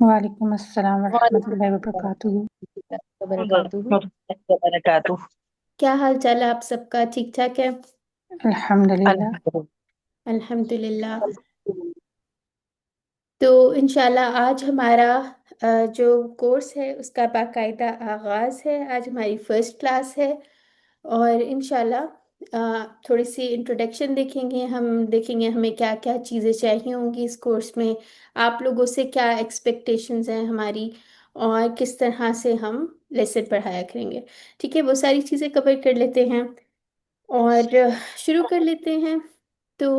वालेकुम अस्सलाम वालेकुम वरहमतुल्लाहि वबरकातुहू। वबरकातुहू। वबरकातुहू। क्या हाल चाल है आप सबका? ठीक ठाक है? अल्हम्दुलिल्लाह। अल्हम्दुलिल्लाह। अल्हम्दुलिल्लाह। तो इंशाल्लाह आज हमारा जो कोर्स है उसका बाकायदा आगाज़ है। आज हमारी फर्स्ट क्लास है और इंशाल्लाह थोड़ी सी इंट्रोडक्शन देखेंगे। हम देखेंगे हमें क्या क्या चीज़ें चाहिए होंगी इस कोर्स में, आप लोगों से क्या एक्सपेक्टेशंस हैं हमारी, और किस तरह से हम लेसन पढ़ाया करेंगे। ठीक है, वो सारी चीज़ें कवर कर लेते हैं और शुरू कर लेते हैं। तो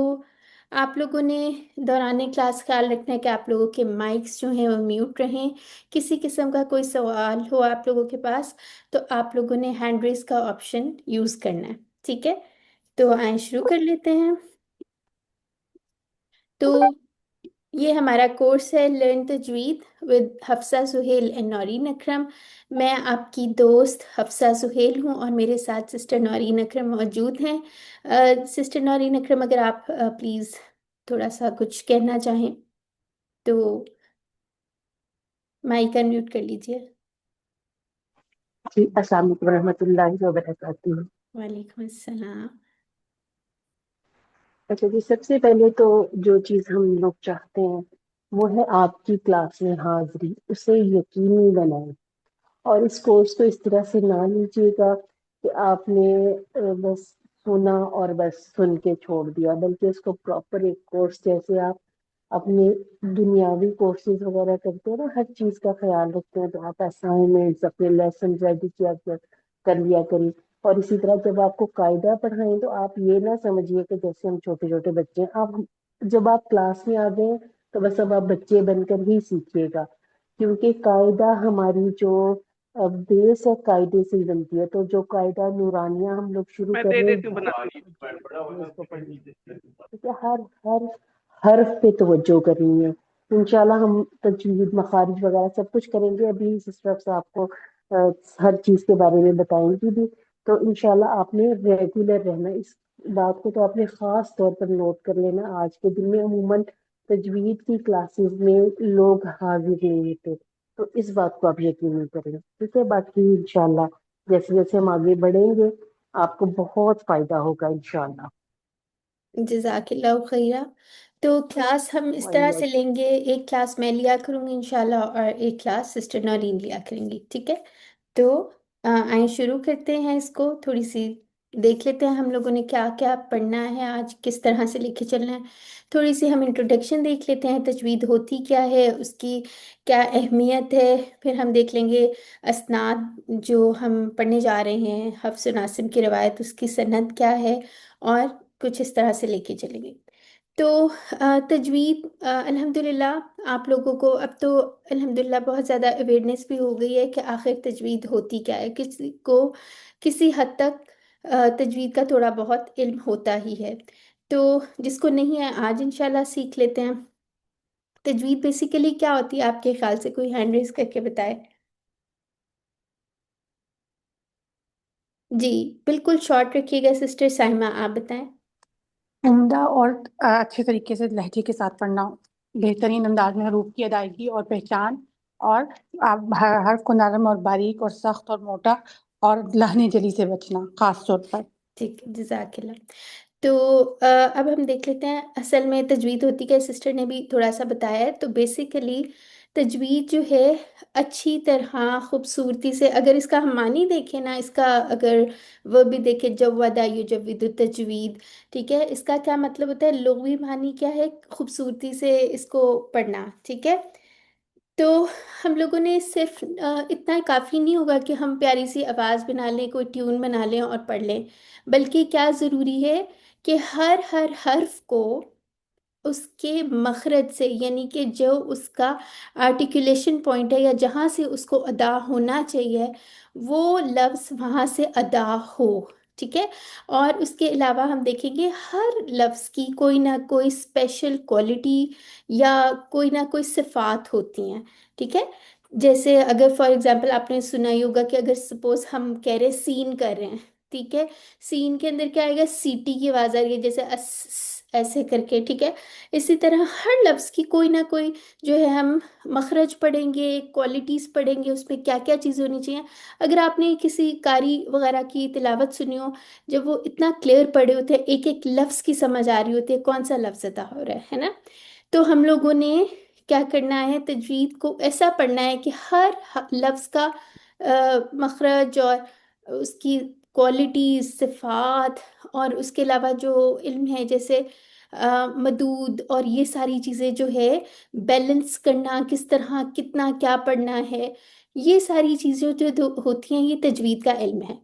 आप लोगों ने दौरान क्लास ख्याल रखना है कि आप लोगों के माइक्स जो हैं वो म्यूट रहें। किसी किस्म का कोई सवाल हो आप लोगों के पास तो आप लोगों ने हैंड रेस का ऑप्शन यूज़ करना है। ठीक है, तो आए शुरू कर लेते हैं। तो ये हमारा कोर्स है लर्न तजवीद विद हफ्सा सुहेल एंड नौरीन अकरम। मैं आपकी दोस्त हफ्सा सुहेल हूँ और मेरे साथ सिस्टर नौरीन अकरम मौजूद हैं। सिस्टर नौरीन अकरम, अगर आप प्लीज़ थोड़ा सा कुछ कहना चाहें तो माइक अनम्यूट कर लीजिए। जी, अस्सलाम वालेकुम रहमतुल्लाहि व बरकातुहू। वालेकुम अस्सलाम। अच्छा जी, सबसे पहले तो जो चीज़ हम लोग चाहते हैं वो है आपकी क्लास में हाजिरी, उसे यकीनी बनाएं। और इस कोर्स को इस तरह से ना लीजिएगा कि आपने बस सुना और बस सुन के छोड़ दिया, बल्कि इसको प्रॉपर एक कोर्स जैसे आप अपने दुनियावी कोर्सेज वगैरह करते हैं ना, हर चीज का ख्याल रखते हैं, तो आप असाइनमेंट्स अपने लेसन रेडी किया कर लिया करिए। और इसी तरह जब आपको कायदा पढ़ाएं तो आप ये ना समझिए कि जैसे हम छोटे छोटे बच्चे हैं। आप जब आप क्लास में आ गए तो बस अब आप बच्चे बनकर ही सीखिएगा, क्योंकि कायदा हमारी जो बेस है कायदे से ही बनती है। तो जो कायदा नूरानिया हम लोग शुरू कर रहे हैं इसको पढ़िए, ठीक है। हर हर हर्फ पे तवज्जो करनी है। इंशाल्लाह हम तजवीद मखारिज वगैरह सब कुछ करेंगे। अभी सिस्टर से आपको हर चीज के बारे में बताएंगी भी। तो इंशाल्लाह आपने रेगुलर रहना, इस बात को तो आपने खास तौर पर नोट कर लेना। आज के दिन में अमूमन तजवीद की क्लासेस में लोग हाजिर नहीं होते, तो इस बात को आप यकीन करें, ठीक है। बाकी इंशाल्लाह जैसे जैसे हम आगे बढ़ेंगे आपको बहुत फायदा होगा इंशाल्लाह। जज़ाकिल्लाह खैरा। तो क्लास हम इस तरह से लेंगे, एक क्लास मैं लिया करूँगी इंशाल्लाह और एक क्लास सिस्टर नौरीन लिया करेंगी। ठीक है, तो आइए शुरू करते हैं इसको। थोड़ी सी देख लेते हैं हम लोगों ने क्या क्या पढ़ना है आज, किस तरह से लेके चलना है। थोड़ी सी हम इंट्रोडक्शन देख लेते हैं, तजवीद होती क्या है, उसकी क्या अहमियत है। फिर हम देख लेंगे असनाद जो हम पढ़ने जा रहे हैं, हफ्स नासिम की रवायत, उसकी सनद क्या है, और कुछ इस तरह से लेके चलेंगे। तो तजवीद अल्हम्दुलिल्लाह आप लोगों को अब तो अल्हम्दुलिल्लाह बहुत ज़्यादा अवेयरनेस भी हो गई है कि आखिर तजवीद होती क्या है। किसी को किसी हद तक तजवीद का थोड़ा बहुत इल्म होता ही है। तो जिसको नहीं है आज इंशाल्लाह सीख लेते हैं। तजवीद बेसिकली क्या होती है आपके ख्याल से, कोई हैंड रेज करके बताए। जी, बिल्कुल शॉर्ट रखिएगा। सिस्टर साइमा आप बताएं। उम्दा और अच्छे तरीके से लहजे के साथ पढ़ना, बेहतरीन अंदाज में हरूफ की अदायगी और पहचान, और आप हर हर्फ को नरम और बारीक और सख्त और मोटा और लहने जली से बचना खास तौर पर। ठीक है, जज़ाकिल्लाह। तो अब हम देख लेते हैं असल में तजवीद होती क्या है। सिस्टर ने भी थोड़ा सा बताया है। तो बेसिकली तजवीद जो है अच्छी तरह खूबसूरती से, अगर इसका हम मानी देखें ना, इसका अगर वो भी देखें जवदा युजविदु तजवीद, ठीक है, इसका क्या मतलब होता है, लुग़वी मानी क्या है, खूबसूरती से इसको पढ़ना। ठीक है, तो हम लोगों ने सिर्फ इतना काफ़ी नहीं होगा कि हम प्यारी सी आवाज़ बना लें, कोई ट्यून बना लें और पढ़ लें, बल्कि क्या ज़रूरी है कि हर हर हर्फ को उसके मखरज से, यानी कि जो उसका आर्टिकुलेशन पॉइंट है या जहाँ से उसको अदा होना चाहिए, वो लफ्ज़ वहाँ से अदा हो। ठीक है। और उसके अलावा हम देखेंगे हर लफ्ज़ की कोई ना कोई स्पेशल क्वालिटी या कोई ना कोई सिफात होती हैं। ठीक है। जैसे अगर फॉर एग्जांपल आपने सुना ही होगा कि अगर सपोज हम कह रहे हैं सीन कर रहे हैं, ठीक है, सीन के अंदर क्या आएगा, सीटी की आवाज़ आ रही है जैसे ऐसे करके। ठीक है। इसी तरह हर लफ्ज़ की कोई ना कोई जो है हम मखरज पढ़ेंगे, क्वालिटीज़ पढ़ेंगे, उसमें क्या क्या चीज़ें होनी चाहिए। अगर आपने किसी कारी वगैरह की तिलावत सुनी हो, जब वो इतना क्लियर पढ़े होते हैं, एक एक लफ्ज़ की समझ आ रही होती है कौन सा लफ्ज़ अदा हो रहा है ना। तो हम लोगों ने क्या करना है, तजवीद को ऐसा पढ़ना है कि हर लफ्ज़ का मखरज और उसकी क्वालिटी, सिफात, और उसके अलावा जो इल्म है जैसे मदूद और ये सारी चीज़ें जो है, बैलेंस करना, किस तरह कितना क्या पढ़ना है, ये सारी चीज़ें जो होती हैं, ये तजवीद का इल्म है।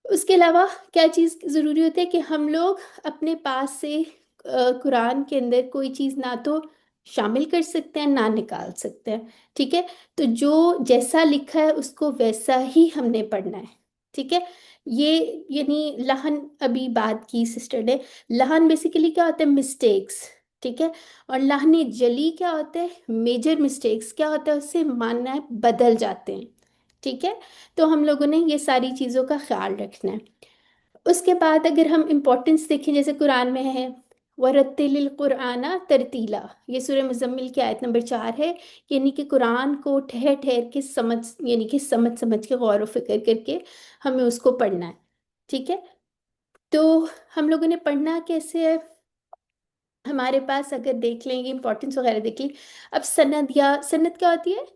उसके अलावा क्या चीज़ ज़रूरी होती है कि हम लोग अपने पास से कुरान के अंदर कोई चीज़ ना तो शामिल कर सकते हैं ना निकाल सकते हैं। ठीक है। तो जो जैसा लिखा है उसको वैसा ही हमने पढ़ना है। ठीक है। ये यानी लहन अभी बात की सिस्टर ने, लहन बेसिकली क्या होता है, मिस्टेक्स। ठीक है। और लहन जली क्या होता है, मेजर मिस्टेक्स, क्या होता है, उससे मानना है बदल जाते हैं। ठीक है। तो हम लोगों ने ये सारी चीज़ों का ख्याल रखना है। उसके बाद अगर हम इम्पोर्टेंस देखें, जैसे कुरान में है वरत्तिलिल कुराना तरतीला, ये सूरह मुजम्मिल की आयत नंबर 4 है। यानी कि कुरान को ठहर ठहर के समझ, यानी कि समझ समझ के गौर व फिक्र करके हमें उसको पढ़ना है। ठीक है। तो हम लोगों ने पढ़ना कैसे है, हमारे पास अगर देख लेंगे इंपॉर्टेंस वगैरह देख ली। अब सनद, या सनद क्या होती है,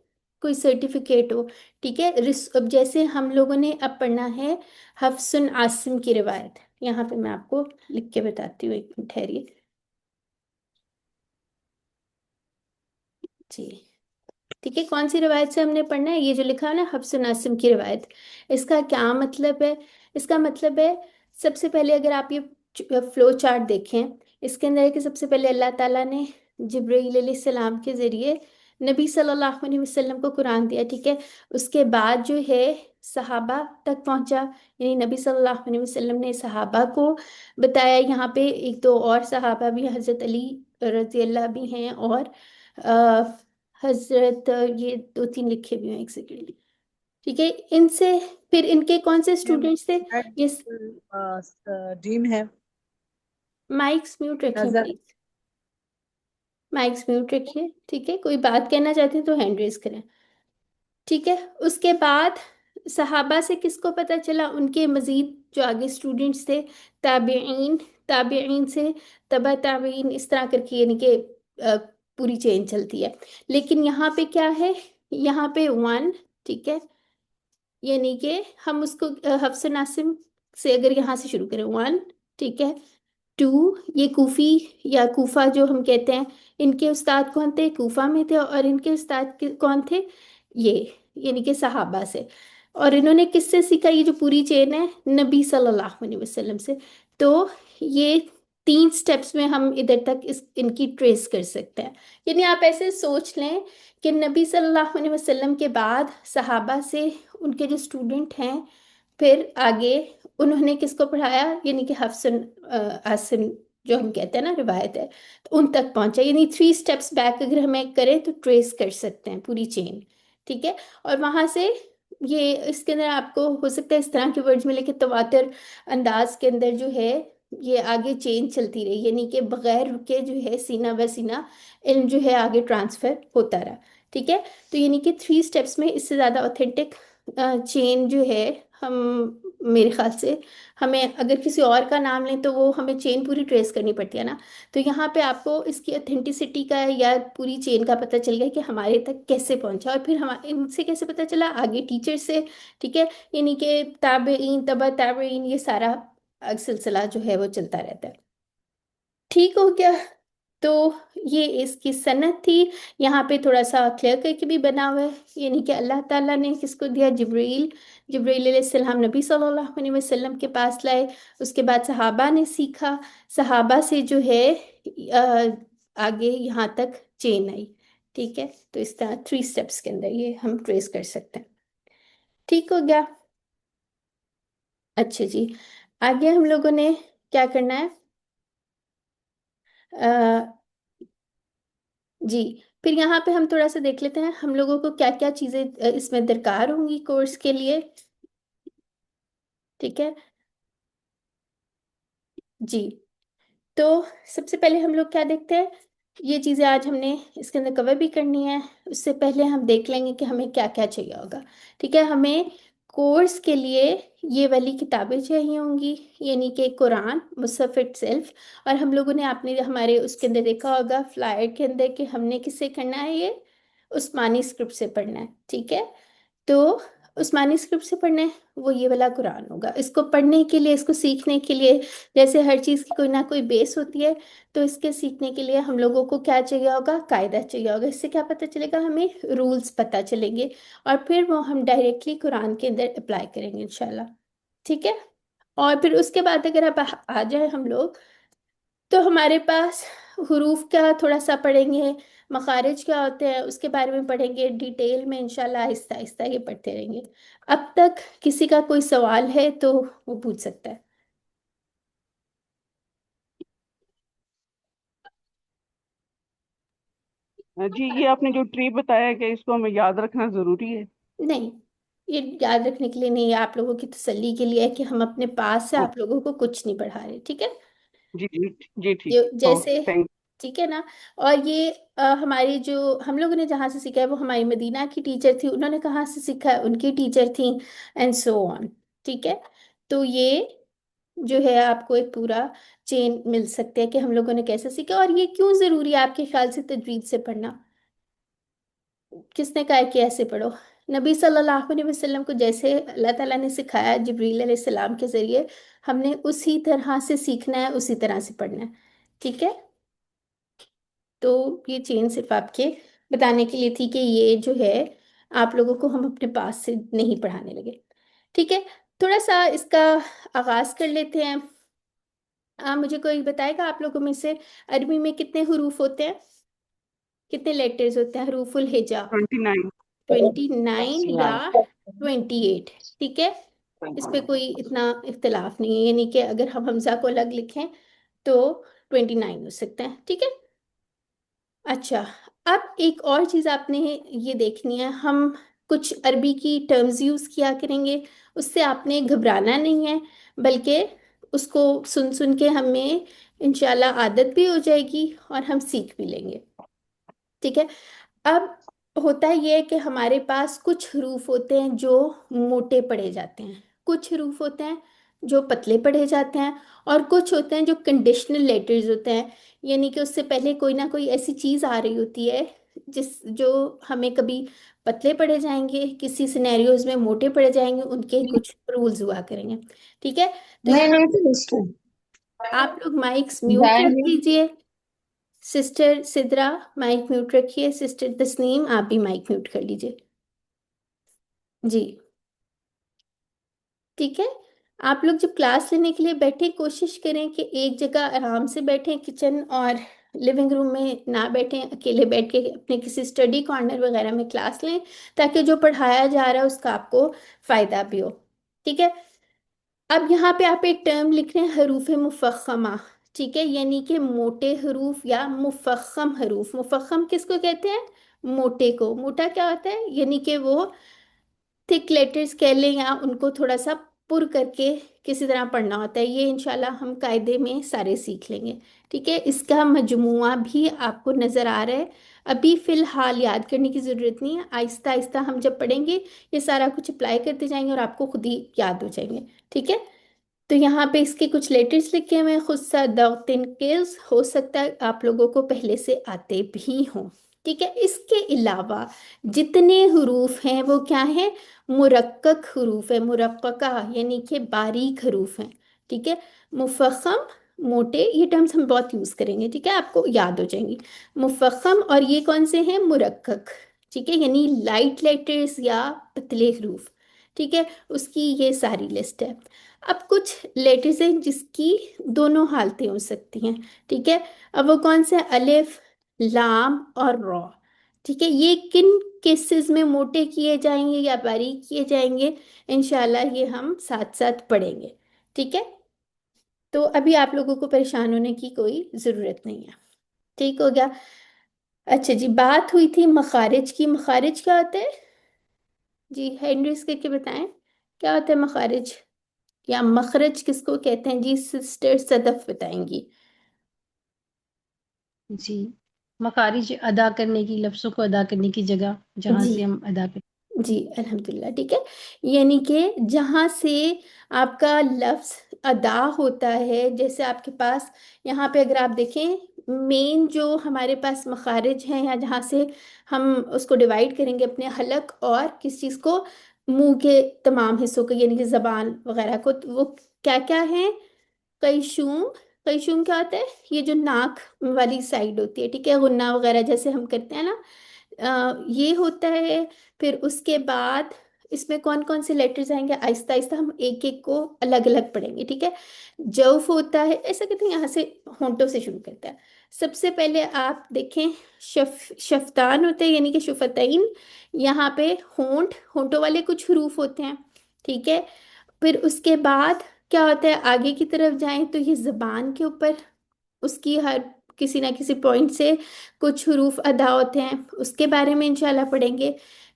कोई सर्टिफिकेट हो। ठीक है। अब जैसे हम लोगों ने अब पढ़ना है हफ्सुन आसिम की रिवायत, यहाँ पे मैं आपको लिख के बताती हूँ, एक मिनट ठहरिए जी। ठीक है। कौन सी रिवायत से हमने पढ़ना है, ये जो लिखा है ना हफ्स नासिम की रिवायत, इसका क्या मतलब है। इसका मतलब है, सबसे पहले अगर आप ये फ्लो चार्ट देखें, इसके अंदर है कि सबसे पहले अल्लाह ताला ने जिब्रील अलैहिस्सलाम के जरिए नबी सल्लल्लाहु अलैहि वसल्लम को कुरान दिया। ठीक है। उसके बाद जो है सहाबा तक पहुंचा, यानी नबी सल्लल्लाहु अलैहि वसल्लम ने सहाबा को बताया। यहाँ पे एक दो और सहाबा भी, हजरत अली रजी अल्लाह भी हैं, और हजरत, ये दो तीन लिखे भी हैं, एक सेकेंड। ठीक है। इनसे फिर इनके कौन से मैम, स्टूडेंट्स थे, ये ड्रीम है माइक्स म्यूट रखिए नजर। प्लीज, माइक्स म्यूट रखिए। ठीक है। कोई बात कहना चाहते हैं तो हैंड रेज करें। ठीक है। उसके बाद सहाबा से किसको पता चला, उनके मजीद जो आगे स्टूडेंट्स थे, ताबेईन, ताबेईन से तबा ताबेईन, इस तरह करके, यानी कि पूरी चेन चलती है। लेकिन यहाँ पे क्या है, यहाँ पे वन। ठीक है। यानी कि हम उसको हफ्स नासिम से अगर यहाँ से शुरू करें, वन। ठीक है। टू, ये कूफी या कूफा जो हम कहते हैं, इनके उस्ताद कौन थे, कूफा में थे, और इनके उस्ताद कौन थे, ये, यानी कि सहाबा से। और इन्होंने किससे सीखा, ये जो पूरी चेन है, नबी सल्लल्लाहु अलैहि वसल्लम से। तो ये तीन स्टेप्स में हम इधर तक इस इनकी ट्रेस कर सकते हैं। यानी आप ऐसे सोच लें कि नबी सल्लल्लाहु अलैहि वसल्लम के बाद सहाबा से उनके जो स्टूडेंट हैं, फिर आगे उन्होंने किसको पढ़ाया, यानी कि हफ्सन आसिम जो हम कहते हैं ना रिवायत है, तो उन तक पहुंचा। यानी थ्री स्टेप्स बैक अगर हमें करें तो ट्रेस कर सकते हैं पूरी चेन। ठीक है। और वहां से ये इसके अंदर आपको हो सकता है इस तरह के वर्ड्स मिले कि तवातर अंदाज के अंदर जो है ये आगे चेन चलती रही, यानी कि बगैर रुके जो है सीना ब सीना इल्म जो है आगे ट्रांसफर होता रहा। ठीक है। तो यानी कि थ्री स्टेप्स में इससे ज़्यादा ऑथेंटिक चेन जो है, हम, मेरे ख्याल से हमें अगर किसी और का नाम लें तो वो हमें चेन पूरी ट्रेस करनी पड़ती है ना। तो यहाँ पे आपको इसकी ऑथेंटिसिटी का या पूरी चेन का पता चल गया कि हमारे तक कैसे पहुंचा, और फिर हमारे इनसे कैसे पता चला, आगे टीचर से। ठीक है। यानी कि ताबेईन तबा ताबेईन, ये सारा सिलसिला जो है वो चलता रहता है। ठीक हो गया। तो ये इसकी सनत थी। यहाँ पे थोड़ा सा क्लियर करके भी बना हुआ है, यानी कि अल्लाह ताला ने किसको दिया, जिब्रील। जिब्रील अलैहिस्सलाम नबी सल्लल्लाहु अलैहि वसल्लम के पास लाए। उसके बाद सहाबा ने सीखा, सहाबा से जो है आगे यहाँ तक चेन आई। ठीक है, तो इस तरह 3 स्टेप्स के अंदर ये हम ट्रेस कर सकते हैं। ठीक हो गया। अच्छा जी, आगे हम लोगों ने क्या करना है? जी, फिर यहाँ पे हम थोड़ा सा देख लेते हैं हम लोगों को क्या क्या चीज़ें इसमें दरकार होंगी कोर्स के लिए। ठीक है जी। तो सबसे पहले हम लोग क्या देखते हैं, ये चीज़ें आज हमने इसके अंदर कवर भी करनी है। उससे पहले हम देख लेंगे कि हमें क्या क्या चाहिए होगा। ठीक है, हमें कोर्स के लिए ये वाली किताबें चाहिए होंगी, यानी कि कुरान मुसहफ इटसेल्फ। और हम लोगों ने, आपने हमारे उसके अंदर देखा होगा फ्लायर के अंदर, कि हमने किससे करना है, ये उस्मानी स्क्रिप्ट से पढ़ना है। ठीक है, तो उस्मानी स्क्रिप्ट से पढ़ना है, वो ये वाला कुरान होगा। इसको पढ़ने के लिए, इसको सीखने के लिए, जैसे हर चीज़ की कोई ना कोई बेस होती है, तो इसके सीखने के लिए हम लोगों को क्या चाहिए होगा, कायदा चाहिए होगा। इससे क्या पता चलेगा, हमें रूल्स पता चलेंगे, और फिर वो हम डायरेक्टली कुरान के अंदर अप्लाई करेंगे इंशाल्लाह। ठीक है, और फिर उसके बाद अगर अब आ जाए हम लोग, तो हमारे पास हुरूफ का थोड़ा सा पढ़ेंगे, मखारिज क्या होते हैं उसके बारे में पढ़ेंगे डिटेल में इंशाल्लाह, आहिस्ता आहिस्ता ये पढ़ते रहेंगे। अब तक किसी का कोई सवाल है तो वो पूछ सकता है। जी, ये आपने जो ट्री बताया है कि इसको हमें याद रखना जरूरी है? नहीं, ये याद रखने के लिए नहीं है, आप लोगों की तसल्ली के लिए है कि हम अपने पास से ओ, आप लोगों को कुछ नहीं पढ़ा रहे। ठीक है, जी जी जी, ठीक। जैसे, ओके, थैंक। ठीक है ना। और ये हमारी जो हम लोगों ने जहाँ से सीखा है, वो हमारी मदीना की टीचर थी, उन्होंने कहाँ से सीखा है, उनकी टीचर थी, एंड सो ऑन। ठीक है, तो ये जो है आपको एक पूरा चेन मिल सकते हैं कि हम लोगों ने कैसे सीखा। और ये क्यों जरूरी है आपके ख्याल से तजवीद से पढ़ना? किसने कहा है कि ऐसे पढ़ो? नबी सल्लल्लाहु अलैहि वसल्लम को जैसे अल्लाह ताला ने सिखाया जिब्रील अलैहिस्सलाम के जरिए, हमने उसी तरह से सीखना है, उसी तरह से पढ़ना है। ठीक है, तो ये चेन सिर्फ आपके बताने के लिए थी कि ये जो है आप लोगों को हम अपने पास से नहीं पढ़ाने लगे। ठीक है, थोड़ा सा इसका आगाज कर लेते हैं। मुझे कोई बताएगा आप लोगों में से, अरबी में कितने हरूफ होते हैं, कितने लेटर्स होते हैं हरूफुल हिजा? 29। 29 या यार 28? ठीक है, इस पे कोई इतना इख्तिलाफ नहीं है, यानी कि अगर हम हमजा को अलग लिखें तो 29 हो सकते हैं। ठीक है, अच्छा, अब एक और चीज़ आपने ये देखनी है, हम कुछ अरबी की टर्म्स यूज़ किया करेंगे, उससे आपने घबराना नहीं है, बल्कि उसको सुन सुन के हमें इंशाल्लाह आदत भी हो जाएगी और हम सीख भी लेंगे। ठीक है, अब होता ये है कि हमारे पास कुछ हरूफ होते हैं जो मोटे पढ़े जाते हैं, कुछ हरूफ होते हैं जो पतले पढ़े जाते हैं, और कुछ होते हैं जो कंडीशनल लेटर्स होते हैं, यानी कि उससे पहले कोई ना कोई ऐसी चीज़ आ रही होती है जिस जो हमें कभी पतले पढ़े जाएंगे, किसी सिनेरियोज में मोटे पढ़े जाएंगे, उनके कुछ रूल्स हुआ करेंगे। ठीक है, तो नहीं यहाँ नहीं सिस्टर, आप लोग माइक्स म्यूट रख जाएंगे। लीजिए। सिस्टर सिद्रा माइक म्यूट रखिए, सिस्टर तस्नीम आप भी माइक म्यूट कर लीजिए जी। ठीक है, आप लोग जब क्लास लेने के लिए बैठे, कोशिश करें कि एक जगह आराम से बैठें, किचन और लिविंग रूम में ना बैठें, अकेले बैठ के अपने किसी स्टडी कॉर्नर वगैरह में क्लास लें, ताकि जो पढ़ाया जा रहा है उसका आपको फायदा भी हो। ठीक है, अब यहाँ पे आप एक टर्म लिख रहे हैं, हरूफ मुफख्खमा। ठीक है, यानी कि मोटे हरूफ या मुफख्खम हरूफ। मुफख्खम किसको कहते हैं? मोटे को। मोटा क्या होता है, यानी कि वो थिक लेटर्स कह लें, या उनको थोड़ा सा पुर करके किसी तरह पढ़ना होता है। ये इंशाल्लाह हम कायदे में सारे सीख लेंगे। ठीक है, इसका मजमुआ भी आपको नज़र आ रहा है। अभी फ़िलहाल याद करने की ज़रूरत नहीं है, आहिस्ता आहिस्ता हम जब पढ़ेंगे ये सारा कुछ अप्लाई करते जाएंगे और आपको खुद ही याद हो जाएंगे। ठीक है, तो यहाँ पे इसके कुछ लेटर्स लिखे हुए हैं, खुद सा दाउतिन केल्स, हो सकता है आप लोगों को पहले से आते भी हों। ठीक है, इसके अलावा जितने हरूफ हैं वो क्या है, मुरक्कक हरूफ है, मुरक्कका यानी कि बारीक हरूफ हैं। ठीक है, मुफखम मोटे, ये टर्म्स हम बहुत यूज करेंगे, ठीक है, आपको याद हो जाएंगी। मुफख्खम, और ये कौन से हैं, मुरक्कक, ठीक है, यानी लाइट लेटर्स या पतले हरूफ, ठीक है, उसकी ये सारी लिस्ट है। अब कुछ लेटर्स हैं जिसकी दोनों हालतें हो सकती हैं, ठीक है। अब वो कौन से हैं? अलिफ, लाम और रॉ, ठीक है। ये किन केसेस में मोटे किए जाएंगे या बारीक किए जाएंगे, इंशाल्लाह ये हम साथ साथ पढ़ेंगे, ठीक है। तो अभी आप लोगों को परेशान होने की कोई ज़रूरत नहीं है, ठीक हो गया। अच्छा जी, बात हुई थी मखारिज की। मखारिज क्या होता है जी, हैंड रेस करके बताएं, क्या होता है मखारिज, या मखरज किसको कहते हैं जी, सिस्टर सदफ बताएंगी। जी, मखारिज अदा करने की, लफ्ज़ों को अदा करने की जगह जहाँ जी से हम अदा करते जी अल्हम्दुलिल्लाह, ठीक है। यानी कि जहाँ से आपका लफ्ज़ अदा होता है, जैसे आपके पास यहाँ पे अगर आप देखें, मेन जो हमारे पास मखारिज हैं, या जहाँ से हम उसको डिवाइड करेंगे अपने हलक और किस चीज़ को, मुंह के तमाम हिस्सों को, यानी कि जबान वगैरह को, तो वो क्या क्या है, कईशूम। कईशूम क्या होता है, ये जो नाक वाली साइड होती है, ठीक है, गुन्ना वगैरह जैसे हम करते हैं ना, ये होता है। फिर उसके बाद इसमें कौन कौन से लेटर्स आएंगे, आहिस्ता आहिस्ता हम एक एक को अलग अलग पढ़ेंगे, ठीक है। जौफ होता है, ऐसा कहते हैं, यहाँ से होंठों से शुरू करता है। सबसे पहले आप देखें, शफ्तान होते हैं, यानी कि शुफतैन, यहाँ पे होंठ, होंठों वाले कुछ हरूफ होते हैं, ठीक है। फिर उसके बाद क्या होता है, आगे की तरफ जाएं तो ये जबान के ऊपर उसकी हर किसी ना किसी पॉइंट से कुछ हरूफ अदा होते हैं, उसके बारे में इंशाल्लाह पढ़ेंगे।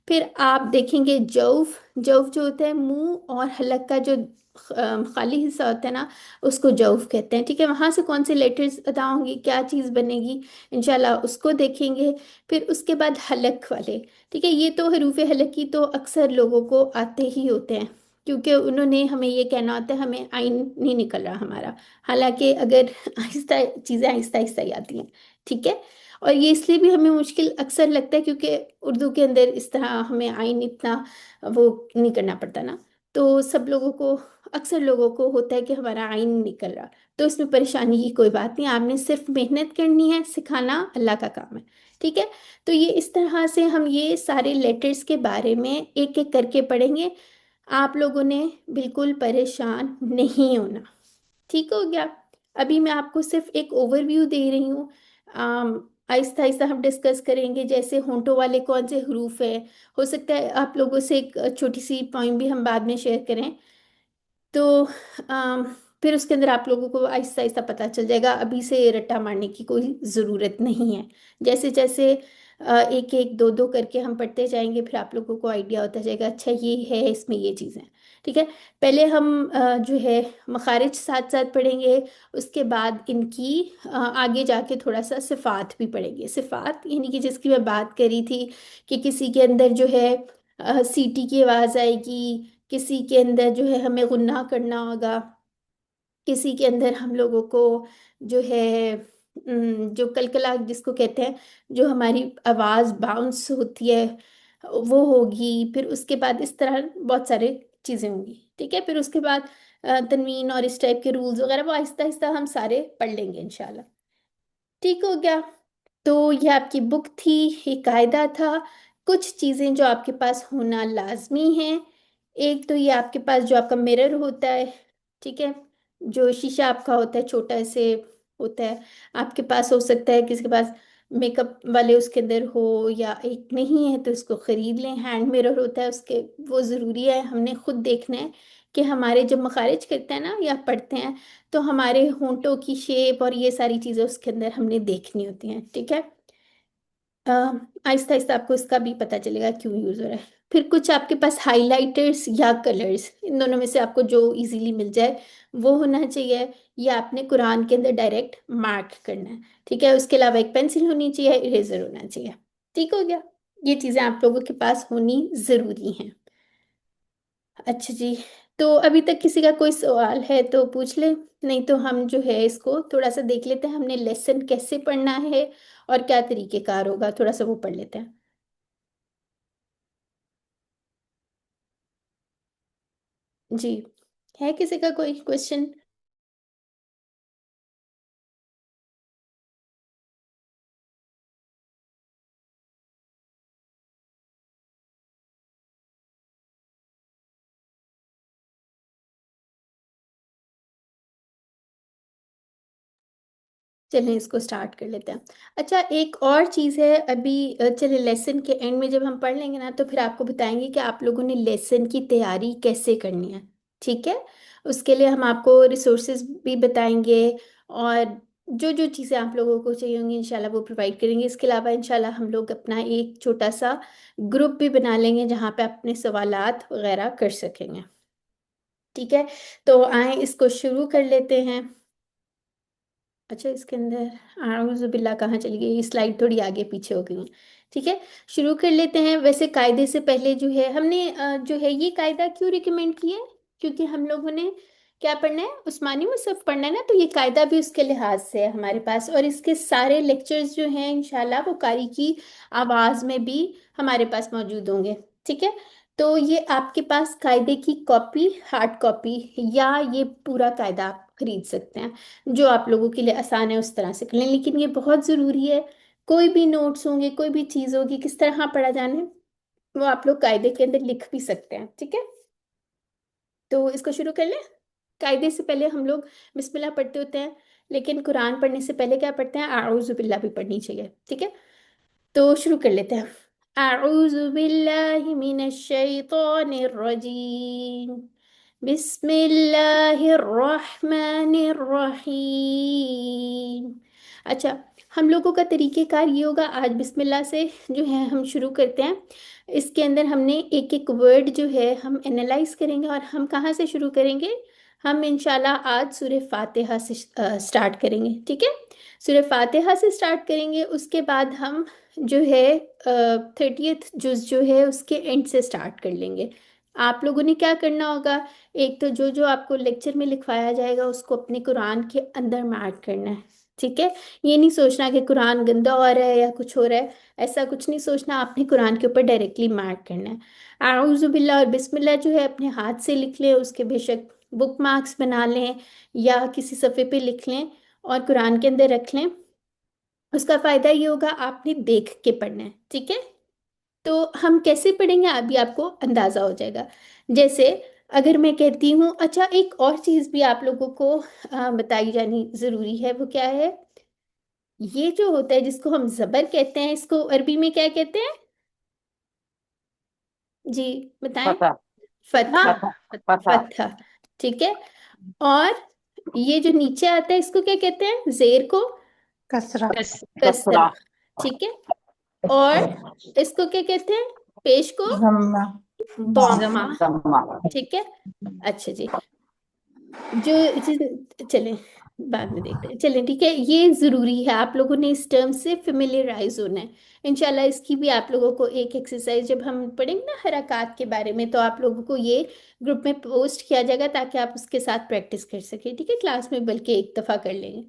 फिर आप देखेंगे जौफ, जौफ जो होता है मुंह और हलक का जो खाली हिस्सा होता है ना, उसको जौफ कहते हैं, ठीक है। वहां से कौन से लेटर्स अदा होंगी, क्या चीज़ बनेगी, इंशाल्लाह उसको देखेंगे। फिर उसके बाद हलक वाले, ठीक है, ये तो हरूफ हलकी तो अक्सर लोगों को आते ही होते हैं, क्योंकि उन्होंने हमें ये कहना होता है हमें आइन नहीं निकल रहा हमारा, हालांकि अगर आहिस्ता चीज़ें आहिस्ता आहिस्ता ही आती हैं, ठीक है। और ये इसलिए भी हमें मुश्किल अक्सर लगता है क्योंकि उर्दू के अंदर इस तरह हमें आइन इतना वो नहीं करना पड़ता ना, तो सब लोगों को, अक्सर लोगों को होता है कि हमारा आइन नहीं निकल रहा। तो इसमें परेशानी की कोई बात नहीं, आपने सिर्फ मेहनत करनी है, सिखाना अल्लाह का काम है, ठीक है। तो ये इस तरह से हम ये सारे लेटर्स के बारे में एक एक करके पढ़ेंगे। आप लोगों ने बिल्कुल परेशान नहीं होना, ठीक हो गया। अभी मैं आपको सिर्फ एक ओवरव्यू दे रही हूँ, आहिस्ता आहिस्ता हम डिस्कस करेंगे, जैसे होंठों वाले कौन से हरूफ है। हो सकता है आप लोगों से एक छोटी सी पॉइंट भी हम बाद में शेयर करें, तो अम, फिर उसके अंदर आप लोगों को आहिस्ता आहिस्ता पता चल जाएगा, अभी से रट्टा मारने की कोई ज़रूरत नहीं है। जैसे जैसे एक एक दो दो करके हम पढ़ते जाएंगे, फिर आप लोगों को आइडिया होता जाएगा, अच्छा ये है, इसमें ये चीज़ें, ठीक है। पहले हम जो है मखारिज साथ साथ पढ़ेंगे, उसके बाद इनकी आगे जाके थोड़ा सा सिफात भी पढ़ेंगे। सिफात यानी कि जिसकी मैं बात करी थी, कि किसी के अंदर जो है सीटी की आवाज़ आएगी, किसी के अंदर जो है हमें गुन्ना करना होगा, किसी के अंदर हम लोगों को जो है जो कलकला जिसको कहते हैं, जो हमारी आवाज़ बाउंस होती है, वो होगी। फिर उसके बाद इस तरह बहुत सारे चीज़ें होंगी, ठीक है। फिर उसके बाद तनवीन और इस टाइप के रूल्स वगैरह वो आहिस्ता आहिस्ता हम सारे पढ़ लेंगे इंशाल्लाह, ठीक हो गया। तो ये आपकी बुक थी, ये कायदा था। कुछ चीज़ें जो आपके पास होना लाजमी है, एक तो ये आपके पास जो आपका मिरर होता है, ठीक है, जो शीशा आपका होता है छोटा से होता है, आपके पास हो सकता है किसी के पास मेकअप वाले उसके अंदर हो, या एक नहीं है तो इसको खरीद लें। हैंड मिरर होता है उसके, वो ज़रूरी है, हमने खुद देखना है कि हमारे जब मखारिज करते हैं ना या पढ़ते हैं, तो हमारे होंठों की शेप और ये सारी चीज़ें उसके अंदर हमने देखनी होती हैं, ठीक है। आहिस्ता आहिस्ता आपको इसका भी पता चलेगा क्यों यूज़ हो रहा है। फिर कुछ आपके पास हाइलाइटर्स या कलर्स, इन दोनों में से आपको जो इजीली मिल जाए वो होना चाहिए, या आपने कुरान के अंदर डायरेक्ट मार्क करना है, ठीक है। उसके अलावा एक पेंसिल होनी चाहिए, इरेजर होना चाहिए, ठीक हो गया। ये चीज़ें आप लोगों के पास होनी ज़रूरी हैं। अच्छा जी, तो अभी तक किसी का कोई सवाल है तो पूछ ले, नहीं तो हम जो है इसको थोड़ा सा देख लेते हैं, हमने लेसन कैसे पढ़ना है और क्या तरीकेकार होगा, थोड़ा सा वो पढ़ लेते हैं। जी, है किसी का कोई क्वेश्चन? चलें इसको स्टार्ट कर लेते हैं। अच्छा, एक और चीज़ है अभी, चलिए लेसन के एंड में जब हम पढ़ लेंगे ना तो फिर आपको बताएंगे कि आप लोगों ने लेसन की तैयारी कैसे करनी है। ठीक है, उसके लिए हम आपको रिसोर्सेज भी बताएंगे, और जो जो चीज़ें आप लोगों को चाहिए होंगी इंशाल्लाह वो प्रोवाइड करेंगे। इसके अलावा इंशाल्लाह हम लोग अपना एक छोटा सा ग्रुप भी बना लेंगे जहाँ पे अपने सवालात वगैरह कर सकेंगे। ठीक है, तो आए इसको शुरू कर लेते हैं। अच्छा, इसके अंदर आऊज़ बिल्ला कहाँ चली गई, ये स्लाइड थोड़ी आगे पीछे हो गई है। ठीक है, शुरू कर लेते हैं। वैसे कायदे से पहले जो है हमने जो है ये कायदा क्यों रिकमेंड किया है, क्योंकि हम लोगों ने क्या पढ़ना है, उस्मानी मुसहफ पढ़ना है ना, तो ये कायदा भी उसके लिहाज से है हमारे पास, और इसके सारे लेक्चर्स जो हैं इंशाल्लाह वो कारी की आवाज़ में भी हमारे पास मौजूद होंगे। ठीक है, तो ये आपके पास कायदे की कॉपी, हार्ड कॉपी, या ये पूरा कायदा आप खरीद सकते हैं, जो आप लोगों के लिए आसान है उस तरह से कर लें। लेकिन ये बहुत ज़रूरी है, कोई भी नोट्स होंगे, कोई भी चीज़ होगी, किस तरह पढ़ा जाना है वो आप लोग कायदे के अंदर लिख भी सकते हैं। ठीक है, तो इसको शुरू कर लें। कायदे से पहले हम लोग बिस्मिल्लाह पढ़ते होते हैं, लेकिन कुरान पढ़ने से पहले क्या पढ़ते हैं, आऊज़ु बिल्लाह भी पढ़नी चाहिए। ठीक है, तो शुरू कर लेते हैं। आऊज़ु बिल्लाहि मिनश शैतानिर रजीम, बिस्मिल्लाहिर्रहमानिर्रहीम। अच्छा, हम लोगों का तरीक़ेकार ये होगा, आज बिस्मिल्लाह से जो है हम शुरू करते हैं। इसके अंदर हमने एक एक वर्ड जो है हम एनालाइज करेंगे, और हम कहाँ से शुरू करेंगे, हम इंशाल्लाह आज सूरह फातिहा से स्टार्ट करेंगे। ठीक है, सूरह फातिहा से स्टार्ट करेंगे, उसके बाद हम जो है 30th जुज जो है उसके एंड से स्टार्ट कर लेंगे। आप लोगों ने क्या करना होगा, एक तो जो जो आपको लेक्चर में लिखवाया जाएगा उसको अपने कुरान के अंदर मार्क करना है। ठीक है, ये नहीं सोचना कि कुरान गंदा हो रहा है या कुछ हो रहा है, ऐसा कुछ नहीं सोचना, आपने कुरान के ऊपर डायरेक्टली मार्क करना है। आऊज़ु बिल्लाह और बिस्मिल्लाह जो है अपने हाथ से लिख लें, उसके बेशक बुक मार्क्स बना लें या किसी सफ़े पे लिख लें और कुरान के अंदर रख लें। उसका फ़ायदा ये होगा, आपने देख के पढ़ना है। ठीक है, तो हम कैसे पढ़ेंगे अभी आपको अंदाज़ा हो जाएगा। जैसे अगर मैं कहती हूँ, अच्छा एक और चीज़ भी आप लोगों को बताई जानी ज़रूरी है, वो क्या है, ये जो होता है जिसको हम ज़बर कहते हैं, इसको अरबी में क्या कहते हैं, जी बताएं। पता। फतहा, पता। फतहा। ठीक है, और ये जो नीचे आता है इसको क्या कहते हैं, जेर को कसरा। कसरा। ठीक है, और इसको क्या कहते हैं, पेश को जम्मा। बॉम्मा। जम्मा। ठीक है, अच्छा जी, जो चलें बाद में देखते हैं, चलें ठीक है, ये ज़रूरी है, आप लोगों ने इस टर्म से फेमिलियराइज होना है। इंशाल्लाह इसकी भी आप लोगों को एक एक्सरसाइज जब हम पढ़ेंगे ना हरकत के बारे में, तो आप लोगों को ये ग्रुप में पोस्ट किया जाएगा ताकि आप उसके साथ प्रैक्टिस कर सकें। ठीक है, क्लास में बल्कि एक दफ़ा कर लेंगे।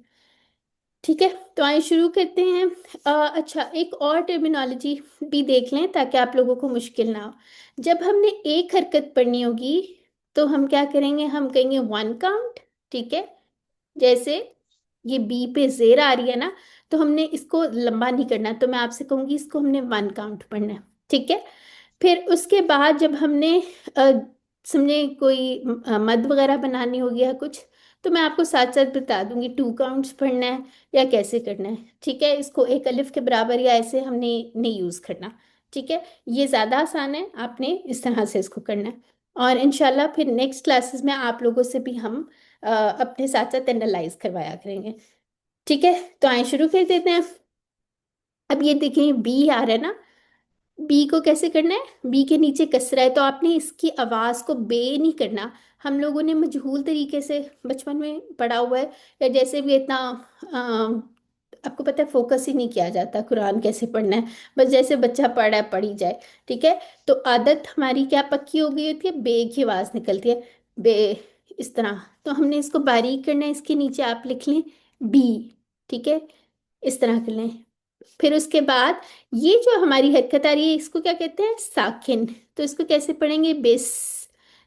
ठीक है, तो आइए शुरू करते हैं। अच्छा, एक और टर्मिनोलॉजी भी देख लें ताकि आप लोगों को मुश्किल ना हो। जब हमने एक हरकत पढ़नी होगी तो हम क्या करेंगे, हम कहेंगे वन काउंट। ठीक है, जैसे ये बी पे जेर आ रही है ना, तो हमने इसको लंबा नहीं करना, तो मैं आपसे कहूंगी इसको हमने वन काउंट पढ़ना है। ठीक है, फिर उसके बाद जब हमने अ, समझे कोई मद वगैरह बनानी होगी या कुछ, तो मैं आपको साथ साथ बता दूंगी टू काउंट्स पढ़ना है या कैसे करना है। ठीक है, इसको एक अलिफ के बराबर या ऐसे हमने नहीं यूज़ करना। ठीक है, ये ज़्यादा आसान है, आपने इस तरह से इसको करना है। और इनशाला फिर नेक्स्ट क्लासेस में आप लोगों से भी हम अपने साथ साथ एनालाइज करवाया करेंगे। ठीक है, तो आए शुरू कर देते हैं। अब ये देखें बी आ रहा है ना, बी को कैसे करना है, बी के नीचे कसरा है तो आपने इसकी आवाज़ को बे नहीं करना। हम लोगों ने मजहूल तरीके से बचपन में पढ़ा हुआ है, या जैसे भी इतना आपको पता है फोकस ही नहीं किया जाता कुरान कैसे पढ़ना है, बस जैसे बच्चा पढ़ रहा है पढ़ी जाए। ठीक है, तो आदत हमारी क्या पक्की हो गई होती है, बे की आवाज़ निकलती है, बे, इस तरह। तो हमने इसको बारीक करना है, इसके नीचे आप लिख लें बी। ठीक है, इस तरह कर लें। फिर उसके बाद ये जो हमारी हरकत आ रही है इसको क्या कहते हैं, साकिन। तो इसको कैसे पढ़ेंगे, बेस।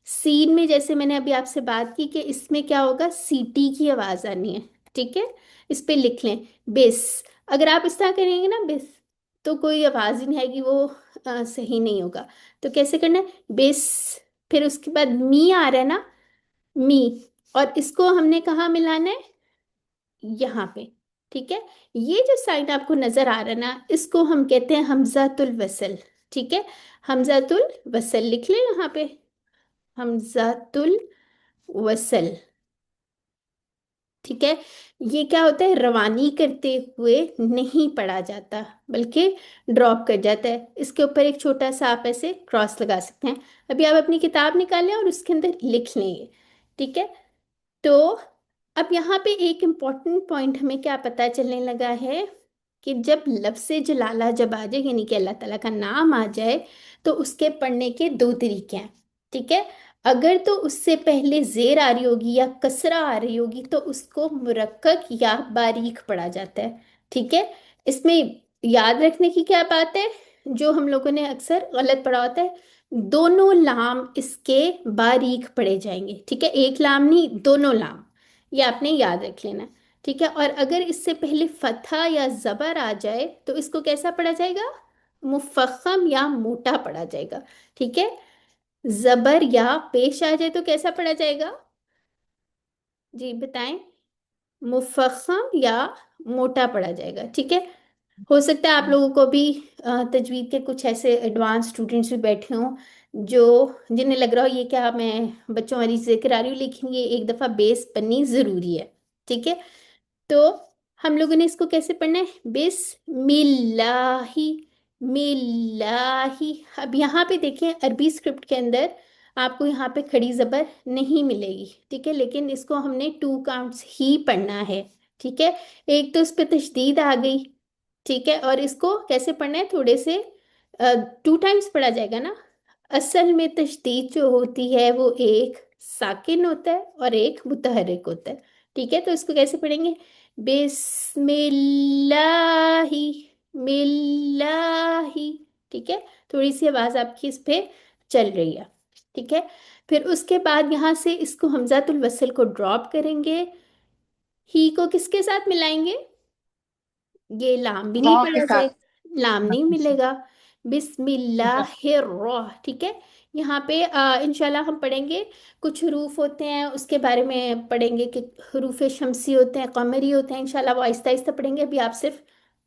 सीन में जैसे मैंने अभी आपसे बात की कि इसमें क्या होगा, सीटी की आवाज आनी है। ठीक है, इस पे लिख लें बेस। अगर आप इस तरह करेंगे ना बेस, तो कोई आवाज ही नहीं आएगी, वो सही नहीं होगा। तो कैसे करना है, बेस। फिर उसके बाद मी आ रहा है ना, मी, और इसको हमने कहाँ मिलाना है, यहाँ पे। ठीक है। ये जो साइन आपको नजर आ रहा है ना, इसको हम कहते हैं हमजातुल वसल। ठीक है, हमजातुल वसल लिख ले यहाँ पे, हमजातुल वसल। ठीक है, ये क्या होता है, रवानी करते हुए नहीं पढ़ा जाता बल्कि ड्रॉप कर जाता है। इसके ऊपर एक छोटा सा आप ऐसे क्रॉस लगा सकते हैं। अभी आप अपनी किताब निकालें और उसके अंदर लिख लेंगे। ठीक है, तो अब यहाँ पे एक इम्पॉर्टेंट पॉइंट हमें क्या पता चलने लगा है कि जब लफ्ज़ जलाला जब आ जाए, यानी कि अल्लाह ताला का नाम आ जाए, तो उसके पढ़ने के दो तरीके हैं। ठीक है, अगर तो उससे पहले जेर आ रही होगी या कसरा आ रही होगी तो उसको मुरक्कक या बारीक पढ़ा जाता है। ठीक है, इसमें याद रखने की क्या बात है, जो हम लोगों ने अक्सर गलत पढ़ा होता है, दोनों लाम इसके बारीक पढ़े जाएंगे। ठीक है, एक लाम नहीं, दोनों लाम, ये आपने याद रख लेना। ठीक है, और अगर इससे पहले फतहा या जबर आ जाए तो इसको कैसा पढ़ा जाएगा, मुफख्खम या मोटा पढ़ा जाएगा। ठीक है, जबर या पेश आ जाए तो कैसा पढ़ा जाएगा, जी बताएं, मुफख्खम या मोटा पढ़ा जाएगा। ठीक है, हो सकता है आप लोगों को भी तजवीद के कुछ ऐसे एडवांस स्टूडेंट्स भी बैठे हों जो जिन्हें लग रहा हो ये क्या मैं बच्चों वाली जिक्र आ रही हूँ, लेकिन ये एक दफ़ा बेस बननी ज़रूरी है। ठीक है, तो हम लोगों ने इसको कैसे पढ़ना है, बिस्मिल्लाही, मिल्लाही। अब यहाँ पे देखें अरबी स्क्रिप्ट के अंदर आपको यहाँ पे खड़ी जबर नहीं मिलेगी। ठीक है, लेकिन इसको हमने टू काउंट्स ही पढ़ना है। ठीक है, एक तो इस पे तशदीद आ गई। ठीक है, और इसको कैसे पढ़ना है, थोड़े से टू टाइम्स पढ़ा जाएगा ना। असल में तशदीद जो होती है वो एक साकिन होता है और एक मुतहरिक होता है। ठीक है, तो इसको कैसे पढ़ेंगे, बिस्मिल्लाही, मिल्लाही। ठीक है, थोड़ी सी आवाज आपकी इस पे चल रही है। ठीक है, फिर उसके बाद यहाँ से इसको हमजातुल वसल को ड्रॉप करेंगे, ही को किसके साथ मिलाएंगे, ये लाम भी नहीं रॉ के पढ़ा साथ। जाए, लाम नहीं मिलेगा, बिस्मिल्लाहिर। ठीक है, यहाँ पे इंशाल्लाह हम पढ़ेंगे, कुछ हरूफ होते हैं उसके बारे में पढ़ेंगे कि हरूफ शमसी होते हैं, कमरी होते हैं, इंशाल्लाह वो आहिस्ता आहिस्ता पढ़ेंगे। अभी आप सिर्फ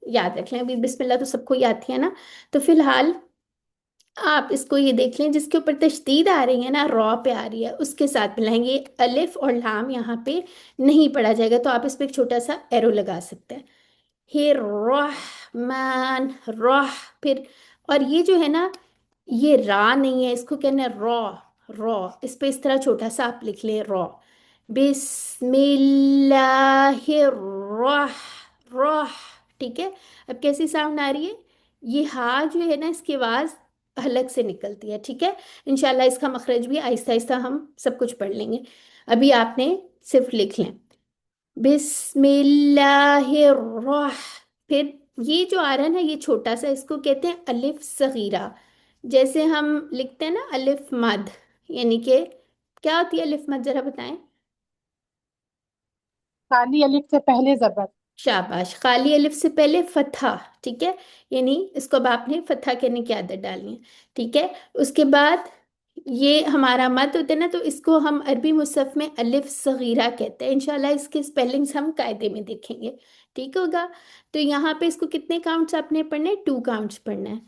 याद रख लें, अभी बिस्मिल्लाह तो सबको ही आती है ना, तो फिलहाल आप इसको ये देख लें जिसके ऊपर तशदीद आ रही है ना, रॉ पे आ रही है, उसके साथ मिलाएंगे। अलिफ और लाम यहाँ पे नहीं पढ़ा जाएगा, तो आप इस पे एक छोटा सा एरो लगा सकते हैं, हे रहमान रह। फिर और ये जो है ना, ये रा नहीं है, इसको कहना है रॉ, रॉ। इस पे इस तरह छोटा सा आप लिख ले, रॉ, बिस्मिल्लाहिर रह। ठीक है, अब कैसी साउंड आ रही है, ये हा जो है ना इसकी आवाज अलग से निकलती है। ठीक है, इंशाल्लाह इसका मखरज भी आहिस्ता आहिस्ता हम सब कुछ पढ़ लेंगे। अभी आपने सिर्फ लिख लें, बिस्मिल्लाहिर्रह। फिर ये जो आ रहा है ना, ये छोटा सा, इसको कहते हैं अलिफ सगीरा। जैसे हम लिखते हैं ना अलिफ मद, यानी कि क्या होती है अलिफ मद, जरा बताएं। काली अलिफ से पहले जबर। शाबाश, खाली अलिफ से पहले फतहा। ठीक है, यानी इसको अब आपने फतहा करने की आदत डालनी है। ठीक है, उसके बाद ये हमारा मद होता है ना, तो इसको हम अरबी मुसहफ में अलिफ सगीरा कहते हैं। इंशाल्लाह इसके स्पेलिंग्स हम कायदे में देखेंगे। ठीक होगा, तो यहाँ पे इसको कितने काउंट्स आपने पढ़ने हैं, टू काउंट्स पढ़ना है।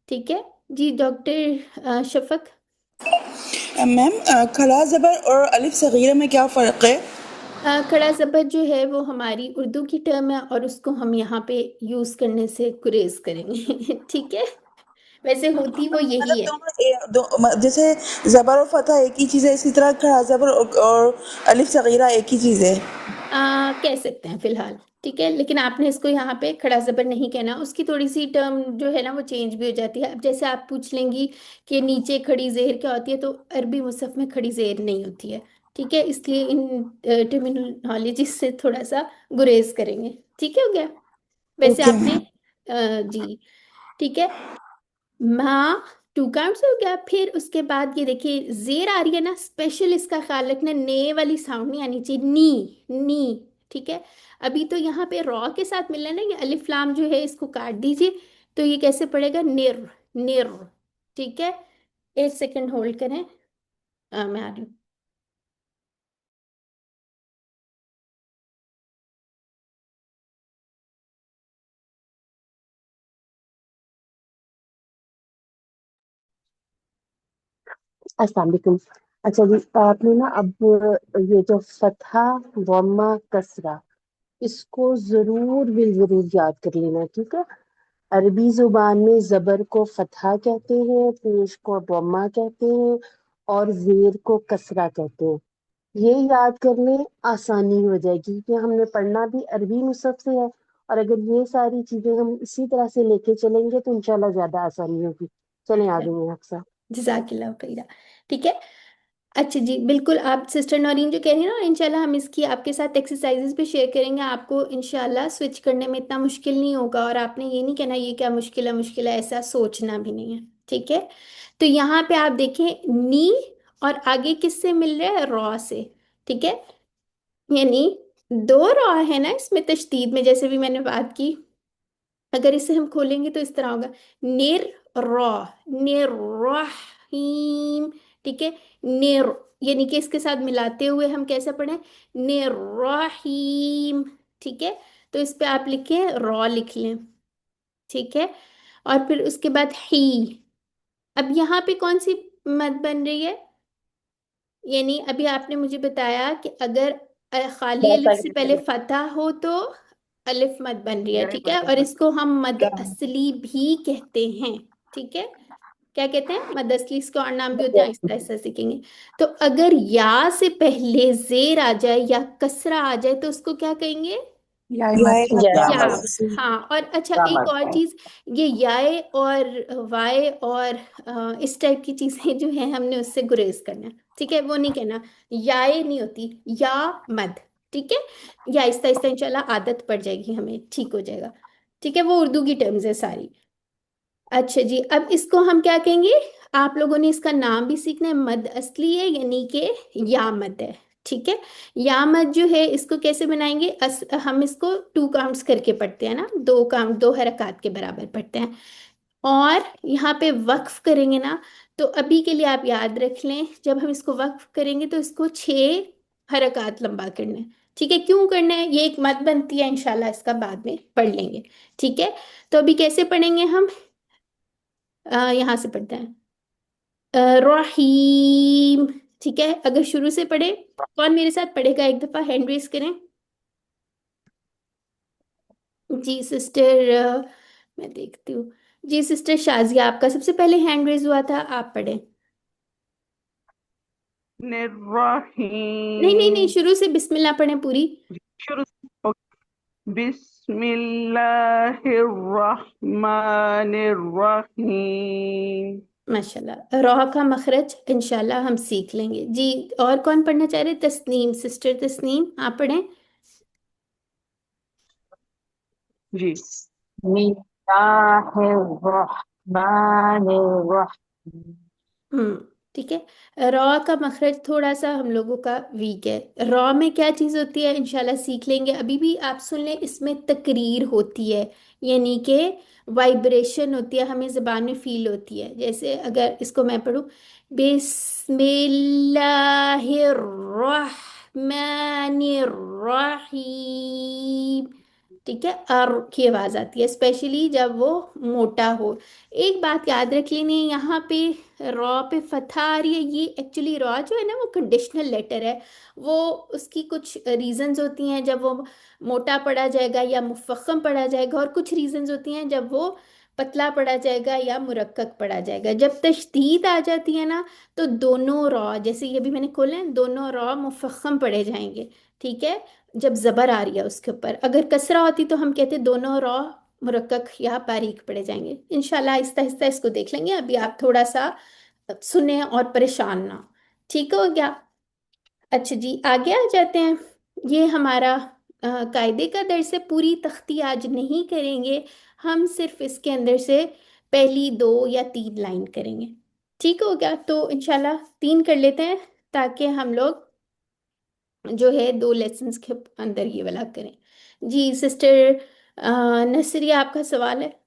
ठीक है जी, डॉक्टर शफक। मैम खड़ा ज़बर और अलिफ सगीरा में क्या फ़र्क है? खड़ा जबर जो है वो हमारी उर्दू की टर्म है और उसको हम यहाँ पे यूज करने से गुरेज करेंगे। ठीक है, वैसे होती वो मतलब यही है। जैसे ज़बर और फतह एक ही चीज़ है, इसी तरह खड़ा ज़बर और अलिफ सगीरा एक ही चीज़ है। कह सकते हैं फिलहाल। ठीक है, लेकिन आपने इसको यहाँ पे खड़ा जबर नहीं कहना, उसकी थोड़ी सी टर्म जो है ना वो चेंज भी हो जाती है। अब जैसे आप पूछ लेंगी कि नीचे खड़ी जेर क्या होती है, तो अरबी मुसहफ में खड़ी जेर नहीं होती है। ठीक है, इसलिए इन टर्मिनोलॉजी से थोड़ा सा गुरेज करेंगे। ठीक है, हो गया। वैसे ओके आपने मैम। जी ठीक है, माँ, टू काउंट्स हो गया। फिर उसके बाद ये देखिए जेर आ रही है ना, स्पेशल इसका ख्याल रखना, ने वाली साउंड नहीं आनी चाहिए, नी नी। ठीक है, अभी तो यहाँ पे रॉ के साथ मिलना है ना, ये अलिफ लाम जो है इसको काट दीजिए, तो ये कैसे पड़ेगा, निर, निर। ठीक है, एक सेकंड होल्ड करें, मैं आ रही हूँ। अस्सलाम वालेकुम। अच्छा जी, आपने ना अब ये जो फतहा, वम्मा, कसरा, इसको जरूर भी जरूर याद कर लेना, ठीक है। अरबी जुबान में जबर को फतहा कहते हैं, पेश को वम्मा कहते हैं, और जेर को कसरा कहते हैं। ये याद करने आसानी हो जाएगी कि हमने पढ़ना भी अरबी मुसहफ से है, और अगर ये सारी चीजें हम इसी तरह से लेके चलेंगे तो इंशाल्लाह ज्यादा आसानी होगी। चलें आगे में अक्सर। जजाकिल्लाह खैरा। ठीक है। अच्छा जी, बिल्कुल आप सिस्टर नौरीन जो कह रही हैं ना, इंशाल्लाह हम इसकी आपके साथ एक्सरसाइजेस भी शेयर करेंगे। आपको इंशाल्लाह स्विच करने में इतना मुश्किल नहीं होगा, और आपने ये नहीं कहना ये क्या मुश्किल है, ऐसा सोचना भी नहीं है। ठीक है। तो यहाँ पे आप देखें, नी और आगे किससे मिल रहा है? रॉ से। ठीक है। यानी दो रॉ है ना इसमें तशदीद में, जैसे भी मैंने बात की। अगर इसे हम खोलेंगे तो इस तरह होगा, निर रॉ, निर्रहीम। ठीक है। निर, यानी कि इसके साथ मिलाते हुए हम कैसे पढ़ें? निर्रहीम। ठीक है। तो इस पे आप लिखें, रॉ लिख लें। ठीक है। और फिर उसके बाद ही। अब यहाँ पे कौन सी मद बन रही है? यानी अभी आपने मुझे बताया कि अगर खाली अलिफ से पहले फतह हो तो अलिफ मद बन रही है। ठीक है। और इसको हम मद असली भी कहते हैं। ठीक है। क्या कहते हैं? मद असली। इसके और नाम भी होते हैं, आहिस्ता आहिस्ता सीखेंगे। तो अगर या से पहले जेर आ जाए या कसरा आ जाए तो उसको क्या कहेंगे? या या मत मत या। असली। हाँ, और अच्छा एक और चीज, ये याए और वाए और इस टाइप की चीजें जो है हमने उससे गुरेज करना है। ठीक है। वो नहीं कहना, याए नहीं होती, या मद। ठीक है। या आहिस्ता आहिस्ता इंशाल्लाह आदत पड़ जाएगी, हमें ठीक हो जाएगा। ठीक है। वो उर्दू की टर्म्स है सारी। अच्छा जी, अब इसको हम क्या कहेंगे? आप लोगों ने इसका नाम भी सीखना है। मद असली है, यानी कि या मद है। ठीक है। या मद जो है इसको कैसे बनाएंगे? हम इसको टू काउंट्स करके पढ़ते हैं ना, दो काउंट, दो हरकत के बराबर पढ़ते हैं। और यहाँ पे वक्फ करेंगे ना, तो अभी के लिए आप याद रख लें, जब हम इसको वक्फ करेंगे तो इसको 6 हरकत लंबा करना है। ठीक है। क्यों करना है? ये एक मद बनती है, इंशाल्लाह इसका बाद में पढ़ लेंगे। ठीक है। तो अभी कैसे पढ़ेंगे हम? यहाँ से पढ़ते हैं, रहीम। ठीक है। अगर शुरू से पढ़े, कौन मेरे साथ पढ़ेगा? एक दफा हैंड रेस करें। जी सिस्टर, मैं देखती हूँ। जी सिस्टर शाजिया, आपका सबसे पहले हैंड रेस हुआ था, आप पढ़े। नहीं नहीं नहीं, निर्रहीम। शुरू से बिस्मिल्लाह पढ़ें पूरी। शुरू से, बिस्मिल्लाहिर्रहमानिर्रहीम। माशाल्लाह, रॉ का मखरज इंशाल्लाह हम सीख लेंगे जी। और कौन पढ़ना चाह रहे? तस्नीम, सिस्टर तस्नीम, आप पढ़ें। जी। बिस्मिल्लाहिर्रहमानिर्रहीम। हम्म। ठीक है। रॉ का मखरज थोड़ा सा हम लोगों का वीक है। रॉ में क्या चीज़ होती है इंशाल्लाह सीख लेंगे। अभी भी आप सुन लें, इसमें तकरीर होती है, यानी कि वाइब्रेशन होती है, हमें ज़बान में फील होती है। जैसे अगर इसको मैं पढ़ूँ, बिस्मिल्लाहिर्रहमानिर्रहीम। ठीक है। अर की आवाज़ आती है, स्पेशली जब वो मोटा हो। एक बात याद रख लेनी है, यहाँ पे रॉ पे फतहा आ रही है, ये एक्चुअली रॉ जो है ना वो कंडीशनल लेटर है। वो उसकी कुछ रीजंस होती हैं जब वो मोटा पढ़ा जाएगा या मुफख्म पढ़ा जाएगा, और कुछ रीजंस होती हैं जब वो पतला पढ़ा जाएगा या मुरक्कक पढ़ा जाएगा। जब तशदीद आ जाती है ना, तो दोनों रॉ, जैसे ये भी मैंने खोले हैं, दोनों रॉ मुफख्म पढ़े जाएंगे। ठीक है। जब जबर आ रही है उसके ऊपर, अगर कसरा होती तो हम कहते दोनों रॉ मुरक्कक या बारीक पड़े जाएंगे। इंशाल्लाह आहिस्ता आहिस्ता इसको देख लेंगे। अभी आप थोड़ा सा सुने और परेशान ना हो। ठीक हो गया? अच्छा जी, आगे आ जाते हैं। ये हमारा कायदे का दर्स है, पूरी तख्ती आज नहीं करेंगे। हम सिर्फ इसके अंदर से पहली 2 या 3 लाइन करेंगे। ठीक हो गया? तो इंशाल्लाह 3 कर लेते हैं, ताकि हम लोग जो है 2 लेसन्स के अंदर ये वाला करें। जी सिस्टर नसरिया, आपका सवाल है।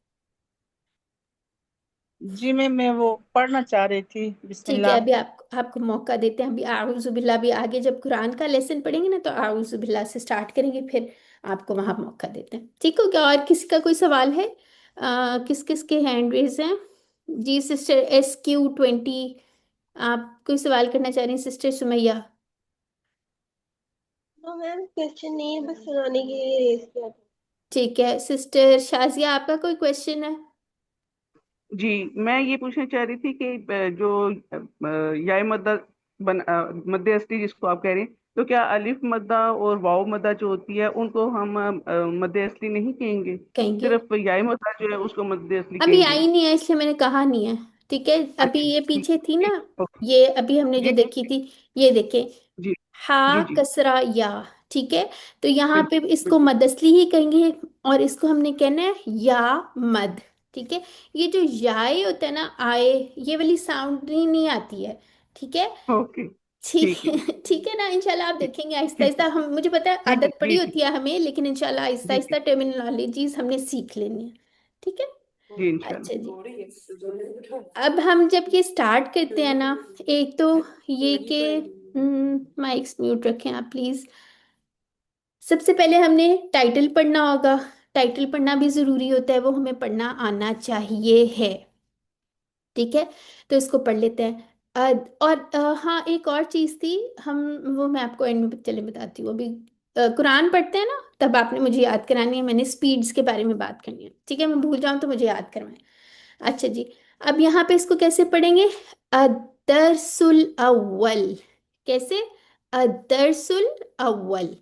जी मैं वो पढ़ना चाह रही थी, ठीक है, बिस्मिल्लाह। अभी आपको मौका देते हैं। अभी आऊज़ु बिल्लाह भी आगे जब कुरान का लेसन पढ़ेंगे ना, तो आऊज़ु बिल्लाह से स्टार्ट करेंगे, फिर आपको वहां मौका देते हैं। ठीक हो गया? और किसी का कोई सवाल है? किस किस के हैंड रेज हैं? जी सिस्टर SQ20, आप कोई सवाल करना चाह रही हैं sister Sumaiya? No ma'am, question नहीं है, बस सुनाने के लिए रेज किया था। ठीक है सिस्टर शाजिया, आपका कोई क्वेश्चन है? जी, मैं ये पूछना चाह रही थी कि जो याय मद्दा मध्य असली जिसको आप कह रहे हैं, तो क्या अलिफ मद्दा और वाव मद्दा जो होती है उनको हम मध्य असली नहीं कहेंगे? कहेंगे। सिर्फ याय मद्दा जो है उसको मध्य असली अभी कहेंगे? आई नहीं है इसलिए मैंने कहा नहीं है। ठीक है, अभी अच्छा, ये ठीक पीछे थी ना। ठीक, ओके। ये अभी हमने जो जी देखी थी, ये देखे, जी जी हा जी, कसरा या। ठीक है, तो यहाँ पे बिल्कुल इसको बिल्कुल। मदसली ही कहेंगे और इसको हमने कहना है या मद। ठीक है, ये जो याय होता है ना, आए, ये वाली साउंड ही नहीं आती है। ठीक है। ओके, ठीक ठीक है है। ठीक है ना, इंशाल्लाह आप ठीक देखेंगे आहिस्ता ठीक आहिस्ता। हम, मुझे पता है ठीक है आदत पड़ी जी जी होती है हमें, लेकिन इंशाल्लाह आहिस्ता जी जी आहिस्ता टर्मिनोलॉजीज हमने सीख लेनी है। ठीक है। जी, इंशाल्लाह। अच्छा जी, अब हम जब ये स्टार्ट करते हैं ना, एक तो ये कि माइक्स म्यूट रखें आप प्लीज। सबसे पहले हमने टाइटल पढ़ना होगा। टाइटल पढ़ना भी जरूरी होता है, वो हमें पढ़ना आना चाहिए है। ठीक है, तो इसको पढ़ लेते हैं। और हाँ, एक और चीज थी, हम, वो मैं आपको एंड में चले बताती हूँ। अभी कुरान पढ़ते हैं ना, तब आपने मुझे याद करानी है, मैंने स्पीड्स के बारे में बात करनी है। ठीक है, मैं भूल जाऊँ तो मुझे याद करवाएं। अच्छा जी, अब यहाँ पे इसको कैसे पढ़ेंगे? अदरसुल अव्वल। कैसे? अदरसुल अव्वल।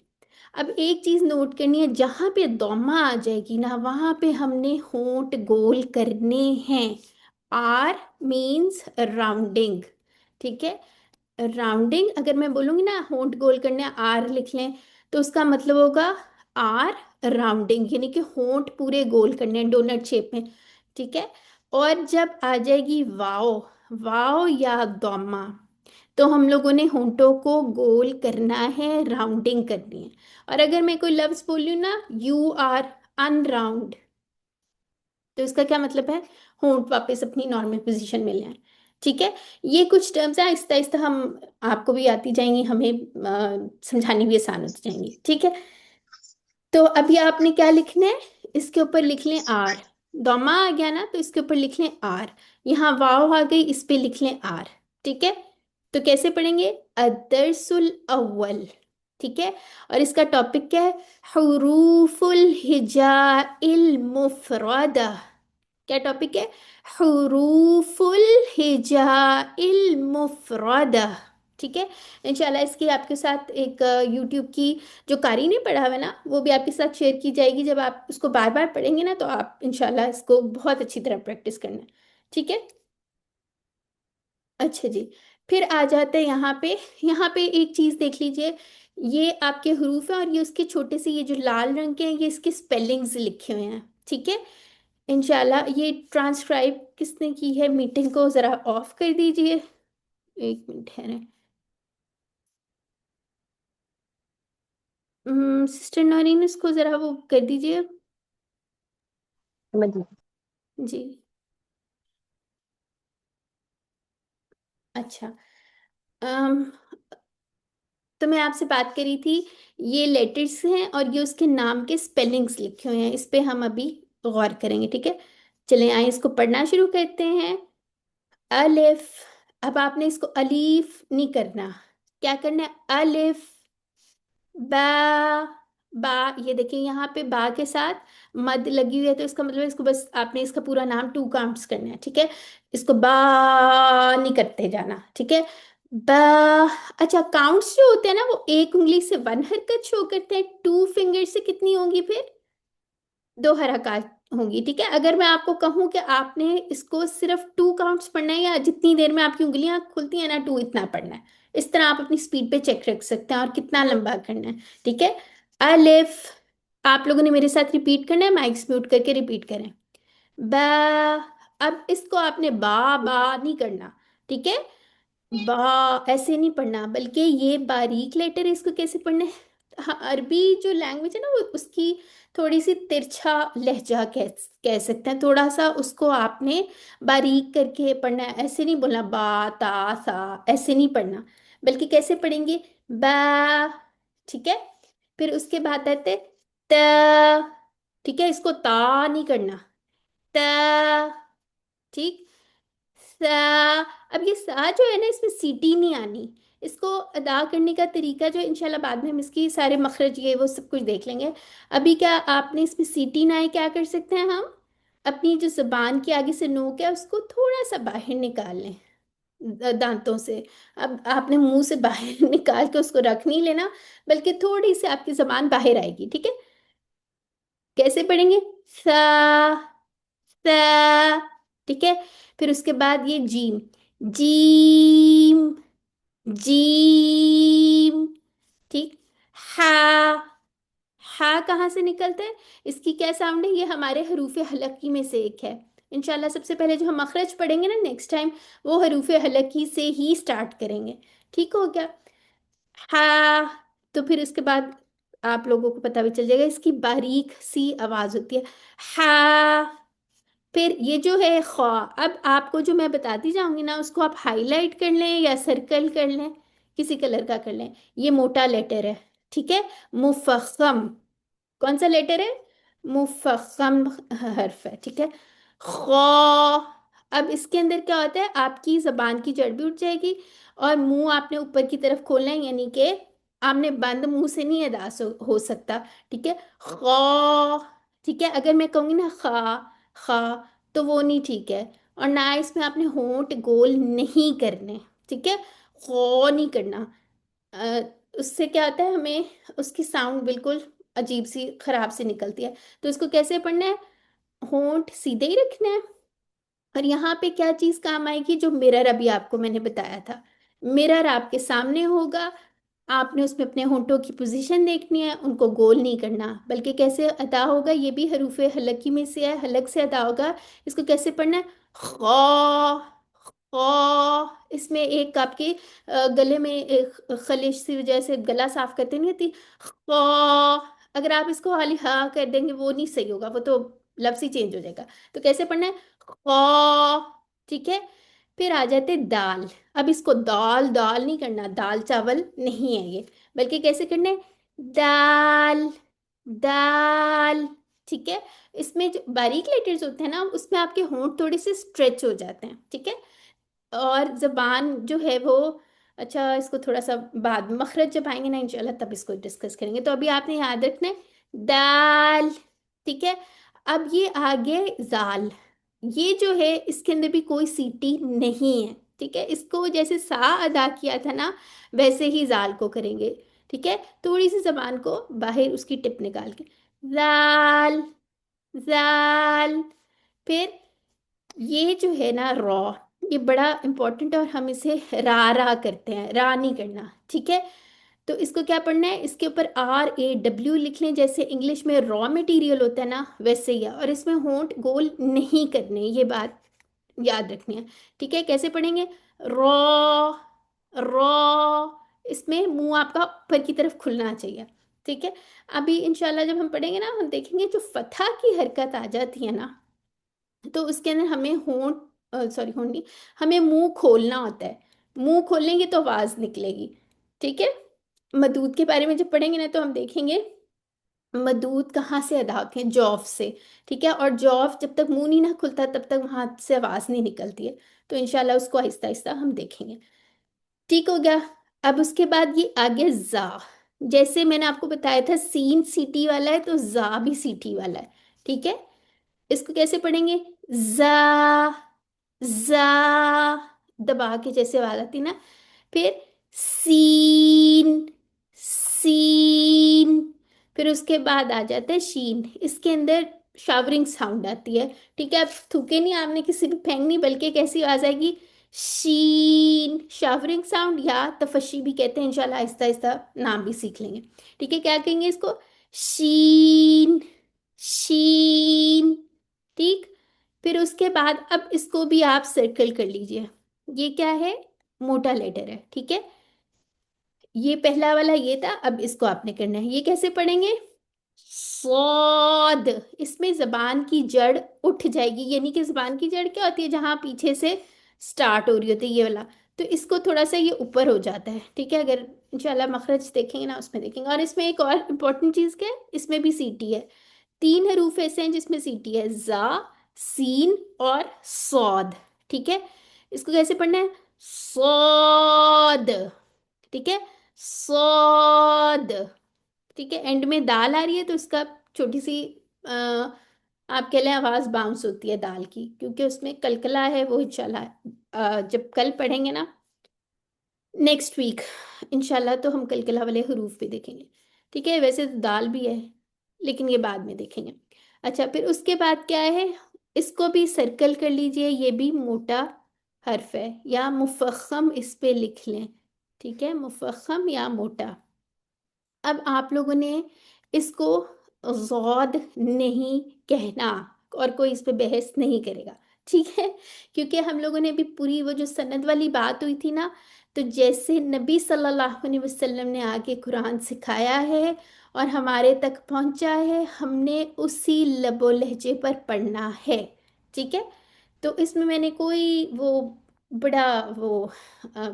अब एक चीज नोट करनी है, जहां पे दोमा आ जाएगी ना, वहां पे हमने होंठ गोल करने हैं। R means rounding. ठीक है, राउंडिंग। अगर मैं बोलूंगी ना होंठ गोल करने हैं, आर लिख लें, तो उसका मतलब होगा आर राउंडिंग, यानी कि होंठ पूरे गोल करने हैं डोनट शेप में। ठीक है, और जब आ जाएगी वाओ, वाओ या दोमा, तो हम लोगों ने होंठों को गोल करना है, राउंडिंग करनी है। और अगर मैं कोई लफ्ज बोल रही हूँ ना, यू आर अनराउंड, तो इसका क्या मतलब है? होंठ वापस अपनी नॉर्मल पोजीशन में ले आए। ठीक है, ये कुछ टर्म्स हैं, आहिस्ता आहिस्ता हम, आपको भी आती जाएंगी, हमें समझानी भी आसान होती जाएंगी। ठीक है, तो अभी आपने क्या लिखना है? इसके ऊपर लिख लें आर। दोमा आ गया ना, तो इसके ऊपर लिख लें आर। यहाँ वाव आ गई, इस पे लिख लें आर। ठीक है, तो कैसे पढ़ेंगे? अदरसुल अव्वल। ठीक है, और इसका टॉपिक क्या है? हुरूफुल हिजाइल मुफरदा। क्या टॉपिक है? हुरूफुल हिजाइल मुफरदा। ठीक है, इंशाल्लाह इसकी आपके साथ एक यूट्यूब की, जो कारी ने पढ़ा हुआ है ना, वो भी आपके साथ शेयर की जाएगी। जब आप उसको बार बार पढ़ेंगे ना, तो आप इंशाल्लाह इसको बहुत अच्छी तरह प्रैक्टिस करना। ठीक है। अच्छा जी, फिर आ जाते हैं यहाँ पे। यहाँ पे एक चीज देख लीजिए, ये आपके हरूफ है, और ये उसके छोटे से, ये जो लाल रंग के हैं, ये इसके स्पेलिंग्स लिखे हुए हैं। ठीक है, इंशाल्लाह ये ट्रांसक्राइब किसने की है? मीटिंग को जरा ऑफ कर दीजिए, एक मिनट है। सिस्टर नौरीन, इसको जरा वो कर दीजिए। समझ ली। जी। अच्छा, अम, तो मैं आपसे बात करी थी, ये लेटर्स हैं और ये उसके नाम के स्पेलिंग्स लिखे हुए हैं, इस पे हम अभी गौर करेंगे। ठीक है, चलें आए इसको पढ़ना शुरू करते हैं। अलिफ। अब आपने इसको अलीफ नहीं करना, क्या करना है? अलिफ, बा। बा, ये देखिए यहाँ पे बा के साथ मद लगी हुई है, तो इसका मतलब इसको बस आपने इसका पूरा नाम टू काउंट्स करना है। ठीक है, इसको बा नहीं करते जाना। ठीक है, बा। अच्छा, काउंट्स जो होते हैं ना, वो एक उंगली से वन हरकत शो करते हैं, टू फिंगर से कितनी होंगी फिर? दो हरकत होंगी। ठीक है, अगर मैं आपको कहूं कि आपने इसको सिर्फ टू काउंट्स पढ़ना है, या जितनी देर में आपकी उंगलियां खुलती हैं ना, टू इतना पढ़ना है, इस तरह आप अपनी स्पीड पे चेक रख सकते हैं, और कितना लंबा करना है। ठीक है, अलिफ। आप लोगों ने मेरे साथ रिपीट करना है, माइक्स म्यूट करके रिपीट करें। बा। अब इसको आपने बा बा नहीं करना। ठीक है, बा ऐसे नहीं पढ़ना, बल्कि ये बारीक लेटर है, इसको कैसे पढ़ना है? हाँ, अरबी जो लैंग्वेज है ना, वो उसकी थोड़ी सी तिरछा लहजा कह सकते हैं, थोड़ा सा उसको आपने बारीक करके पढ़ना है। ऐसे नहीं बोलना बा ता सा, ऐसे नहीं पढ़ना, बल्कि कैसे पढ़ेंगे? बा। ठीक है, फिर उसके बाद आते त। ठीक है, इसको ता नहीं करना, त। ठीक, सा। अब ये सा जो है ना, इसमें सीटी नहीं आनी। इसको अदा करने का तरीका जो इंशाल्लाह बाद में हम इसकी सारे मखरज ये वो सब कुछ देख लेंगे। अभी क्या आपने इसमें सीटी ना आए, क्या कर सकते हैं हम, अपनी जो जबान के आगे से नोक है उसको थोड़ा सा बाहर निकाल लें दांतों से। अब आपने मुंह से बाहर निकाल के उसको रख नहीं लेना, बल्कि थोड़ी सी आपकी जबान बाहर आएगी, ठीक है। कैसे पढ़ेंगे, सा सा, ठीक है। फिर उसके बाद ये जीम, जीम जीम, ठीक। हा, हा कहाँ से निकलता है, इसकी क्या साउंड है, ये हमारे हरूफे हलकी में से एक है। इंशाल्लाह सबसे पहले जो हम मखरज पढ़ेंगे ना नेक्स्ट टाइम, वो हरूफे हलकी से ही स्टार्ट करेंगे, ठीक हो गया। हा, तो फिर उसके बाद आप लोगों को पता भी चल जाएगा, इसकी बारीक सी आवाज होती है, हा। फिर ये जो है ख्वा, अब आपको जो मैं बताती जाऊंगी ना उसको आप हाईलाइट कर लें या सर्कल कर लें, किसी कलर का कर लें। ये मोटा लेटर है, ठीक है, मुफख्म। कौन सा लेटर है, मुफख्म हर्फ है, ठीक है। खौ, अब इसके अंदर क्या होता है, आपकी जबान की जड़ भी उठ जाएगी और मुंह आपने ऊपर की तरफ खोलना है, यानी कि आपने बंद मुंह से नहीं अदा हो सकता, ठीक है। खौ, ठीक है। अगर मैं कहूंगी ना खा, खा, तो वो नहीं ठीक है। और ना इसमें आपने होंठ गोल नहीं करने, ठीक है, खौ नहीं करना। अ, उससे क्या होता है, हमें उसकी साउंड बिल्कुल अजीब सी खराब सी निकलती है। तो इसको कैसे पढ़ना है, होंठ सीधे ही रखना है। और यहाँ पे क्या चीज काम आएगी, जो मिरर अभी आपको मैंने बताया था, मिरर आपके सामने होगा, आपने उसमें अपने होंठों की पोजीशन देखनी है, उनको गोल नहीं करना, बल्कि कैसे अदा होगा, ये भी हरूफे हलकी में से है, हलक से अदा होगा। इसको कैसे पढ़ना है, खौ, खौ। इसमें एक आपके गले में एक खलिश सी वजह से गला साफ करते नहीं होती, खौ। अगर आप इसको हाली हा कर देंगे वो नहीं सही होगा, वो तो लफ्ज ही चेंज हो जाएगा। तो कैसे पढ़ना है, खौ, ठीक है। फिर आ जाते दाल। अब इसको दाल दाल नहीं करना, दाल चावल नहीं है ये, बल्कि कैसे करना है, दाल दाल, ठीक है। इसमें जो बारीक लेटर्स होते हैं ना, उसमें आपके होंठ थोड़े से स्ट्रेच हो जाते हैं, ठीक है। और जबान जो है वो, अच्छा इसको थोड़ा सा बाद में मखरज जब आएंगे ना इंशाल्लाह तब इसको डिस्कस करेंगे। तो अभी आपने याद रखना है दाल, ठीक है। अब ये आगे जाल, ये जो है इसके अंदर भी कोई सीटी नहीं है, ठीक है। इसको जैसे सा अदा किया था ना, वैसे ही जाल को करेंगे, ठीक है। थोड़ी सी जबान को बाहर उसकी टिप निकाल के, जाल जाल। फिर ये जो है ना रॉ, ये बड़ा इंपॉर्टेंट है और हम इसे रा रा करते हैं, रा नहीं करना, ठीक है। तो इसको क्या पढ़ना है, इसके ऊपर RAW लिख लें, जैसे इंग्लिश में रॉ मटेरियल होता है ना वैसे ही है। और इसमें होंठ गोल नहीं करने, ये बात याद रखनी है, ठीक है। कैसे पढ़ेंगे, रॉ रॉ, इसमें मुंह आपका ऊपर की तरफ खुलना चाहिए, ठीक है। अभी इंशाल्लाह जब हम पढ़ेंगे ना, हम देखेंगे जो फतहा की हरकत आ जाती है ना, तो उसके अंदर हमें होंठ, सॉरी होंठ नहीं, हमें मुंह खोलना होता है। मुंह खोलेंगे तो आवाज निकलेगी, ठीक है। मदूद के बारे में जब पढ़ेंगे ना तो हम देखेंगे मदूद कहाँ से अदा होते हैं, जौफ से, ठीक है। और जौफ जब तक मुंह नहीं ना खुलता तब तक वहां से आवाज नहीं निकलती है। तो इंशाल्लाह उसको आहिस्ता आहिस्ता हम देखेंगे, ठीक हो गया। अब उसके बाद ये आ गया जा। जैसे मैंने आपको बताया था सीन सीटी वाला है, तो जा भी सीटी वाला है, ठीक है। इसको कैसे पढ़ेंगे, जा जा, दबा के जैसे आवाज आती ना। फिर सीन सीन, फिर उसके बाद आ जाता है शीन, इसके अंदर शावरिंग साउंड आती है, ठीक है। अब थूके नहीं आपने, किसी भी फेंक नहीं, बल्कि कैसी आवाज आएगी, शीन, शावरिंग साउंड, या तफशी भी कहते हैं। इंशाल्लाह आहिस्ता आहिस्ता नाम भी सीख लेंगे, ठीक है। क्या कहेंगे इसको, शीन शीन, ठीक। फिर उसके बाद अब इसको भी आप सर्कल कर लीजिए, ये क्या है, मोटा लेटर है, ठीक है। ये पहला वाला ये था, अब इसको आपने करना है, ये कैसे पढ़ेंगे, सौद। इसमें जबान की जड़ उठ जाएगी, यानी कि जबान की जड़ क्या होती है, जहां पीछे से स्टार्ट हो रही होती है, ये वाला। तो इसको थोड़ा सा ये ऊपर हो जाता है, ठीक है। अगर इंशाल्लाह मखरज देखेंगे ना उसमें देखेंगे। और इसमें एक और इम्पोर्टेंट चीज क्या है, इसमें भी सीटी है। तीन हरूफ ऐसे हैं जिसमें सीटी है, जा, सीन और सौद, ठीक है। इसको कैसे पढ़ना है? सौद, ठीक है, सौद, ठीक है। एंड में दाल आ रही है तो इसका छोटी सी आप कह लें आवाज बाउंस होती है दाल की, क्योंकि उसमें कलकला है। वो इंशाल्लाह जब कल पढ़ेंगे ना नेक्स्ट वीक इंशाल्लाह, तो हम कलकला वाले हरूफ भी देखेंगे, ठीक है। वैसे तो दाल भी है लेकिन ये बाद में देखेंगे। अच्छा, फिर उसके बाद क्या है, इसको भी सर्कल कर लीजिए, ये भी मोटा हर्फ है, या मुफख्खम इस पे लिख लें, ठीक है, मुफख्खम या मोटा। अब आप लोगों ने इसको ज़ौद नहीं कहना और कोई इस पे बहस नहीं करेगा, ठीक है, क्योंकि हम लोगों ने भी पूरी वो जो सनद वाली बात हुई थी ना, तो जैसे नबी सल्लल्लाहु अलैहि वसल्लम ने आके कुरान सिखाया है और हमारे तक पहुंचा है, हमने उसी लबो लहजे पर पढ़ना है, ठीक है। तो इसमें मैंने कोई वो बड़ा वो अ,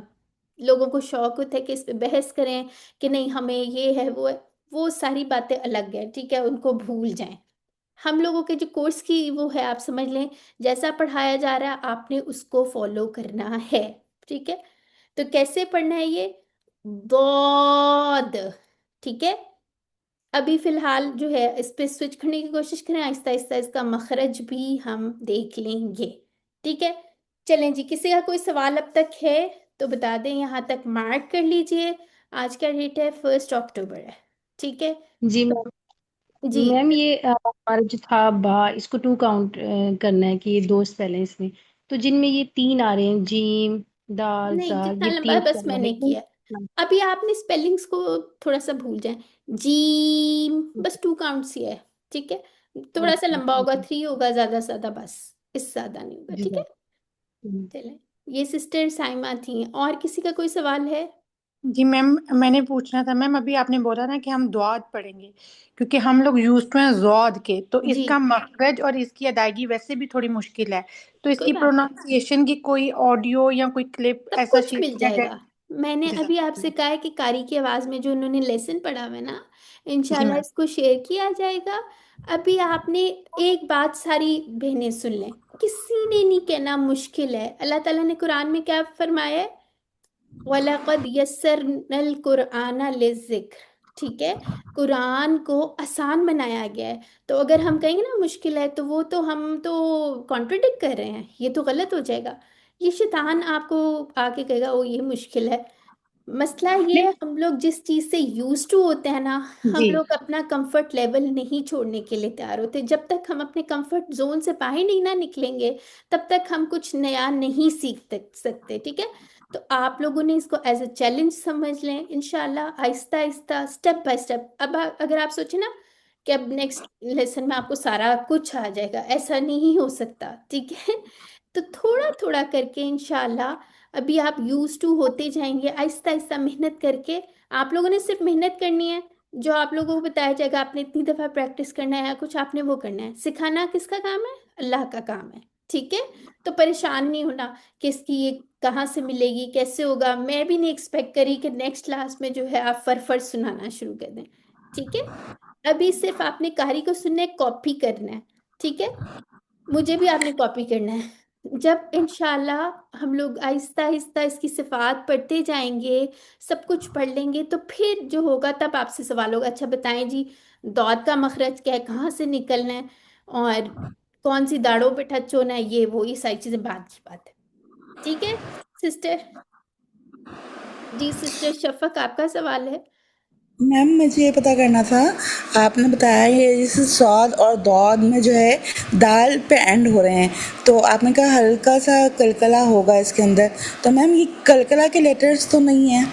लोगों को शौक होता है कि इस पे बहस करें कि नहीं हमें ये है वो है, वो सारी बातें अलग है, ठीक है, उनको भूल जाएं। हम लोगों के जो कोर्स की वो है, आप समझ लें जैसा पढ़ाया जा रहा है आपने उसको फॉलो करना है, ठीक है। तो कैसे पढ़ना है ये? दौद, ठीक है। अभी फिलहाल जो है इस पे स्विच करने की कोशिश करें, आहिस्ता आहिस्ता इसका मखरज भी हम देख लेंगे, ठीक है। चलें जी, किसी का कोई सवाल अब तक है तो बता दें, यहाँ तक मार्क कर लीजिए। आज का डेट है 1 अक्टूबर है, ठीक है। जी तो मैम। जी मैम ये हमारा जो था बा इसको 2 काउंट करना है कि ये 2 स्पेल हैं इसमें, तो जिनमें ये 3 आ रहे हैं जीम दाल नहीं, जाल, जितना ये लंबा 3 बस स्पेल वाले मैंने वो। किया। अभी आपने स्पेलिंग्स को थोड़ा सा भूल जाए, जीम बस 2 काउंट्स ही है, ठीक है। थोड़ा सा ओके लंबा होगा, ओके। 3 होगा ज्यादा से ज्यादा, बस इससे ज्यादा नहीं होगा, जी ठीक है। मैम। चलें, ये सिस्टर साइमा थी, और किसी का कोई सवाल है? जी मैम, मैंने पूछना था मैम, अभी आपने बोला ना कि हम द्वाद पढ़ेंगे, क्योंकि हम लोग यूज टू हैं जौद के, तो जी, इसका मखरज और इसकी अदायगी वैसे भी थोड़ी मुश्किल है, तो कोई इसकी बात नहीं, प्रोनाउंसिएशन की कोई ऑडियो या कोई क्लिप सब ऐसा कुछ शेयर मिल किया जाएगा। जाए? मैंने जैसा। अभी आपसे कहा है कि कारी की आवाज में जो उन्होंने लेसन पढ़ा हुआ है ना, जी इंशाल्लाह मैम। इसको शेयर किया जाएगा। अभी आपने एक बात सारी बहनें सुन लें, किसी ने नहीं कहना मुश्किल है। अल्लाह ताला ने कुरान में क्या फरमाया है? वलक़द यस्सरनल कुरआना लिज़िक्र, ठीक है, कुरान को आसान बनाया गया है। तो अगर हम कहेंगे ना मुश्किल है, तो वो तो हम तो कॉन्ट्रडिक्ट कर रहे हैं, ये तो गलत हो जाएगा। ये शैतान आपको आके कहेगा ओ ये मुश्किल है। मसला ये नहीं। है, हम लोग जिस चीज से यूज टू होते हैं ना, हम जी। लोग अपना कंफर्ट लेवल नहीं छोड़ने के लिए तैयार होते। जब तक हम अपने कंफर्ट जोन से बाहर नहीं ना निकलेंगे, तब तक हम कुछ नया नहीं सकते, ठीक है। तो आप लोगों ने इसको एज अ चैलेंज समझ लें, इंशाल्लाह Aahista Aahista step by step. अब अगर आप सोचे ना कि अब नेक्स्ट लेसन में आपको सारा कुछ आ जाएगा, ऐसा नहीं हो सकता, ठीक है। तो थोड़ा थोड़ा करके इंशाल्लाह अभी आप यूज टू होते जाएंगे, आहिस्ता आहिस्ता मेहनत करके। आप लोगों ने सिर्फ मेहनत करनी है, जो आप लोगों को बताया जाएगा आपने इतनी दफा प्रैक्टिस करना है या कुछ आपने वो करना है। सिखाना किसका काम है? अल्लाह का काम है, ठीक है। तो परेशान नहीं होना कि इसकी ये कहाँ से मिलेगी, कैसे होगा। मैं भी नहीं एक्सपेक्ट करी कि नेक्स्ट क्लास में जो है आप फर सुनाना शुरू कर दें, ठीक है। अभी सिर्फ आपने कहानी को सुनना है, कॉपी करना है, ठीक है। मुझे भी आपने कॉपी करना है। जब इंशाल्लाह हम लोग आहिस्ता आहिस्ता इसकी सिफात पढ़ते जाएंगे, सब कुछ पढ़ लेंगे, तो फिर जो होगा तब आपसे सवाल होगा, अच्छा बताएं जी दौद का मखरज क्या है, कहाँ से निकलना है, और कौन सी दाढ़ों पे टच होना है, ये सारी चीजें बाद की बात है, ठीक है सिस्टर। जी सिस्टर शफक, आपका सवाल है? मैम मुझे ये पता करना था, आपने बताया ये जैसे स्वाद और दौद में जो है दाल पे एंड हो रहे हैं, तो आपने कहा हल्का सा कलकला होगा इसके अंदर, तो मैम ये कलकला के लेटर्स तो नहीं है?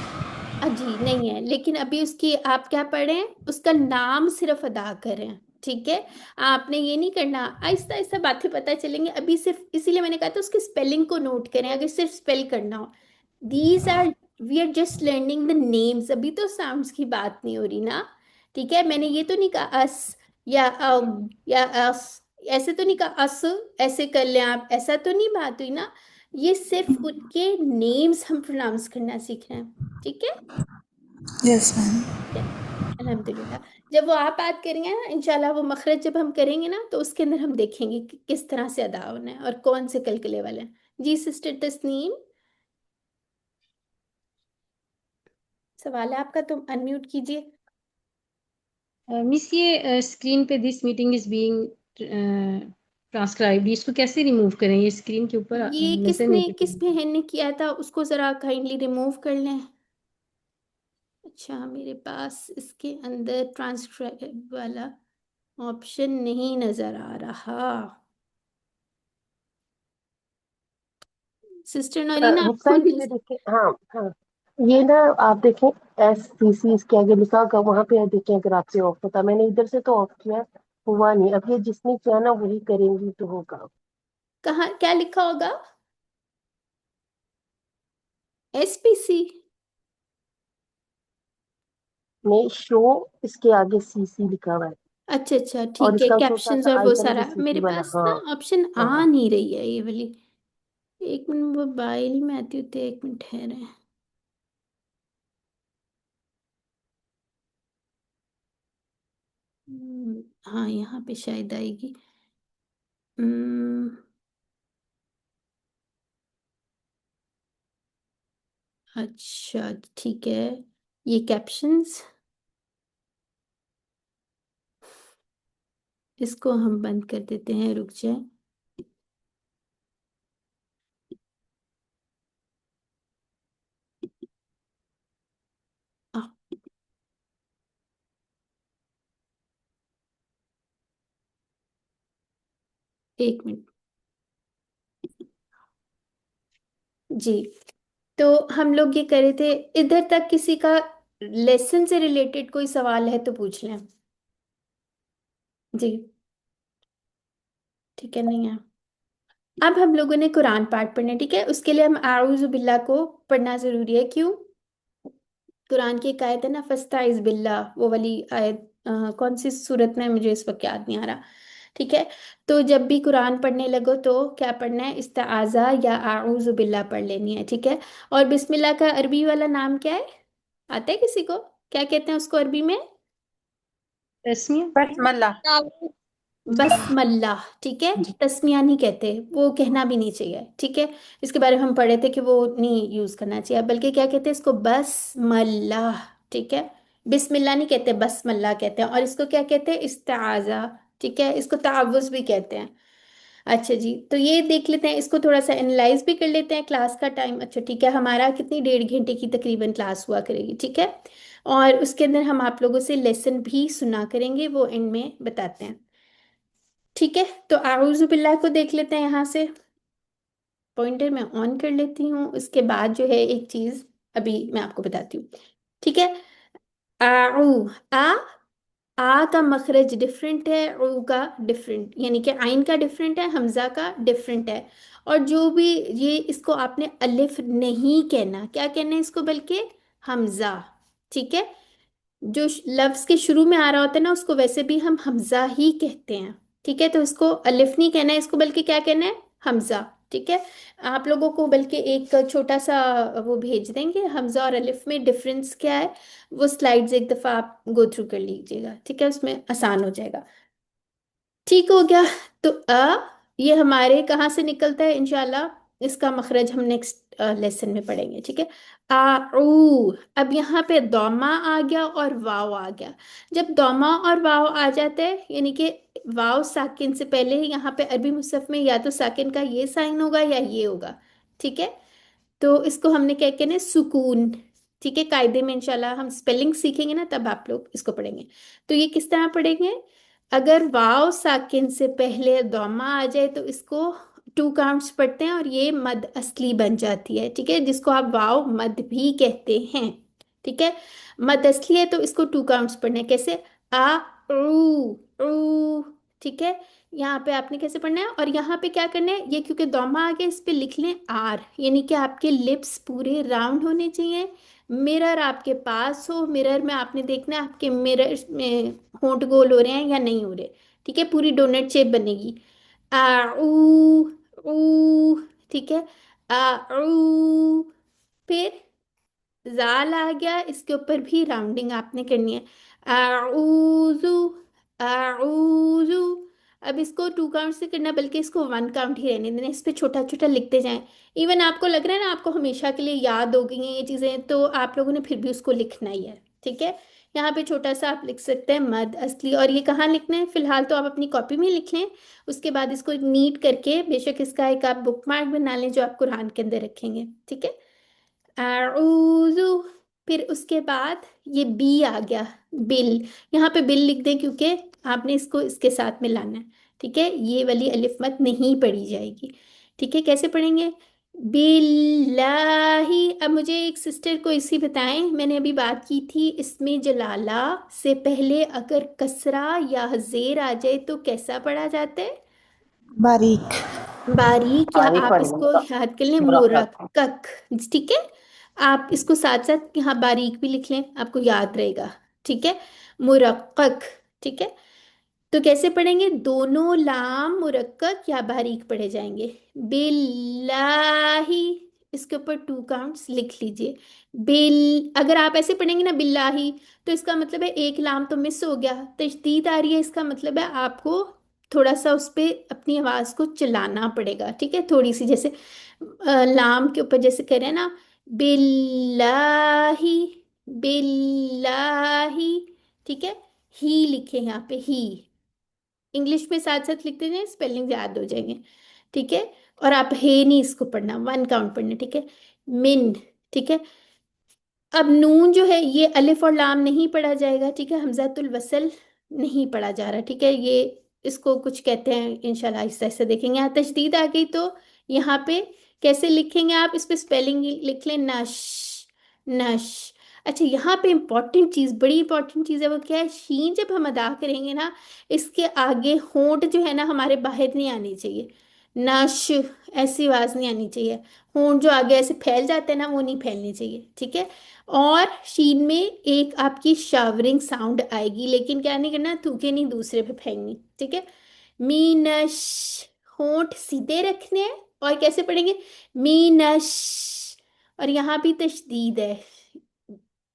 जी नहीं है, लेकिन अभी उसकी आप क्या पढ़ रहे हैं, उसका नाम सिर्फ अदा कर रहे हैं, ठीक है। आपने ये नहीं करना, आहिस्ता आहिस्ता बातें पता चलेंगे। अभी सिर्फ इसीलिए मैंने कहा था उसके स्पेलिंग को नोट करें, अगर सिर्फ स्पेल करना हो। These are we are just learning the names, अभी तो साउंड्स की बात नहीं हो रही ना, ठीक है। मैंने ये तो नहीं कहा अस या या अस, ऐसे तो नहीं कहा अस, ऐसे कर लें आप, ऐसा तो नहीं बात हुई ना। ये सिर्फ उनके नेम्स हम प्रोनाउंस करना सीख रहे हैं, ठीक है। Yes ma'am. ठीक है, अल्हम्दुलिल्लाह। जब वो आप बात करेंगे ना इंशाल्लाह, वो मखरज जब हम करेंगे ना, तो उसके अंदर हम देखेंगे कि किस तरह से अदा होना है और कौन से कलकले वाले हैं, जी सिस्टर तस्नीम, सवाल है आपका, तुम अनम्यूट कीजिए। मिस ये स्क्रीन पे this meeting is being transcribed, इसको कैसे रिमूव करें? ये स्क्रीन के ऊपर ये नजर नहीं किस दिख बहन ने किया था, उसको जरा काइंडली रिमूव कर लें। अच्छा, मेरे पास इसके अंदर ट्रांसक्राइब वाला ऑप्शन नहीं नजर आ रहा। सिस्टर नौरीन आपको रुखसार जी ये देखिए, हाँ हाँ, ये ना आप देखें, SCC इसके आगे लिखा होगा, वहां पे देखें, अगर आपसे ऑफ होता, मैंने इधर से तो ऑफ किया, हुआ नहीं। अब ये जिसने किया ना वही करेंगी तो होगा। कहाँ क्या लिखा होगा? SPC? में शो, इसके आगे CC लिखा हुआ है, अच्छा अच्छा और ठीक है, इसका छोटा कैप्शंस सा और वो आइकन भी सारा मेरे CC वाला। पास हाँ ना ऑप्शन आ हाँ, नहीं रही है ये वाली। एक मिनट, मोबाइल में आती होती है, एक मिनट ठहरे। हाँ यहाँ पे शायद आएगी। हम्म, अच्छा ठीक है, ये कैप्शंस, इसको हम बंद कर देते हैं, रुक जाए। आ, एक मिनट जी। तो हम लोग ये कर रहे थे, इधर तक किसी का लेसन से रिलेटेड कोई सवाल है तो पूछ लें। जी ठीक है, नहीं है। अब हम लोगों ने कुरान पाठ पढ़ना है, ठीक है, उसके लिए हम आऊज़ु बिल्ला को पढ़ना जरूरी है। क्यों? कुरान की एक आयत है ना, फस्ताइज बिल्ला, वो वाली आयत कौन सी सूरत में मुझे इस वक्त याद नहीं आ रहा। ठीक है, तो जब भी कुरान पढ़ने लगो तो क्या पढ़ना है? इस्ताज़ा या आऊज़ु बिल्ला पढ़ लेनी है, ठीक है। और बिस्मिल्लाह का अरबी वाला नाम क्या है, आता है किसी को? क्या कहते हैं उसको अरबी में? तस्मीया। बसमल्ला। बसमल्ला, ठीक है। जी। तस्मिया नहीं कहते, वो कहना भी नहीं चाहिए, ठीक है। इसके बारे में हम पढ़े थे कि वो नहीं यूज करना चाहिए, बल्कि क्या कहते हैं इसको? बसमल्ला, ठीक है। बिस्मिल्लाह नहीं कहते, बसमल्ला कहते हैं। और इसको क्या कहते हैं? इस्ताजा, ठीक है। इसको तावुज भी कहते हैं। अच्छा जी, तो ये देख लेते हैं, इसको थोड़ा सा एनालाइज भी कर लेते हैं। क्लास का टाइम, अच्छा ठीक है, हमारा कितनी 1.5 घंटे की तकरीबन क्लास हुआ करेगी, ठीक है। और उसके अंदर हम आप लोगों से लेसन भी सुना करेंगे, वो एंड में बताते हैं, ठीक है। तो आऊज़ु बिल्लाह को देख लेते हैं यहाँ से। पॉइंटर मैं ऑन कर लेती हूँ, उसके बाद जो है एक चीज अभी मैं आपको बताती हूँ, ठीक है। आऊ, आ का मखरज डिफरेंट है, ऊ का डिफरेंट, यानी कि आइन का डिफरेंट है, हमजा का डिफरेंट है। और जो भी ये, इसको आपने अलिफ नहीं कहना, क्या कहना है इसको? बल्कि हमजा, ठीक है। जो लफ्ज के शुरू में आ रहा होता है ना, उसको वैसे भी हम हमजा ही कहते हैं, ठीक है। तो इसको अलिफ नहीं कहना है इसको, बल्कि क्या कहना है? हमजा, ठीक है। आप लोगों को बल्कि एक छोटा सा वो भेज देंगे, हमजा और अलिफ में डिफरेंस क्या है, वो स्लाइड्स एक दफा आप गो थ्रू कर लीजिएगा, ठीक है, उसमें आसान हो जाएगा। ठीक हो गया। तो ये हमारे कहाँ से निकलता है? इंशाल्लाह इसका मखरज हम नेक्स्ट लेसन में पढ़ेंगे, ठीक है। ऊ, अब यहाँ पे दौमा आ गया और वाव आ गया। जब दौमा और वाव आ जाता है, यानी कि वाव साकिन से पहले, यहाँ पे अरबी मुसहफ में या तो साकिन का ये साइन होगा या ये होगा, ठीक है। तो इसको हमने क्या कहना है? सुकून, ठीक है। कायदे में इंशाल्लाह हम स्पेलिंग सीखेंगे ना, तब आप लोग इसको पढ़ेंगे। तो ये किस तरह पढ़ेंगे? अगर वाव साकिन से पहले दौमा आ जाए तो इसको 2 काउंट्स पढ़ते हैं और ये मद असली बन जाती है, ठीक है, जिसको आप वाव मद भी कहते हैं, ठीक है। मद असली है तो इसको 2 काउंट्स पढ़ने हैं। कैसे? आ, ऊ, ठीक है। यहाँ पे आपने कैसे पढ़ना है, और यहाँ पे क्या करना है? ये क्योंकि दौमा आ गया, इस पे लिख लें आर, यानी कि आपके लिप्स पूरे राउंड होने चाहिए। मिरर आपके पास हो, मिरर में आपने देखना है आपके मिरर में होंठ गोल हो रहे हैं या नहीं हो रहे, ठीक है। पूरी डोनट शेप बनेगी। आ ऊ, ठीक है। आ ऊ, फिर जाल आ गया, इसके ऊपर भी राउंडिंग आपने करनी है। आऊजू, आऊजू, अब इसको 2 काउंट से करना, बल्कि इसको 1 काउंट ही रहने देना, इस पे छोटा छोटा लिखते जाएं। इवन आपको लग रहा है ना आपको हमेशा के लिए याद हो गई हैं ये चीज़ें, तो आप लोगों ने फिर भी उसको लिखना ही है, ठीक है। यहाँ पे छोटा सा आप लिख सकते हैं मद असली, और ये कहाँ लिखना है फिलहाल तो आप अपनी कॉपी में लिख लें। उसके बाद इसको नीट करके बेशक इसका एक आप बुक मार्क बना लें जो आप कुरान के अंदर रखेंगे, ठीक है। आऊज़ु। फिर उसके बाद ये बी आ गया, बिल। यहाँ पे बिल लिख दें क्योंकि आपने इसको इसके साथ मिलाना है, ठीक है। ये वाली अलिफ मत नहीं पढ़ी जाएगी, ठीक है। कैसे पढ़ेंगे? बिल्लाही। अब मुझे एक सिस्टर को इसी बताएं, मैंने अभी बात की थी इसमें जलाला से पहले अगर कसरा या जेर आ जाए तो कैसा पढ़ा जाता है? बारीक। बारीक, या बारीक आप इसको पढ़ने का याद कर लें मुरक्कक। मुरक्कक, ठीक है। आप इसको साथ साथ यहाँ बारीक भी लिख लें, आपको याद रहेगा, ठीक है। मुरक्कक, ठीक है। तो कैसे पढ़ेंगे? दोनों लाम मुरक्कक या बारीक पढ़े जाएंगे। बिल्लाही, इसके ऊपर 2 काउंट्स लिख लीजिए। बिल, अगर आप ऐसे पढ़ेंगे ना बिल्लाही, तो इसका मतलब है एक लाम तो मिस हो गया, तशदीद आ रही है, इसका मतलब है आपको थोड़ा सा उस पे अपनी आवाज को चलाना पड़ेगा, ठीक है। थोड़ी सी जैसे लाम के ऊपर जैसे कह रहे हैं ना, बिल्लाही, बिल्लाही, ठीक है। ही लिखे यहाँ पे, ही इंग्लिश में साथ साथ लिखते जाएं, स्पेलिंग याद हो जाएंगे, ठीक है। और आप हे नहीं इसको पढ़ना, 1 काउंट पढ़ना, ठीक है। मिन, ठीक है। अब नून जो है ये अलिफ और लाम नहीं पढ़ा जाएगा, ठीक है। हमजातुल वसल नहीं पढ़ा जा रहा, ठीक है। ये इसको कुछ कहते हैं, इंशाल्लाह आहिस्ता आहिस्ता देखेंगे। यहाँ तशदीद आ गई तो यहाँ पे कैसे लिखेंगे आप? इस पे स्पेलिंग लिख लें, नश, नश। अच्छा, यहाँ पे इंपॉर्टेंट चीज़, बड़ी इंपॉर्टेंट चीज़ है, वो क्या है? शीन जब हम अदा करेंगे ना, इसके आगे होंठ जो है ना हमारे बाहर नहीं आनी चाहिए। नश, ऐसी आवाज़ नहीं आनी चाहिए। होंठ जो आगे ऐसे फैल जाते हैं ना, वो नहीं फैलनी चाहिए, ठीक है। और शीन में एक आपकी शावरिंग साउंड आएगी, लेकिन क्या नहीं करना, थूके नहीं दूसरे पे फेंकनी, ठीक है। मीनश, होंठ सीधे रखने हैं। और कैसे पढ़ेंगे? मीनश, और यहाँ भी तशदीद है,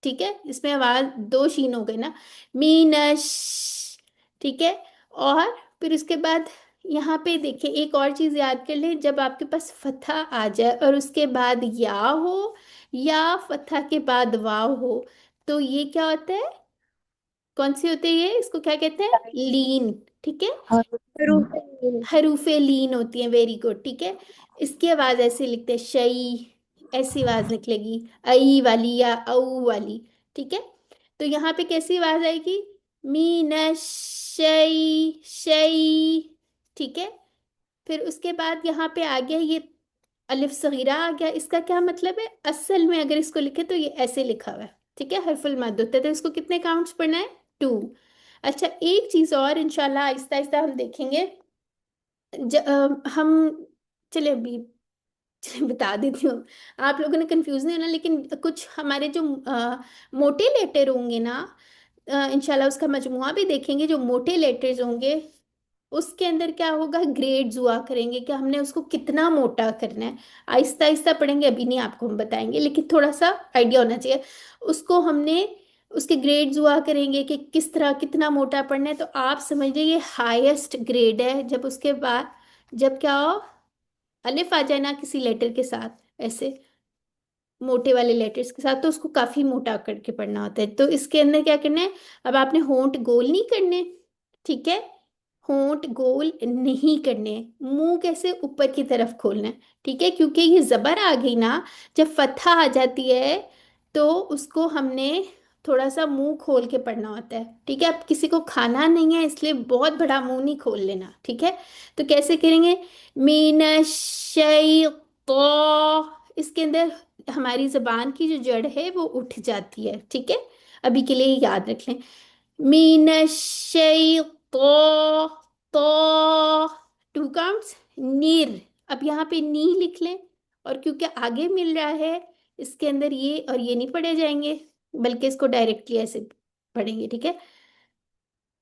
ठीक है। इसमें आवाज 2 शीन हो गए ना, मीनश, ठीक है। और फिर उसके बाद यहाँ पे देखिए एक और चीज याद कर लें, जब आपके पास फतहा आ जाए और उसके बाद या हो, या फतहा के बाद वाव हो, तो ये क्या होता है? कौन सी होती है ये? इसको क्या कहते हैं? लीन, ठीक है। हाँ। हरूफ लीन। हरूफे लीन होती हैं, वेरी गुड, ठीक है। इसकी आवाज ऐसे लिखते हैं, शई, ऐसी आवाज निकलेगी, आई वाली या औ वाली, ठीक है। तो यहाँ पे कैसी आवाज आएगी? मीनश शई, शई, ठीक है। फिर उसके बाद यहाँ पे आ गया ये अलिफ सगीरा आ गया, इसका क्या मतलब है? असल में अगर इसको लिखे तो ये ऐसे लिखा हुआ है, ठीक है, हरफुल मद होता है। तो इसको कितने काउंट्स पढ़ना है? 2। अच्छा, एक चीज और इंशाल्लाह आहिस्ता आहिस्ता हम देखेंगे। हम, चले अभी, चले बता देती हूँ, आप लोगों ने कंफ्यूज नहीं होना, लेकिन कुछ हमारे जो मोटे लेटर होंगे ना, इंशाल्लाह उसका मजमुआ भी देखेंगे। जो मोटे लेटर्स होंगे उसके अंदर क्या होगा, ग्रेड्स हुआ करेंगे कि हमने उसको कितना मोटा करना है। आहिस्ता आहिस्ता पढ़ेंगे, अभी नहीं आपको हम बताएंगे, लेकिन थोड़ा सा आइडिया होना चाहिए। उसको हमने, उसके ग्रेड्स हुआ करेंगे कि किस तरह कितना मोटा पढ़ना है। तो आप समझ लीजिए ये हाईएस्ट ग्रेड है, जब उसके बाद जब क्या हो, अलिफ आ जाए ना किसी लेटर के साथ, ऐसे मोटे वाले लेटर्स के साथ, तो उसको काफी मोटा करके पढ़ना होता है। तो इसके अंदर क्या करना है? अब आपने होंठ गोल नहीं करने, ठीक है। होंठ गोल नहीं करने, मुंह कैसे ऊपर की तरफ खोलना है, ठीक है। क्योंकि ये जबर आ गई ना, जब फतहा आ जाती है तो उसको हमने थोड़ा सा मुंह खोल के पढ़ना होता है, ठीक है। अब किसी को खाना नहीं है इसलिए बहुत बड़ा मुंह नहीं खोल लेना, ठीक है। तो कैसे करेंगे? मीनश्शैतो, इसके अंदर हमारी जबान की जो जड़ है वो उठ जाती है, ठीक है। अभी के लिए याद रख लें, मीनश्शैतो, तो 2 काउंट्स, निर। अब यहाँ पे नी लिख लें, और क्योंकि आगे मिल रहा है इसके अंदर ये और ये नहीं पढ़े जाएंगे, बल्कि इसको डायरेक्टली ऐसे पढ़ेंगे, ठीक है।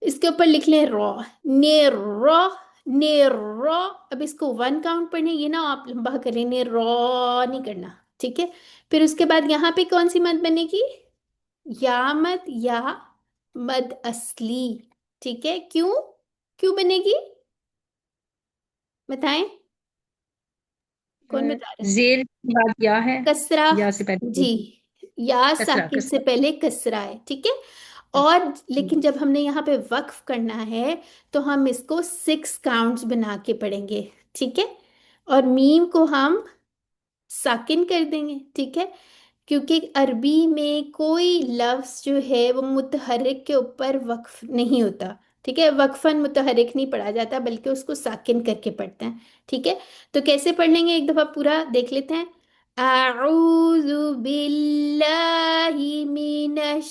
इसके ऊपर लिख लें रॉ, ने रॉ, ने रॉ। अब इसको 1 काउंट पढ़ने, ये ना आप लंबा करें, ने रॉ नहीं करना, ठीक है। फिर उसके बाद यहाँ पे कौन सी मद बनेगी? या मद, या मद असली, ठीक है। क्यों, क्यों बनेगी? बताएं, कौन बता रहा है? जेर के बाद या है, कसरा। या से पहले जी, या कसरा, साकिन से कसरा। पहले कसरा है, ठीक है। और लेकिन जब हमने यहाँ पे वक्फ करना है तो हम इसको 6 काउंट्स बना के पढ़ेंगे, ठीक है। और मीम को हम साकिन कर देंगे, ठीक है। क्योंकि अरबी में कोई लफ्ज जो है वो मुतहर्रिक के ऊपर वक्फ नहीं होता, ठीक है। वक्फन मुतहर्रिक नहीं पढ़ा जाता बल्कि उसको साकिन करके पढ़ते हैं, ठीक है। तो कैसे पढ़ लेंगे, एक दफा पूरा देख लेते हैं। अऊज़ु बिल्लाहि मिनश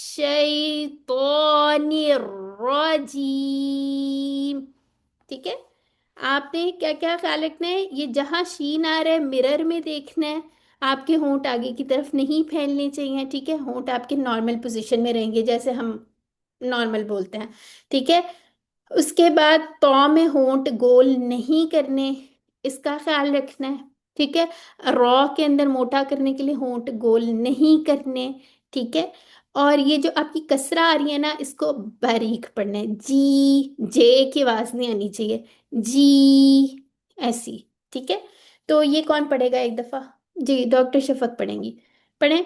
शैतानिर रजीम, ठीक है। आपने क्या क्या ख्याल रखना है, ये जहां शीन आ रहा है मिरर में देखना है। आपके होंठ आगे की तरफ नहीं फैलने चाहिए, ठीक है। होंठ आपके नॉर्मल पोजीशन में रहेंगे जैसे हम नॉर्मल बोलते हैं, ठीक है। उसके बाद तौ में होंठ गोल नहीं करने, इसका ख्याल रखना है, ठीक है। रॉ के अंदर मोटा करने के लिए होंठ गोल नहीं करने, ठीक है। और ये जो आपकी कसरा आ रही है ना, इसको बारीक पढ़ना है, जी जे की आवाज नहीं आनी चाहिए, जी ऐसी, ठीक है। तो ये कौन पढ़ेगा एक दफा? जी, डॉक्टर शफक पढ़ेंगी, पढ़ें।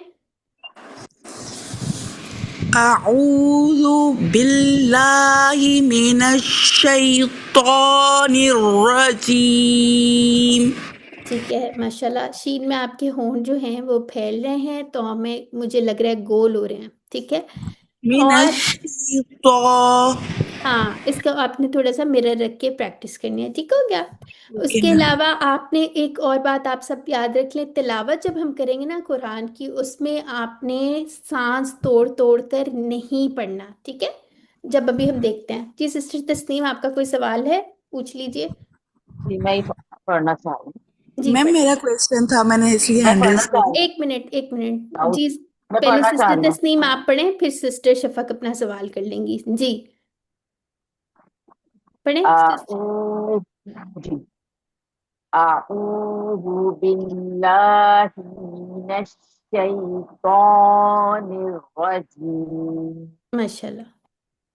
अऊज़ु बिल्लाहि मिनश शैतानिर रजीम। ठीक है, माशाल्लाह। शीन में आपके होंठ जो हैं वो फैल रहे हैं, तो हमें मुझे लग रहा है गोल हो रहे हैं, ठीक है। मिनश और शैता हाँ, इसका आपने थोड़ा सा मिरर रख के प्रैक्टिस करनी है, ठीक हो गया। ओके उसके मैम। अलावा आपने एक और बात आप सब याद रख लें, तिलावत जब हम करेंगे ना कुरान की, उसमें आपने सांस तोड़ तोड़ कर नहीं पढ़ना, ठीक है। जब अभी हम देखते हैं, जी सिस्टर तस्नीम, आपका कोई सवाल है, पूछ लीजिए। जी मैं ही पढ़ना चाह रही हूँ। जी मैम पढ़िए। मेरा क्वेश्चन था, मैंने इसलिए मैं हैंड पढ़ना रेज चाह करी। रही हूँ। एक मिनट, एक मिनट दाऊद, जी। मैं पहले पढ़ना चाह सिस्टर रही हूँ। तस्नीम आप पढ़ें, फिर सिस्टर शफक अपना सवाल कर लेंगी, जी पढ़ें सिस्टर। आऊज़ जी अऊज़ु बिल्लाहि मिनश शैतानिर रजीम। माशाल्लाह,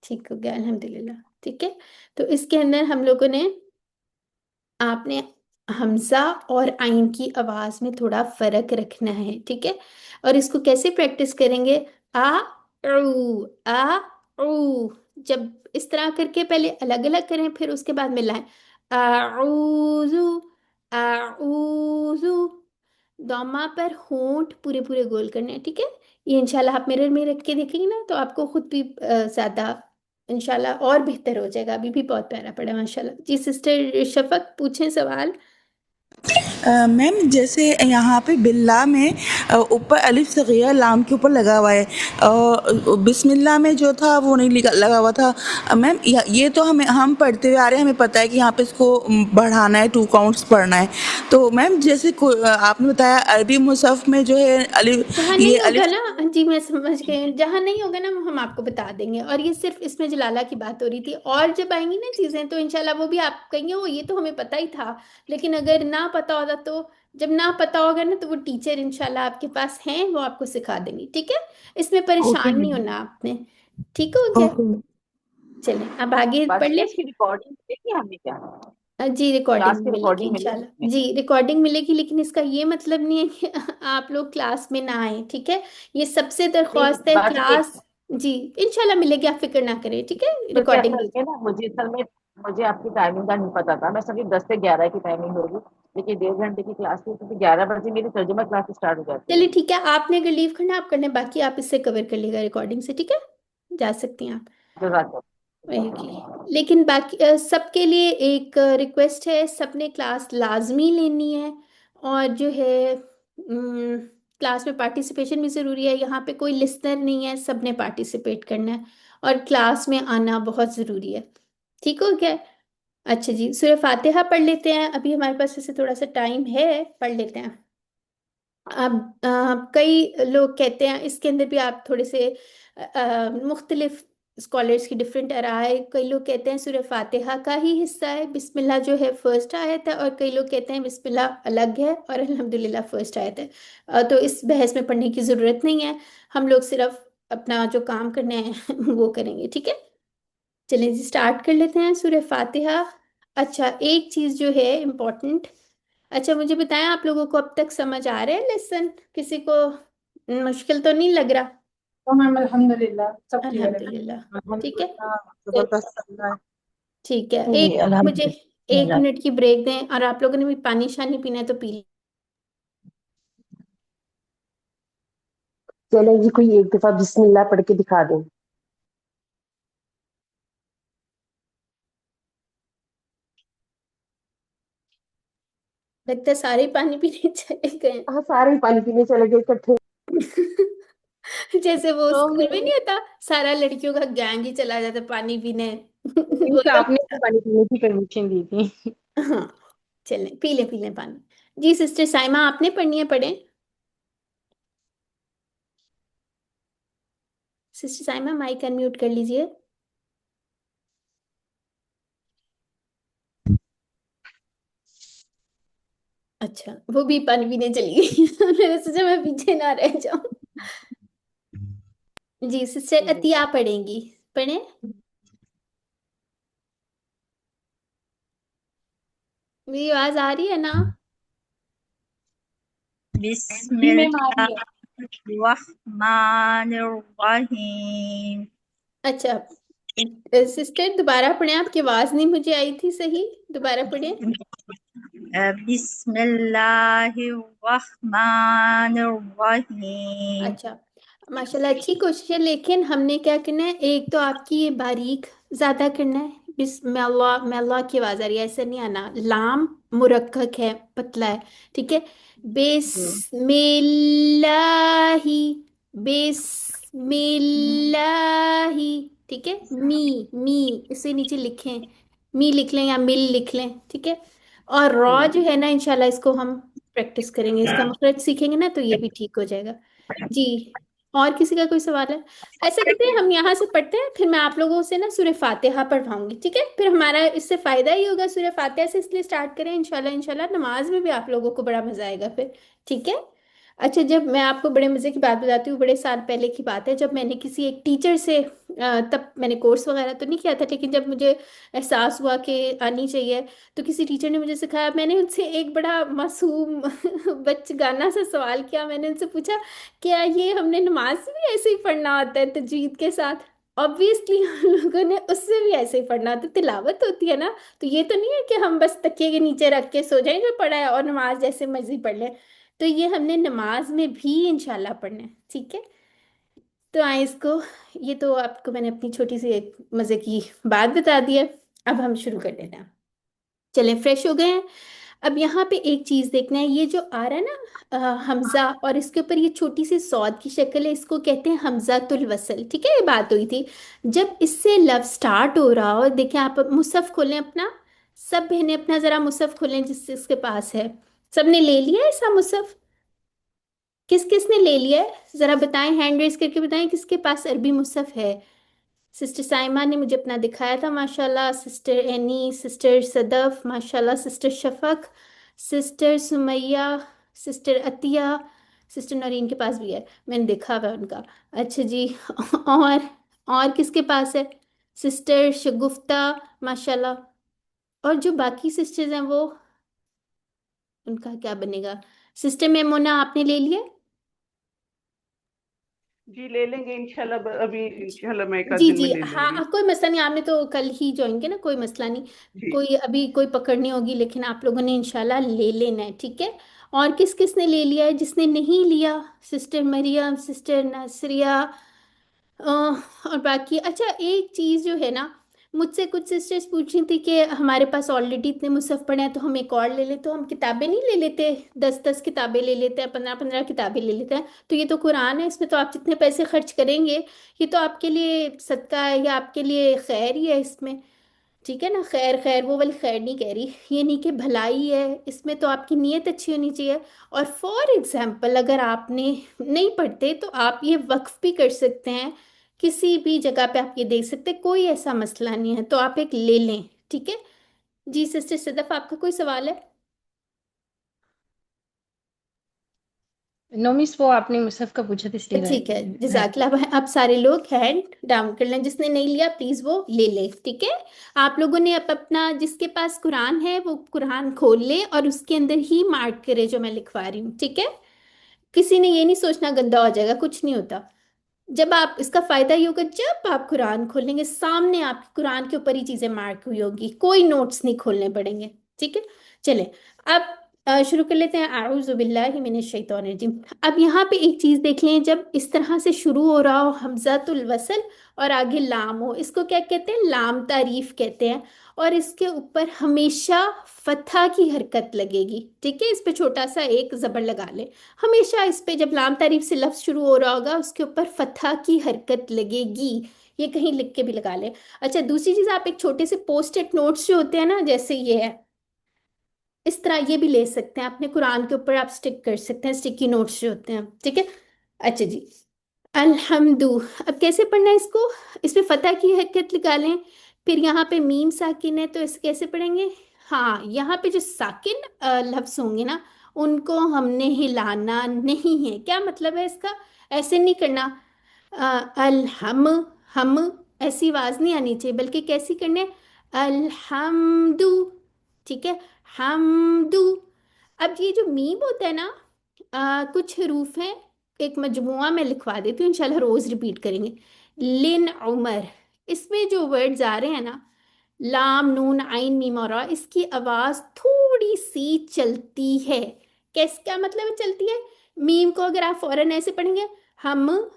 ठीक हो गया, अल्हम्दुलिल्लाह, ठीक है। तो इसके अंदर हम लोगों ने, आपने हमजा और आइन की आवाज में थोड़ा फर्क रखना है, ठीक है। और इसको कैसे प्रैक्टिस करेंगे, आ आ ऊ, जब इस तरह करके पहले अलग अलग करें फिर उसके बाद मिलाएं, आऊजू आऊजू। दौमा पर होंठ पूरे पूरे गोल करने हैं, ठीक है। ये इंशाल्लाह आप मिरर में रख के देखेंगे ना तो आपको खुद भी ज्यादा इंशाल्लाह और बेहतर हो जाएगा। अभी भी बहुत प्यारा पड़ा माशाल्लाह। जी सिस्टर शफक पूछें सवाल। मैम जैसे यहाँ पे बिल्ला में ऊपर अलिफ सग़ीरा लाम के ऊपर लगा हुआ है, बिस्मिल्लाह में जो था वो नहीं लगा हुआ था। मैम ये तो हम पढ़ते हुए आ रहे हैं, हमें पता है कि यहाँ पे इसको बढ़ाना है, 2 काउंट्स पढ़ना है। तो मैम जैसे आपने बताया अरबी मुसहफ में जो है जहाँ ये नहीं होगा अलिफ। ना, जी मैं समझ गई, जहाँ नहीं होगा ना हम आपको बता देंगे। और ये सिर्फ इसमें जलाला की बात हो रही थी, और जब आएंगी ना चीजें तो इंशाल्लाह वो भी आप कहेंगे वो ये तो हमें पता ही था। लेकिन अगर ना पता होता तो, जब ना पता होगा ना तो वो टीचर इंशाल्लाह आपके पास हैं, वो आपको सिखा देंगी, ठीक है। इसमें ओके परेशान नहीं मैम। होना आपने, ठीक हो गया। ओके। चलें अब आगे पढ़ बस ले। इसकी रिकॉर्डिंग देखी हमने क्या? जी रिकॉर्डिंग क्लास की मिलेगी रिकॉर्डिंग मिलेगी इंशाल्लाह, इसमें? जी रिकॉर्डिंग मिलेगी, लेकिन इसका ये मतलब नहीं है कि आप लोग क्लास में ना आए, ठीक है। ये सबसे नहीं, दरख्वास्त है बात ये क्लास। जी इंशाल्लाह मिलेगी, आप फिक्र ना करें, ठीक है, क्योंकि रिकॉर्डिंग असल मिल। में ना मुझे आपकी टाइमिंग का नहीं पता था। मैं समझी 10 से 11 की टाइमिंग होगी, लेकिन 1.5 घंटे की क्लास थी, क्योंकि 11 बजे मेरी तर्जुमा क्लास स्टार्ट हो जाती है। चलिए ठीक है, आपने अगर लीव करना आप करने, बाकी आप इससे कवर कर लेगा रिकॉर्डिंग से, ठीक है, जा सकती हैं आप। जज़ाकल्लाह। ओके। लेकिन बाकी सबके लिए एक रिक्वेस्ट है, सबने क्लास लाजमी लेनी है। और जो है क्लास में पार्टिसिपेशन भी ज़रूरी है, यहाँ पे कोई लिस्नर नहीं है, सबने पार्टिसिपेट करना है। और क्लास में आना बहुत ज़रूरी है, ठीक हो गया। अच्छा जी, सूरह फातिहा पढ़ लेते हैं, अभी हमारे पास ऐसे थोड़ा सा टाइम है, पढ़ लेते हैं। अब कई लोग कहते हैं इसके अंदर भी आप थोड़े से मुख्तलिफ स्कॉलर्स की डिफरेंट राय। कई लोग कहते हैं सूरह फातिहा का ही हिस्सा है बिस्मिल्लाह जो है फर्स्ट आयत है, और कई लोग कहते हैं बिस्मिल्लाह अलग है और अल्हम्दुलिल्लाह फर्स्ट आयत है। तो इस बहस में पढ़ने की ज़रूरत नहीं है, हम लोग सिर्फ अपना जो काम करने हैं वो करेंगे, ठीक है। चलिए जी स्टार्ट कर लेते हैं सूरह फातिहा। अच्छा, एक चीज जो है इम्पोर्टेंट। अच्छा, मुझे बताएं, आप लोगों को अब तक समझ आ रहा है लेसन? किसी को मुश्किल तो नहीं लग रहा? तो मैम अल्हम्दुलिल्लाह सब क्लियर है। अल्हम्दुलिल्लाह। ठीक है, अल्हम्दुलिल्लाह तो जबरदस्त चल रहा है। ठीक है, जी एक मुझे एक अल्हम्दुलिल्लाह। मिनट की ब्रेक दें, और आप लोगों ने भी पानी शानी पीना है तो पी लें। चले जी, कोई एक दफा बिस्मिल्लाह पढ़ के दिखा दें। लगता है सारे पानी पीने चले गए। हाँ, सारे ही पानी पीने चले गए इकट्ठे। जैसे वो तो स्कूल में नहीं होता, सारा लड़कियों का गैंग ही चला जाता पानी पीने। मीन्स वही आपने वाला। तो पानी पीने की परमिशन दी थी। हाँ, चलें पी लें पानी। जी सिस्टर साइमा, आपने पढ़नी है, पढ़ें। सिस्टर साइमा, माइक अनम्यूट कर लीजिए। अच्छा, वो भी पानी पीने चली गई। मैंने सोचा मैं पीछे ना रह जाऊं। जी सिस्टर अतिया पढ़ेंगी, पढ़ें। मेरी आवाज आ रही है ना? जी मैम आ रही है। बिस्मिल्लाहिर्रहमानिर्रहीम। अच्छा, सिस्टर दोबारा पढ़ें, आपकी आवाज नहीं मुझे आई थी सही। दोबारा पढ़ें। बिस्मिल्लाहिर्रहमानिर्रहीम। अच्छा, माशाल्लाह अच्छी कोशिश है, लेकिन हमने क्या करना है, एक तो आपकी ये बारीक ज्यादा करना है। बिस्मिल्लाह, मेल्ला की आवाज आ रही है, ऐसे नहीं आना। लाम मुरक्कक है, पतला है। ठीक है, बिस्मिल्लाही, बिस्मिल्लाही। ठीक है, मी इसे नीचे लिखें, मी लिख लें या मिल लिख लें। ठीक है, और रॉ जो है ना, इंशाल्लाह इसको हम प्रैक्टिस करेंगे, इसका मखरज सीखेंगे ना, तो ये भी ठीक हो जाएगा। जी, और किसी का कोई सवाल है? ऐसा करते हैं, हम यहाँ से पढ़ते हैं, फिर मैं आप लोगों से ना सूरह फातिहा पढ़वाऊंगी। ठीक है, फिर हमारा इससे फायदा ही होगा। सूरह फातिहा से इसलिए स्टार्ट करें, इंशाल्लाह इंशाल्लाह नमाज में भी आप लोगों को बड़ा मजा आएगा फिर। ठीक है। अच्छा, जब मैं आपको बड़े मजे की बात बताती हूँ, बड़े साल पहले की बात है, जब मैंने किसी एक टीचर से तब मैंने कोर्स वगैरह तो नहीं किया था, लेकिन जब मुझे एहसास हुआ कि आनी चाहिए, तो किसी टीचर ने मुझे सिखाया। मैंने उनसे एक बड़ा मासूम बचगाना सा सवाल किया। मैंने उनसे पूछा, क्या ये हमने नमाज में भी ऐसे ही पढ़ना होता है तजवीद के साथ? ऑब्वियसली हम लोगों ने उससे भी ऐसे ही पढ़ना होता है, तिलावत होती है ना। तो ये तो नहीं है कि हम बस तकिए के नीचे रख के सो जाएं जो पढ़ा है, और नमाज जैसे मर्जी पढ़ लें। तो ये हमने नमाज में भी इंशाल्लाह पढ़ना है। ठीक है, तो आए इसको, ये तो आपको मैंने अपनी छोटी सी एक मजे की बात बता दी है। अब हम शुरू कर लेते हैं। चलें, फ्रेश हो गए हैं। अब यहाँ पे एक चीज देखना है, ये जो आ रहा है ना हमजा, और इसके ऊपर ये छोटी सी सौद की शक्ल है, इसको कहते हैं हमजातुल वसल। ठीक है, ये बात हुई थी। जब इससे लव स्टार्ट हो रहा हो, देखें आप मुसहफ खोलें अपना। सब बहनें अपना जरा मुसहफ खोलें जिस जिसके पास है। सबने ले लिया है ऐसा मुसहफ? किस किस ने ले लिया है, जरा बताएं, हैंड रेस करके बताएं किसके पास अरबी मुसहफ है। सिस्टर साइमा ने मुझे अपना दिखाया था, माशाल्लाह। सिस्टर एनी, सिस्टर सदफ, माशाल्लाह। Sister Shafaq, sister Sumaiya, sister Atiya, sister Naureen के पास भी है, मैंने देखा हुआ है उनका। अच्छा जी। और किसके पास है? सिस्टर शगुफ्ता, माशाल्लाह। और जो बाकी सिस्टर्स हैं वो, उनका क्या बनेगा? सिस्टर मेमोना, आपने ले लिया? जी ले लेंगे इंशाल्लाह, अभी इंशाल्लाह मैं एक आध जी दिन में जी, ले हाँ लूंगी। कोई मसला नहीं, आपने तो कल ही ज्वाइन किया ना, कोई मसला नहीं। जी कोई अभी कोई पकड़ नहीं होगी, लेकिन आप लोगों ने इंशाल्लाह ले लेना है। ठीक है, और किस किस ने ले लिया है? जिसने नहीं लिया, सिस्टर मरियम, सिस्टर नसरिया, और बाकी। अच्छा, एक चीज़ जो है ना, मुझसे कुछ सिस्टर्स पूछ रही थी कि हमारे पास ऑलरेडी इतने मुसहफ पढ़े हैं, तो हम एक और ले लेते, तो हम किताबें नहीं ले लेते? 10-10 किताबें ले लेते हैं, 15-15 किताबें ले लेते हैं। तो ये तो कुरान है, इसमें तो आप जितने पैसे खर्च करेंगे, ये तो आपके लिए सदका है या आपके लिए खैर ही है इसमें। ठीक है ना, खैर खैर वो वाली खैर नहीं कह रही, ये नहीं कि भलाई है इसमें, तो आपकी नीयत अच्छी होनी चाहिए। और फॉर एग्जाम्पल, अगर आपने नहीं पढ़ते तो आप ये वक्फ भी कर सकते हैं, किसी भी जगह पे आप ये दे सकते हैं, कोई ऐसा मसला नहीं है, तो आप एक ले लें। ठीक है। जी सिस्टर सदफ, आपका कोई सवाल है? नो मिस, वो आपने मुसहफ का पूछा था इसलिए ठीक है, मैं जजाकल्ला। आप सारे लोग हैंड डाउन कर लें, जिसने नहीं लिया प्लीज वो ले ले, ठीक है। आप लोगों ने अपना, जिसके पास कुरान है वो कुरान खोल ले और उसके अंदर ही मार्क करे जो मैं लिखवा रही हूँ, ठीक है। किसी ने ये नहीं सोचना गंदा हो जाएगा, कुछ नहीं होता। जब आप, इसका फायदा ये होगा, जब आप कुरान खोलेंगे सामने आपके कुरान के ऊपर ही चीजें मार्क हुई होगी, कोई नोट्स नहीं खोलने पड़ेंगे, ठीक है। चले, अब शुरू कर लेते हैं। आऊज़ु बिल्लाहि मिनश शैतानिर रजीम। अब यहाँ पे एक चीज देख लें, जब इस तरह से शुरू हो रहा हो हमजातुल वसल और आगे लाम हो, इसको क्या कहते हैं? लाम तारीफ कहते हैं। और इसके ऊपर हमेशा फतह की हरकत लगेगी, ठीक है। इस पे छोटा सा एक जबर लगा ले। हमेशा इस पे जब लाम तारीफ से लफ्ज शुरू हो रहा होगा उसके ऊपर फतह की हरकत लगेगी। ये कहीं लिख के भी लगा ले। अच्छा, दूसरी चीज, आप एक छोटे से पोस्ट इट नोट्स जो होते हैं ना, जैसे ये है, इस तरह ये भी ले सकते हैं अपने कुरान के ऊपर, आप स्टिक कर सकते हैं, स्टिकी नोट्स जो होते हैं, ठीक है। अच्छा जी, अल्हम्दु। अब कैसे पढ़ना है इसको? इस पे फतह की हरकत लगा लें। फिर यहाँ पे मीम साकिन है तो इसे कैसे पढ़ेंगे? हाँ, यहाँ पे जो साकिन लफ्ज होंगे ना, उनको हमने हिलाना नहीं है। क्या मतलब है इसका? ऐसे नहीं करना। अलहम, हम, ऐसी आवाज नहीं आनी चाहिए, बल्कि कैसी करनी है? अल्हम्दु, ठीक है। हमदु। अब ये जो मीम होता है ना, कुछ हरूफ हैं, एक मजमुआ में लिखवा देती हूँ, इंशाल्लाह रोज रिपीट करेंगे। लिन उमर, इसमें जो वर्ड्स आ रहे हैं ना, लाम नून आइन मीम और रा, इसकी आवाज थोड़ी सी चलती है। कैस, क्या मतलब है चलती है? मीम को अगर आप फौरन ऐसे पढ़ेंगे, हम,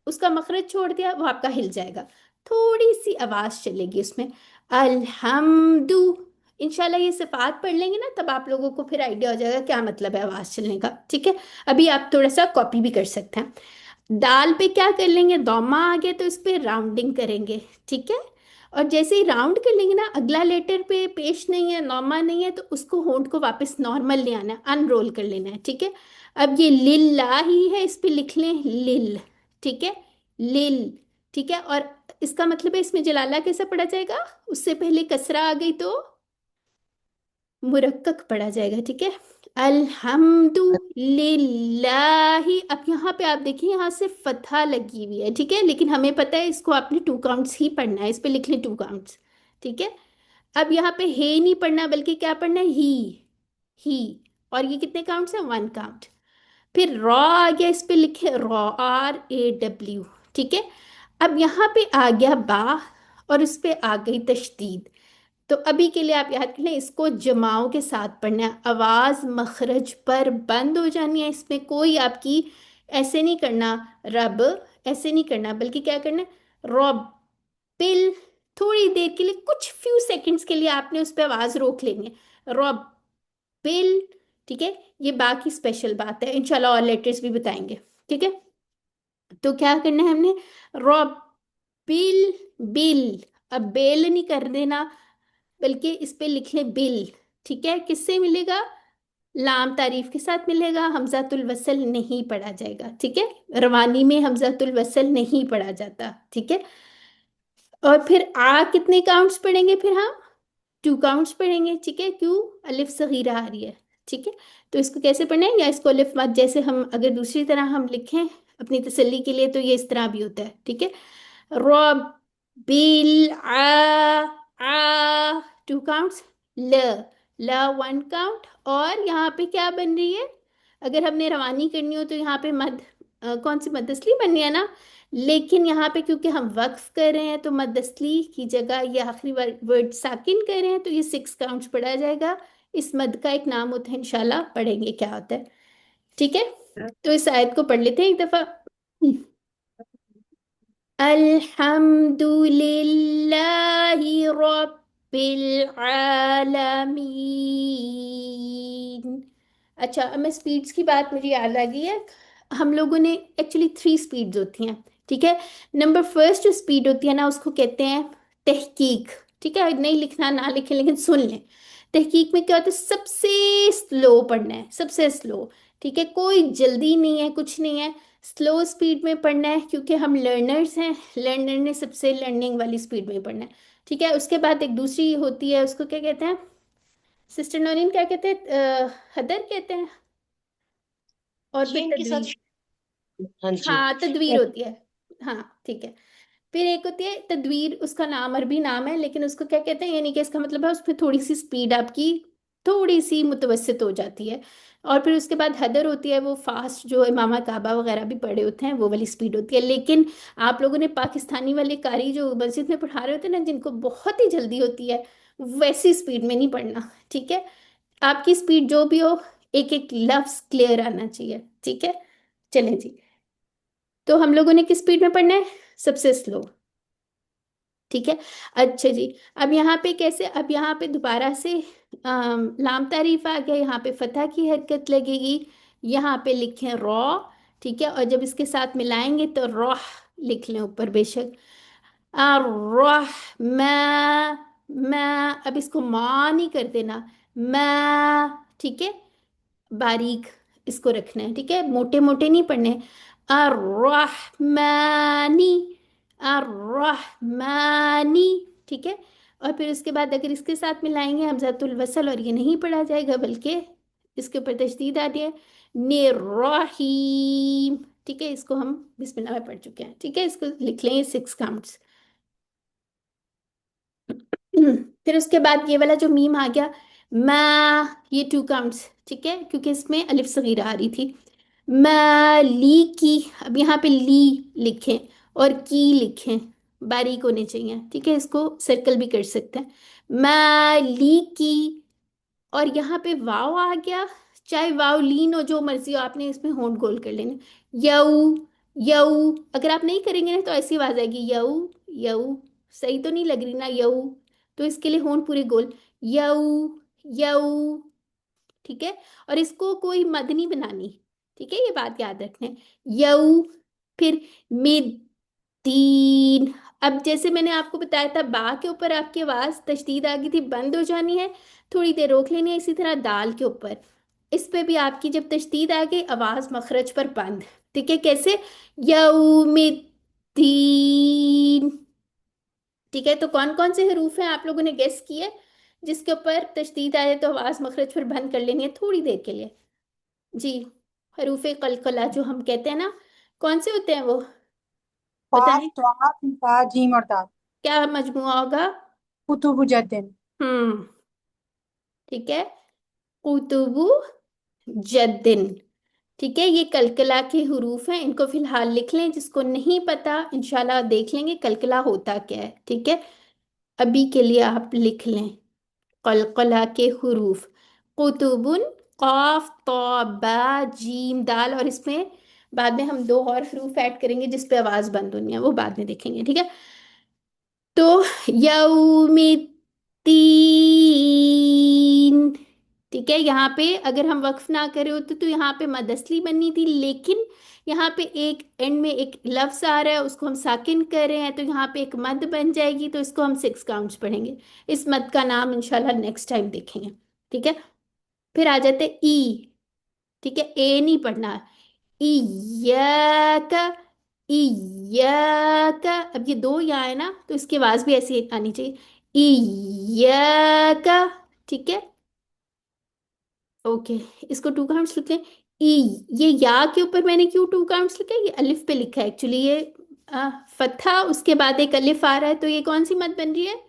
उसका मखरज छोड़ दिया, वो आपका हिल जाएगा। थोड़ी सी आवाज चलेगी उसमें। अल्हम्दु। इंशाल्लाह ये सिफात पढ़ लेंगे ना, तब आप लोगों को फिर आइडिया हो जाएगा क्या मतलब है आवाज चलने का, ठीक है। अभी आप थोड़ा सा कॉपी भी कर सकते हैं। दाल पे क्या कर लेंगे? दौमा आ गया तो इस पे राउंडिंग करेंगे, ठीक है। और जैसे ही राउंड कर लेंगे ना, अगला लेटर पे पेश नहीं है, नौमा नहीं है, तो उसको होंठ को वापस नॉर्मल ले आना है, अनरोल कर लेना है, ठीक है। अब ये लिल्लाही है, इस पे लिख लें लिल, ठीक है। लिल, ठीक है। और इसका मतलब है इसमें जलाला कैसे पढ़ा जाएगा? उससे पहले कसरा आ गई तो मुरक्कक पढ़ा जाएगा, ठीक है। अल्हम्दु लिल्लाही। अब यहाँ पे आप देखिए, यहाँ से फतहा लगी हुई है, ठीक है, लेकिन हमें पता है इसको आपने टू काउंट्स ही पढ़ना है, इस पे लिख लें टू काउंट्स, ठीक है। अब यहाँ पे हे नहीं पढ़ना, बल्कि क्या पढ़ना है? ही। और ये कितने काउंट्स हैं? One count. फिर रॉ आ गया, इस पे लिखे रॉ, RAW, ठीक है। अब यहाँ पे आ गया बा, और इस पे आ गई तशदीद। तो अभी के लिए आप याद कर लें, इसको जमाओं के साथ पढ़ना है, आवाज मखरज पर बंद हो जानी है, इसमें कोई आपकी ऐसे नहीं करना, रब ऐसे नहीं करना, बल्कि क्या करना है? रॉब पिल। थोड़ी देर के लिए, कुछ फ्यू सेकंड्स के लिए आपने उस पर आवाज रोक लेनी है, रॉब पिल, ठीक है। ये बाकी स्पेशल बात है, इंशाल्लाह और लेटर्स भी बताएंगे, ठीक है। तो क्या करना है हमने? रॉब बिल, बिल। अब बेल नहीं कर देना, बल्कि इस पे लिख लें बिल, ठीक है। किससे मिलेगा? लाम तारीफ के साथ मिलेगा, हमजातुल वसल नहीं पढ़ा जाएगा, ठीक है। रवानी में हमजातुल वसल नहीं पढ़ा जाता, ठीक है। और फिर कितने काउंट्स पढ़ेंगे फिर हम? टू काउंट्स पढ़ेंगे, ठीक है। क्यों? अलिफ सगीरा आ रही है, ठीक है। तो इसको कैसे पढ़ना है? या इसको अलिफ मत, जैसे हम अगर दूसरी तरह हम लिखें अपनी तसल्ली के लिए, तो ये इस तरह भी होता है, ठीक है। रॉब बिल आ, टू काउंट्स। ल, ल वन काउंट। और यहाँ पे क्या बन रही है? अगर हमने रवानी करनी हो तो यहाँ पे मद, कौन सी मद असली बननी है ना, लेकिन यहाँ पे क्योंकि हम वक्फ कर रहे हैं तो मद असली की जगह ये आखिरी वर्ड साकिन कर रहे हैं, तो ये सिक्स काउंट्स पढ़ा जाएगा। इस मद का एक नाम होता है, इंशाल्लाह पढ़ेंगे क्या होता है, ठीक है। तो इस आयत को पढ़ लेते हैं एक दफा। अल्हम्दुलिल्लाहि रब्बिल आलमीन। अच्छा, अब मैं स्पीड्स की बात मुझे याद आ गई है। हम लोगों ने एक्चुअली थ्री स्पीड्स होती हैं, ठीक है। नंबर फर्स्ट जो स्पीड होती है ना, उसको कहते हैं तहकीक, ठीक है। नहीं लिखना ना लिखें, लेकिन सुन लें। तहकीक में क्या होता है? सबसे स्लो पढ़ना है, सबसे स्लो, ठीक है। कोई जल्दी नहीं है, कुछ नहीं है, स्लो स्पीड में पढ़ना है, क्योंकि हम लर्नर्स हैं, लर्नर ने सबसे लर्निंग वाली स्पीड में पढ़ना है, ठीक है। उसके बाद एक दूसरी होती है, उसको क्या कहते हैं? सिस्टर नौरीन क्या कहते हैं? हदर कहते हैं, और फिर चीन के साथ। तदवीर। हाँ जी। हाँ, तदवीर होती है। हाँ ठीक है। फिर एक होती है तदवीर, उसका नाम अरबी नाम है, लेकिन उसको क्या कहते हैं, यानी कि इसका मतलब है उसमें थोड़ी सी स्पीड आपकी थोड़ी सी मुतवसत हो जाती है। और फिर उसके बाद हदर होती है, वो फास्ट, जो इमामा काबा वगैरह भी पढ़े होते हैं वो वाली स्पीड होती है। लेकिन आप लोगों ने पाकिस्तानी वाले कारी जो मस्जिद में पढ़ा रहे होते हैं ना, जिनको बहुत ही जल्दी होती है, वैसी स्पीड में नहीं पढ़ना, ठीक है। आपकी स्पीड जो भी हो, एक एक लफ्ज क्लियर आना चाहिए, ठीक है। चलें जी। तो हम लोगों ने किस स्पीड में पढ़ना है? सबसे स्लो, ठीक है। अच्छा जी। अब यहाँ पे कैसे, अब यहाँ पे दोबारा से लाम तारीफ आ गया, यहाँ पे फतह की हरकत लगेगी। यहाँ पे लिखें रॉ, ठीक है। और जब इसके साथ मिलाएंगे तो रॉह लिख लें ऊपर बेशक। रॉह, मैं अब इसको माँ नहीं कर देना, मैं, ठीक है। बारीक इसको रखना है, ठीक है, मोटे मोटे नहीं पढ़ने। अर्रहमानी, अर्रहमानी, ठीक है। और फिर उसके बाद अगर इसके साथ मिलाएंगे हमजातुल वसल, और ये नहीं पढ़ा जाएगा बल्कि इसके ऊपर तशदीद आ रही है, निर्रहीम, ठीक है। इसको हम बिस्मिल्लाह में पढ़ चुके हैं, ठीक है। इसको लिख लें 6 काउंट्स। फिर उसके बाद ये वाला जो मीम आ गया, मा, ये 2 काउंट्स, ठीक है, क्योंकि इसमें अलिफ सगीरा आ रही थी। माली की, अब यहाँ पे ली लिखें और की लिखें, बारीक होने चाहिए, ठीक है। इसको सर्कल भी कर सकते हैं, माली की। और यहाँ पे वाव आ गया, चाहे वाव लीन हो, जो मर्जी हो, आपने इसमें होंठ गोल कर लेने। यऊ, यऊ, अगर आप नहीं करेंगे ना तो ऐसी आवाज आएगी, यऊ, यऊ, सही तो नहीं लग रही ना, यऊ। तो इसके लिए होंठ पूरे गोल, यऊ, यऊ, ठीक है। और इसको कोई मद नहीं बनानी, ठीक है, ये बात याद रखना। यऊ, फिर मिद्दीन। अब जैसे मैंने आपको बताया था, बा के ऊपर आपकी आवाज तशदीद आ गई थी, बंद हो जानी है, थोड़ी देर रोक लेनी है। इसी तरह दाल के ऊपर, इस पे भी आपकी जब तशदीद आ गई, आवाज मखरज पर बंद, ठीक है। कैसे? यऊमिद्दीन, ठीक है। तो कौन कौन से हरूफ हैं आप लोगों ने गेस किए जिसके ऊपर तशदीद आए तो आवाज मखरज पर बंद कर लेनी है थोड़ी देर के लिए? जी, हरूफ कलकला जो हम कहते हैं ना, कौन से होते हैं वो, काफ, बताएं। त्वा, ता, जीम और दाल। क्या मजमुआ होगा? कुतुब जद्दिन। हम्म, ठीक है, कुतुबु जद्दिन, ठीक है। ये कलकला के हरूफ हैं, इनको फिलहाल लिख लें। जिसको नहीं पता इंशाल्लाह देख लेंगे कलकला होता क्या है, ठीक है। अभी के लिए आप लिख लें कलकला के हरूफ, कुतुबुन, कॉफ, तौ, बा, जीम, दाल। और इसमें बाद में हम 2 और हरूफ ऐड करेंगे जिस पे आवाज बंद होनी है, वो बाद में देखेंगे, ठीक है। तो यौमित्तीन, ठीक है। यहाँ पे अगर हम वक्फ ना करे होते तो यहाँ पे मद असली बननी थी, लेकिन यहाँ पे एक एंड में एक लफ्ज आ रहा है, उसको हम साकिन कर रहे हैं, तो यहाँ पे एक मद बन जाएगी, तो इसको हम 6 काउंट्स पढ़ेंगे। इस मद का नाम इंशाल्लाह नेक्स्ट टाइम देखेंगे, ठीक है। फिर आ जाते ई, ठीक है, ए नहीं पढ़ना, इय्याका, इय्याका। अब ये 2 यहाँ है ना, तो इसकी आवाज भी ऐसी आनी चाहिए, इय्याका, ठीक है। ओके, इसको 2 काउंट्स लिखते हैं। ई, ये या के ऊपर मैंने क्यों 2 काउंट्स लिखा है? ये अलिफ पे लिखा है एक्चुअली, ये फतहा, उसके बाद एक अलिफ आ रहा है, तो ये कौन सी मद बन रही है?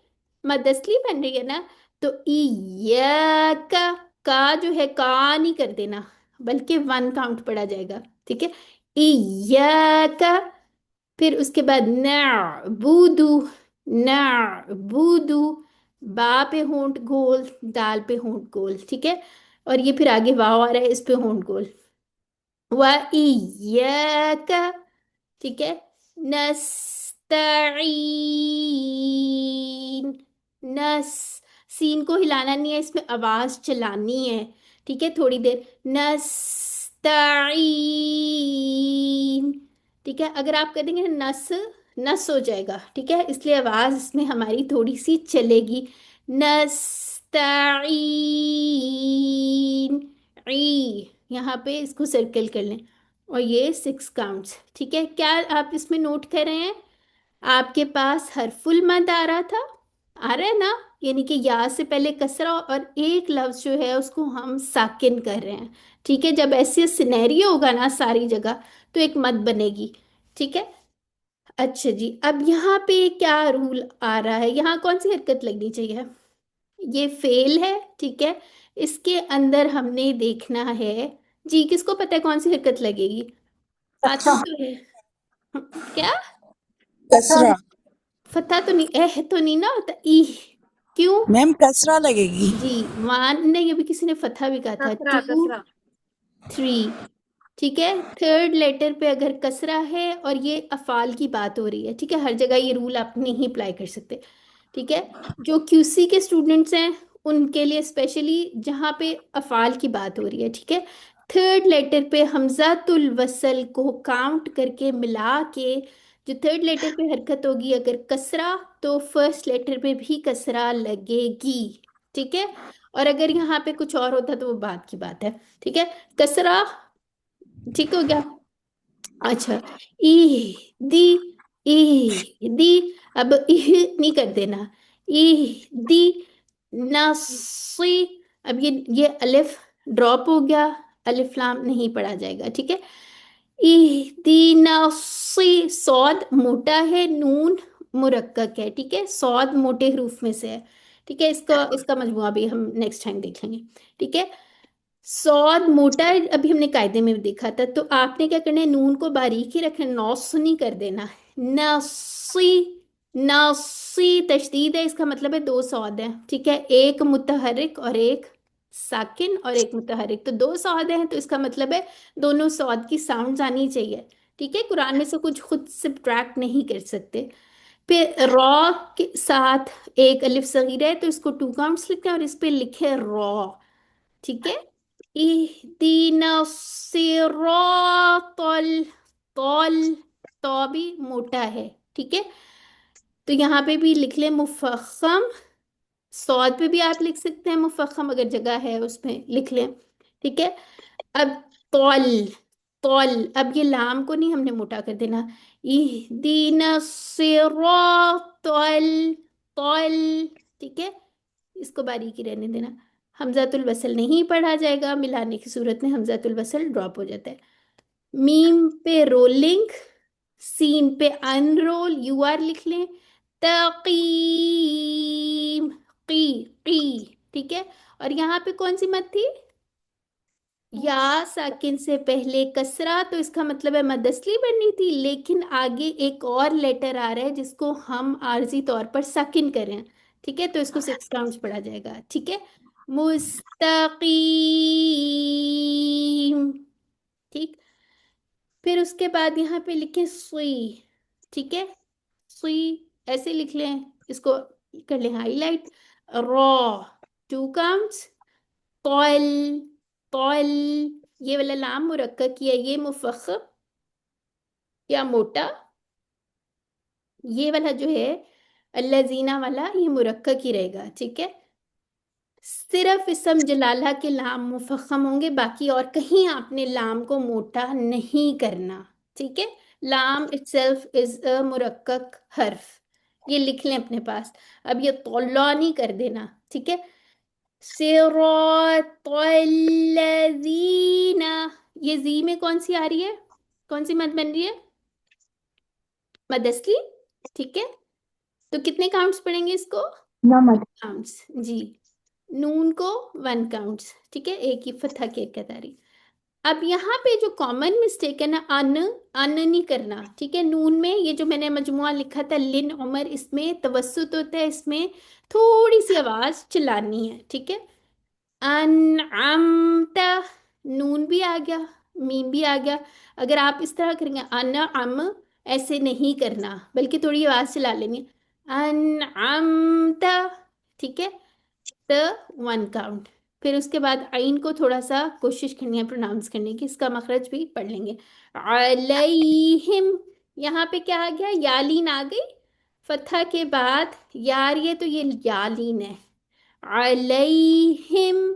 मद असली बन रही है ना। तो इय्याका, का जो है का नहीं कर देना, बल्कि 1 काउंट पड़ा जाएगा, ठीक है। इय्याका, फिर उसके बाद नअबुदु, नअबुदु, बा पे होंठ गोल, दाल पे होंठ गोल, ठीक है। और ये फिर आगे वाव आ रहा है, इस पे होंठ गोल, व इय्याका, ठीक है। नस्तईन, नस, सीन को हिलाना नहीं है, इसमें आवाज चलानी है, ठीक है, थोड़ी देर। नस्तईन, ठीक है। अगर आप करेंगे नस, नस हो जाएगा, ठीक है, इसलिए आवाज इसमें हमारी थोड़ी सी चलेगी। नस्तईन, ई, यहाँ पे इसको सर्कल कर लें। और ये 6 काउंट्स, ठीक है। क्या आप इसमें नोट कर रहे हैं? आपके पास हरफुल मद आ रहा था, आ रहा है ना? यानी कि या से पहले कसरा और एक लफ्ज जो है उसको हम साकिन कर रहे हैं। ठीक है, जब ऐसे सिनेरियो होगा ना सारी जगह तो एक मद बनेगी। ठीक है। अच्छा जी, अब यहाँ पे क्या रूल आ रहा है, यहाँ कौन सी हरकत लगनी चाहिए? ये फेल है। ठीक है, इसके अंदर हमने देखना है। जी, किसको पता है कौन सी हरकत लगेगी? आता कसरा। तो है। क्या? कसरा। फतह तो नहीं, एह तो नहीं ना होता, ई। क्यों? मैम कसरा लगेगी। जी, वन नहीं, अभी किसी ने फतह भी कहा था। कसरा टू, कसरा। थ्री। ठीक है, थर्ड लेटर पे अगर कसरा है और ये अफाल की बात हो रही है, ठीक है, हर जगह ये रूल आप नहीं अप्लाई कर सकते। ठीक है, जो क्यूसी के स्टूडेंट्स हैं उनके लिए स्पेशली जहाँ पे अफाल की बात हो रही है। ठीक है, थर्ड लेटर पे हमजातुल वसल को काउंट करके मिला के जो थर्ड लेटर पे हरकत होगी अगर कसरा, तो फर्स्ट लेटर पे भी कसरा लगेगी। ठीक है, और अगर यहाँ पे कुछ और होता तो वो बात की बात है। ठीक है, कसरा। ठीक हो गया। अच्छा, ई, दी, दी। अब इह नहीं कर देना। ई, दी, नसी। अब ये अलिफ ड्रॉप हो गया, अलिफ लाम नहीं पढ़ा जाएगा। ठीक है, ई, दी, नसी। सौद मोटा है, नून मुरक्कक है। ठीक है, सौद मोटे हरूफ में से है। ठीक है, इसका इसका मजमुआ भी हम नेक्स्ट टाइम देख लेंगे। ठीक है, सौद मोटा है, अभी हमने कायदे में भी देखा था। तो आपने क्या करना है, नून को बारीक ही रखना, नौस नहीं कर देना। नसी, नसी तशदीद है, इसका मतलब है दो सौद है। ठीक है, एक मुतहरिक और एक साकिन और एक मुतहरिक, तो दो सौद हैं, तो इसका मतलब है दोनों सौद की साउंड्स आनी चाहिए। ठीक है, कुरान में से कुछ खुद सब्ट्रैक्ट नहीं कर सकते। फिर रॉ के साथ एक अलिफ सगीरा है तो इसको टू काउंट्स लिखते हैं और इस पे लिखे रॉ। ठीक है, इहदीना सिरातल, तौल, तो भी मोटा है। ठीक है, तो यहाँ पे भी लिख ले मुफख्खम। सौद पे भी आप लिख सकते हैं मुफख्खम, अगर जगह है उसमें लिख लें। ठीक है, अब तौल, तौल, अब ये लाम को नहीं हमने मोटा कर देना। इहदीना सिरातल, तौल। ठीक है, इसको बारीकी रहने देना। हमजातुल वसल नहीं पढ़ा जाएगा, मिलाने की सूरत में हमजातुल वसल ड्रॉप हो जाता है। मीम पे रोलिंग, सीन पे अनरोल, यू आर लिख लें। तकीम, की, की। ठीक है, और यहाँ पे कौन सी मत थी? या साकिन से पहले कसरा, तो इसका मतलब है मदसली बननी थी, लेकिन आगे एक और लेटर आ रहा है जिसको हम आर्जी तौर पर साकिन करें। ठीक है, तो इसको सिक्स काउंट्स पढ़ा जाएगा। ठीक है, मुस्तकीम। ठीक, फिर उसके बाद यहाँ पे लिखें सुई। ठीक है, सुई ऐसे लिख लें, इसको कर लें हाईलाइट। रॉ, टू काउंट्स। कौल, कौल, ये वाला लाम मुरक्कब किया, ये मुफख्खम या मोटा, ये वाला जो है अल्लाजीना वाला ये मुरक्कब ही रहेगा। ठीक है, सिर्फ इसम जलाला के लाम मुफख्खम होंगे, बाकी और कहीं आपने लाम को मोटा नहीं करना। ठीक है, लाम इटसेल्फ इज अ मुरक्कक हर्फ, ये लिख लें अपने पास। अब ये तौला नहीं कर देना। ठीक है, सिरातल्लज़ीना, ये जी में कौन सी आ रही है, कौन सी मद बन रही है? मदस्ली। ठीक है, तो कितने काउंट्स पढ़ेंगे इसको? नमक। काउंट्स जी। नून को वन काउंट्स। ठीक है, एक ही फतह की एक कतारी। अब यहाँ पे जो कॉमन मिस्टेक है ना, अन, अन नहीं करना। ठीक है, नून में ये जो मैंने मजमुआ लिखा था लिन उमर, इसमें तवस्सुत होता है, इसमें थोड़ी सी आवाज चिल्लानी है। ठीक है, अनअमता, नून भी आ गया, मीम भी आ गया। अगर आप इस तरह करेंगे अनअम, ऐसे नहीं करना, बल्कि थोड़ी आवाज चला लेंगे। अनअमता। ठीक है, द, वन काउंट। फिर उसके बाद आइन को थोड़ा सा कोशिश करनी है प्रोनाउंस करने की, इसका मखरज भी पढ़ लेंगे। अलैहिम, यहाँ पे क्या आ गया, यालीन आ गई। फतह के बाद यार, ये तो ये यालीन है। अलैहिम,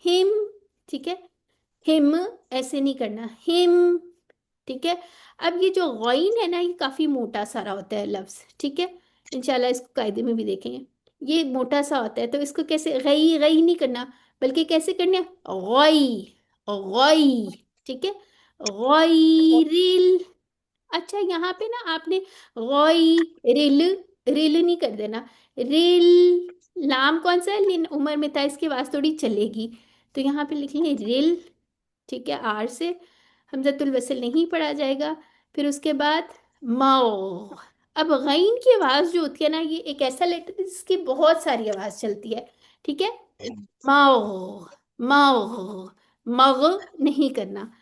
हिम। ठीक है, हिम ऐसे नहीं करना, हिम। ठीक है, अब ये जो गॉइन है ना, ये काफी मोटा सारा होता है लफ्ज। ठीक है, इंशाल्लाह इसको कायदे में भी देखेंगे। ये मोटा सा होता है, तो इसको कैसे, गई गई नहीं करना, बल्कि कैसे करना है, गई गई, ठीक है, गैरिल। अच्छा यहाँ पे ना आपने गैरिल, रिल नहीं कर देना, रिल। लाम कौन सा है, लिन उमर में था, इसकी आवाज थोड़ी चलेगी, तो यहाँ पे लिख लें रिल, ठीक है, आर से हमजतुल वसल नहीं पढ़ा जाएगा। फिर उसके बाद मौ। अब गैन की आवाज जो होती है ना, ये एक ऐसा लेटर है जिसकी बहुत सारी आवाज चलती है, ठीक है, मौ, मौ, मग नहीं करना,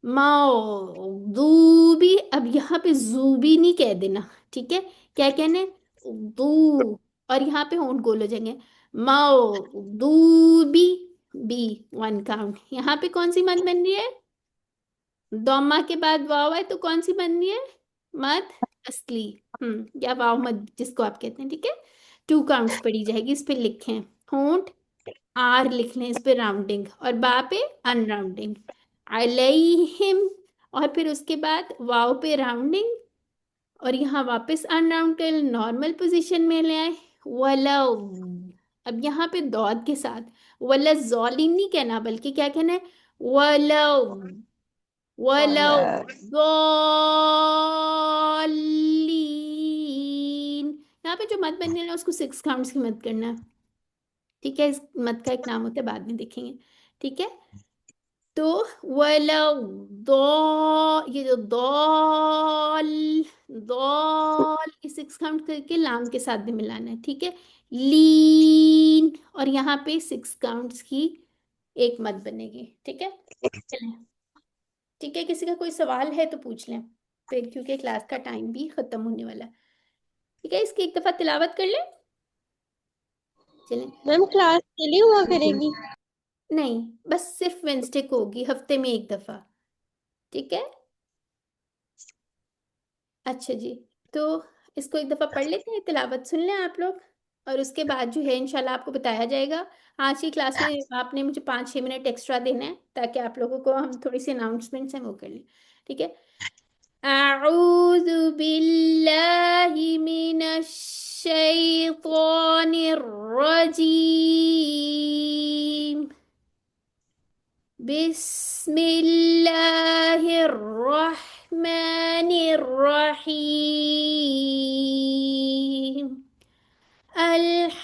मौदूबी। अब यहाँ पे जूबी नहीं कह देना, ठीक है, क्या कहने, दू, और यहाँ पे होंठ गोल हो जाएंगे, मौदूबी, बी, वन काउंट। यहाँ पे कौन सी मद बन रही है, दोमा के बाद वाव है, तो कौन सी बन रही है, मद असली, या वाव मद जिसको आप कहते हैं, ठीक है, टू काउंट्स पड़ी जाएगी, इस पे लिखें, होंठ आर लिख लें, इस पे राउंडिंग, और बा पे अनराउंडिंग, अलैहिम, और फिर उसके बाद वाव पे राउंडिंग, और यहाँ वापस अनराउंडेड नॉर्मल पोजीशन में ले आए, वलव। अब यहाँ पे दौद के साथ वला जॉलिन नहीं कहना, बल्कि क्या कहना है, वलव, वलव दॉलीन। यहाँ पे जो मत बनने है उसको 6 काउंट्स की मत करना, ठीक है, इस मत का एक नाम होता है, बाद में देखेंगे, ठीक है। तो वलव दो, ये जो दौल, दौल, ये 6 काउंट करके लाम के साथ भी मिलाना है, ठीक है, लीन, और यहाँ पे 6 काउंट्स की एक मत बनेगी, ठीक है, चलें, ठीक है, किसी का कोई सवाल है तो पूछ लें, फिर क्योंकि क्लास का टाइम भी खत्म होने वाला है, ठीक है, इसकी एक दफा तिलावत कर लें, चलें। मैम क्लास डेली हुआ करेगी? नहीं, बस सिर्फ वेंसडे को होगी, हफ्ते में एक दफा, ठीक है। अच्छा जी, तो इसको एक दफ़ा पढ़ लेते हैं, तिलावत सुन लें आप लोग, और उसके बाद जो है इंशाल्लाह आपको बताया जाएगा। आज की क्लास में आपने मुझे 5-6 मिनट एक्स्ट्रा देना है, ताकि आप लोगों को हम थोड़ी सी अनाउंसमेंट्स हैं वो कर लें, ठीक है। अऊज़ु बिल्लाहि मिनश शैतानिर रजीम, बिस्मिल्लाहिर्रहमानिर्रहीम, अल्हम्दुलिल्लाहि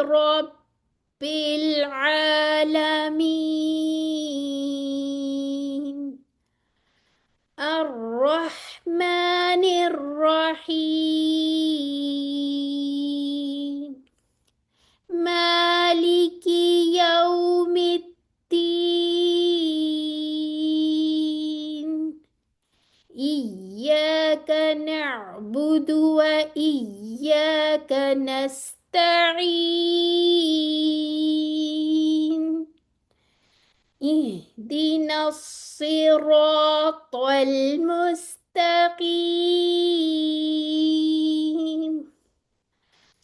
रब्बिल आलमीन, अर्रहमानिर्रहीम, मालिकी यौमिद्दीन, इय्याक नअबुदु व इय्याक नस्तईन, इहदिनस सिरातल मुस्तकीम,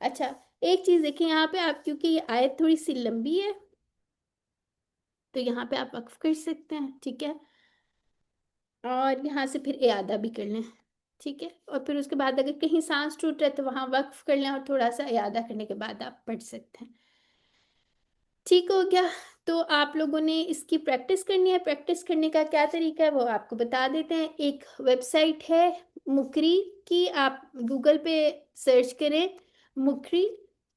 अच्छा, एक चीज देखें यहाँ पे आप, क्योंकि ये आयत थोड़ी सी लंबी है, तो यहाँ पे आप वक्फ कर सकते हैं, ठीक है, और यहाँ से फिर इयादा भी कर लें, ठीक है, और फिर उसके बाद अगर कहीं सांस टूट रहा है तो वहाँ वक्फ कर लें, और थोड़ा सा इयादा करने के बाद आप पढ़ सकते हैं, ठीक हो गया। तो आप लोगों ने इसकी प्रैक्टिस करनी है, प्रैक्टिस करने का क्या तरीका है वो आपको बता देते हैं। एक वेबसाइट है मुकरी की, आप गूगल पे सर्च करें मुकरी,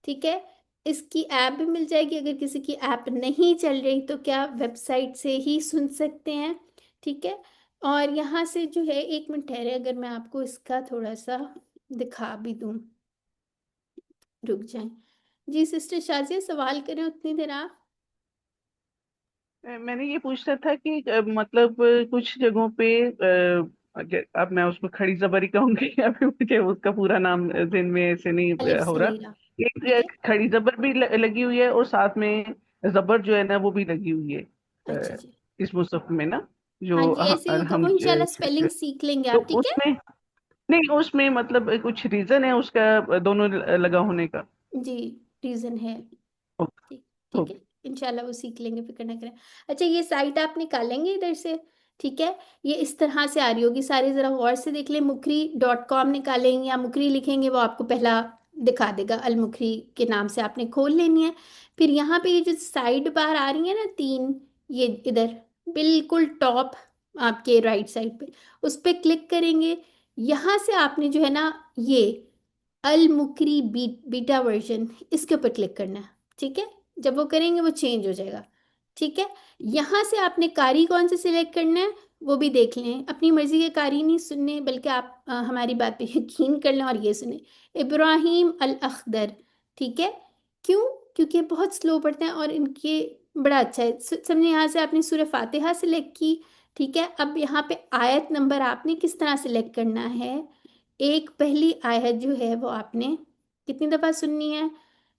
ठीक है, इसकी ऐप भी मिल जाएगी, अगर किसी की ऐप नहीं चल रही तो क्या वेबसाइट से ही सुन सकते हैं, ठीक है। और यहाँ से जो है, एक मिनट ठहरे, अगर मैं आपको इसका थोड़ा सा दिखा भी दूँ, रुक जाए जी, सिस्टर शाजिया सवाल करें उतनी देर आप। मैंने ये पूछना था कि मतलब कुछ जगहों पे अब मैं उसको खड़ी जबरी कहूंगी अभी मुझे उसका पूरा नाम दिन में ऐसे नहीं अलिफ हो रहा। सगीरा। ठीक है। एक खड़ी जबर भी लगी हुई है और साथ में जबर जो है ना वो भी लगी हुई है अच्छा अ, जी। इस मुसहफ में ना, हाँ जो जी, ऐसे ही होगा, हम वो इंशाल्लाह स्पेलिंग सीख लेंगे तो आप, ठीक है। उसमें नहीं, उसमें मतलब कुछ रीजन है उसका दोनों लगा होने का? जी, रीजन है। ओके। ठीक। ठीक है, इंशाल्लाह वो सीख लेंगे, फिक्र ना करें। अच्छा, ये साइट आप निकालेंगे इधर से? ठीक है। ये इस तरह से आ रही होगी, सारे ज़रा गौर से देख लें। मुकरी.com निकालेंगे या मुकरी लिखेंगे, वो आपको पहला दिखा देगा। अल मुकरी के नाम से आपने खोल लेनी है। फिर यहाँ पे ये जो साइड बार आ रही है ना तीन, ये इधर बिल्कुल टॉप आपके राइट साइड पे, उस पर क्लिक करेंगे। यहाँ से आपने जो है ना, ये अल मुकरी बीटा वर्जन, इसके ऊपर क्लिक करना है। ठीक है। जब वो करेंगे वो चेंज हो जाएगा। ठीक है। यहाँ से आपने कारी कौन से सिलेक्ट करना है वो भी देख लें। अपनी मर्जी के कारी नहीं सुनने, बल्कि आप हमारी बात पे यकीन कर लें और ये सुने, इब्राहिम अल अख्दर। ठीक है। क्यों? क्योंकि ये बहुत स्लो पढ़ते हैं और इनके बड़ा अच्छा है। समझे, यहाँ से आपने सूरह फातिहा सिलेक्ट की। ठीक है। अब यहाँ पे आयत नंबर आपने किस तरह सिलेक्ट करना है? एक पहली आयत जो है वो आपने कितनी दफ़ा सुननी है?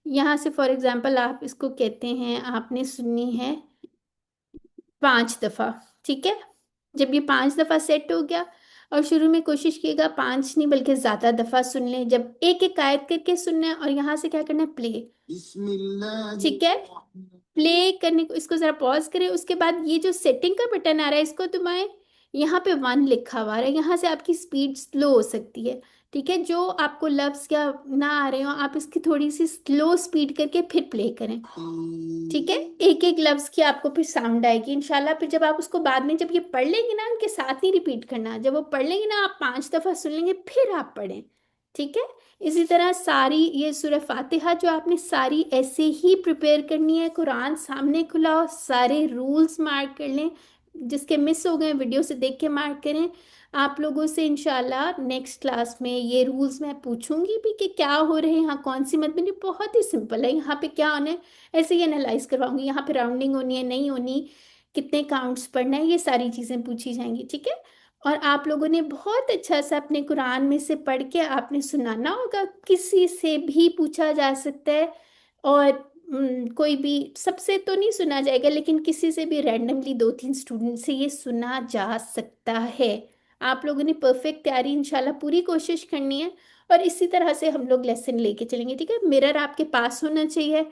यहाँ से फॉर एग्जांपल आप इसको कहते हैं आपने सुननी है 5 दफ़ा। ठीक है। जब ये 5 दफ़ा सेट हो गया, और शुरू में कोशिश कीजिएगा 5 नहीं बल्कि ज़्यादा दफ़ा सुन लें। जब एक एक आयत करके सुनना है और यहाँ से क्या करना है, प्ले। ठीक है। प्ले करने को इसको जरा पॉज करें, उसके बाद ये जो सेटिंग का बटन आ रहा है इसको दबाएं। यहाँ पे 1 लिखा हुआ है, यहाँ से आपकी स्पीड स्लो हो सकती है। ठीक है। जो आपको लफ्ज क्या ना आ रहे हो, आप इसकी थोड़ी सी स्लो स्पीड करके फिर प्ले करें। ठीक है। एक एक लफ्ज की आपको फिर साउंड आएगी इंशाल्लाह। फिर जब आप उसको बाद में जब ये पढ़ लेंगे ना, उनके साथ नहीं रिपीट करना। जब वो पढ़ लेंगे ना, आप 5 दफ़ा सुन लेंगे फिर आप पढ़ें। ठीक है। इसी तरह सारी ये सूरह फातिहा जो आपने सारी ऐसे ही प्रिपेयर करनी है। कुरान सामने खुलाओ, सारे रूल्स मार्क कर लें। जिसके मिस हो गए वीडियो से देख के मार्क करें। आप लोगों से इंशाल्लाह नेक्स्ट क्लास में ये रूल्स मैं पूछूंगी भी कि क्या हो रहे हैं यहाँ, कौन सी मत। मेरी बहुत ही सिंपल है, यहाँ पे क्या होना है ऐसे ही एनालाइज करवाऊंगी। यहाँ पे राउंडिंग होनी है नहीं होनी, कितने काउंट्स पढ़ना है, ये सारी चीज़ें पूछी जाएंगी। ठीक है। और आप लोगों ने बहुत अच्छा सा अपने कुरान में से पढ़ के आपने सुनाना होगा। किसी से भी पूछा जा सकता है, और कोई भी सबसे तो नहीं सुना जाएगा, लेकिन किसी से भी रैंडमली 2-3 स्टूडेंट से ये सुना जा सकता है। आप लोगों ने परफेक्ट तैयारी इंशाल्लाह पूरी कोशिश करनी है, और इसी तरह से हम लोग लेसन लेके चलेंगे। ठीक है। मिरर आपके पास होना चाहिए।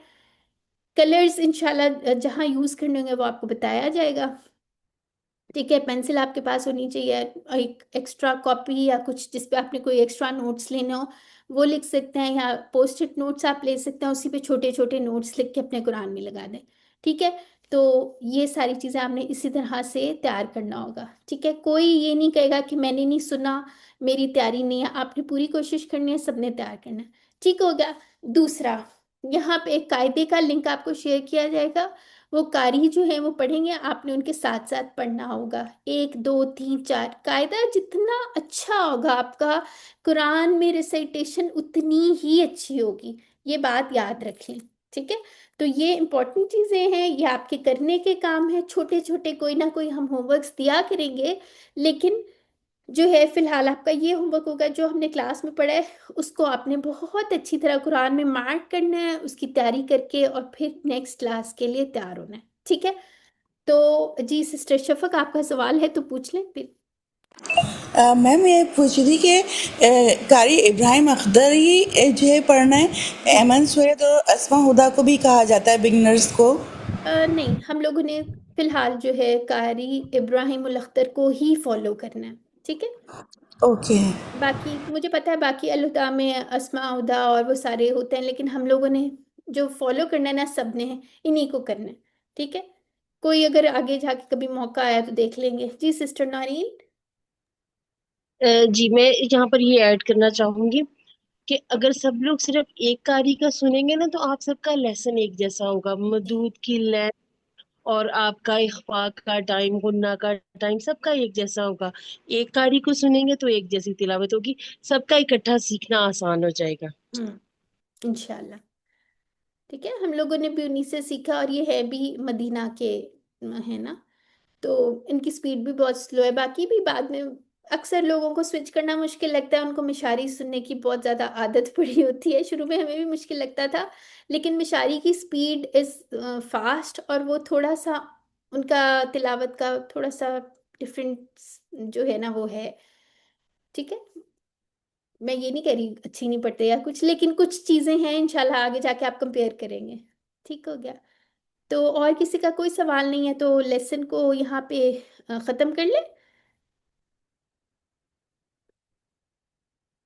कलर्स इंशाल्लाह जहाँ यूज़ करने होंगे वो आपको बताया जाएगा। ठीक है। पेंसिल आपके पास होनी चाहिए। एक एक्स्ट्रा कॉपी या कुछ जिस पे आपने कोई एक्स्ट्रा नोट्स लेने हो वो लिख सकते हैं, या पोस्ट इट नोट्स आप ले सकते हैं, उसी पे छोटे छोटे नोट्स लिख के अपने कुरान में लगा दें। ठीक है। तो ये सारी चीज़ें आपने इसी तरह से तैयार करना होगा। ठीक है। कोई ये नहीं कहेगा कि मैंने नहीं सुना, मेरी तैयारी नहीं है। आपने पूरी कोशिश करनी है, सबने तैयार करना है। ठीक हो गया। दूसरा, यहाँ पे एक कायदे का लिंक आपको शेयर किया जाएगा। वो कारी जो है वो पढ़ेंगे, आपने उनके साथ साथ पढ़ना होगा। 1 2 3 4 कायदा जितना अच्छा होगा आपका कुरान में रिसाइटेशन उतनी ही अच्छी होगी। ये बात याद रखें। ठीक है। तो ये इंपॉर्टेंट चीज़ें हैं, ये आपके करने के काम है। छोटे छोटे कोई ना कोई हम होमवर्क्स दिया करेंगे, लेकिन जो है फिलहाल आपका ये होमवर्क होगा जो हमने क्लास में पढ़ा है, उसको आपने बहुत अच्छी तरह कुरान में मार्क करना है, उसकी तैयारी करके और फिर नेक्स्ट क्लास के लिए तैयार होना है। ठीक है। तो जी सिस्टर शफक, आपका सवाल है तो पूछ लें फिर। मैम ये पूछ रही थी कि कारी इब्राहिम अख्तर ही जो है पढ़ना है, जी। एमन सैयद और अस्मा हुदा को भी कहा जाता है बिगनर्स को? नहीं, हम लोगों ने फिलहाल जो है कारी इब्राहिम उल अख्तर को ही फॉलो करना है। ठीक है। ओके। बाकी मुझे पता है बाकी अलहुदा में अस्मा उदा और वो सारे होते हैं, लेकिन हम लोगों ने जो फॉलो करना है ना, सब ने इन्हीं को करना है। ठीक है। कोई अगर आगे जाके कभी मौका आया तो देख लेंगे। जी सिस्टर नारीन। जी मैं यहाँ पर ये ऐड करना चाहूंगी कि अगर सब लोग सिर्फ एक कारी का सुनेंगे ना तो आप सबका लेसन एक जैसा होगा। मदूद की लेंथ और आपका इख्फा का टाइम, गुन्ना का टाइम सबका एक जैसा होगा। एक कारी को सुनेंगे तो एक जैसी तिलावत होगी, सबका इकट्ठा सीखना आसान हो जाएगा। इंशाल्लाह। ठीक है। हम लोगों ने भी उन्हीं से सीखा, और ये है भी मदीना के है ना, तो इनकी स्पीड भी बहुत स्लो है। बाकी भी बाद में अक्सर लोगों को स्विच करना मुश्किल लगता है, उनको मिशारी सुनने की बहुत ज़्यादा आदत पड़ी होती है। शुरू में हमें भी मुश्किल लगता था, लेकिन मिशारी की स्पीड इज़ फास्ट, और वो थोड़ा सा उनका तिलावत का थोड़ा सा डिफरेंट जो है ना वो है। ठीक है, मैं ये नहीं कह रही अच्छी नहीं पढ़ते या कुछ, लेकिन कुछ चीज़ें हैं, इंशाल्लाह आगे जाके आप कंपेयर करेंगे। ठीक हो गया। तो और किसी का कोई सवाल नहीं है तो लेसन को यहाँ पे ख़त्म कर ले।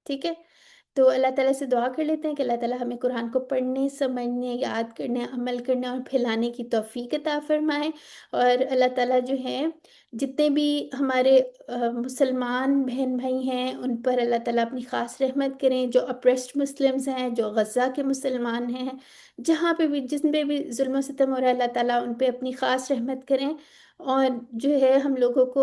ठीक है, तो अल्लाह ताला से दुआ कर लेते हैं कि अल्लाह ताला हमें कुरान को पढ़ने, समझने, याद करने, अमल करने और फैलाने की तौफीक अता फरमाए। और अल्लाह ताला जो है जितने भी हमारे मुसलमान बहन भाई हैं उन पर अल्लाह ताला अपनी ख़ास रहमत करें। जो अप्रेस्ड मुस्लिम्स हैं, जो गज़ा के मुसलमान हैं, जहाँ पे भी जिन पे भी जुल्म सितम हो रहा है, अल्लाह ताला उन पे अपनी ख़ास रहमत करें। और जो है हम लोगों को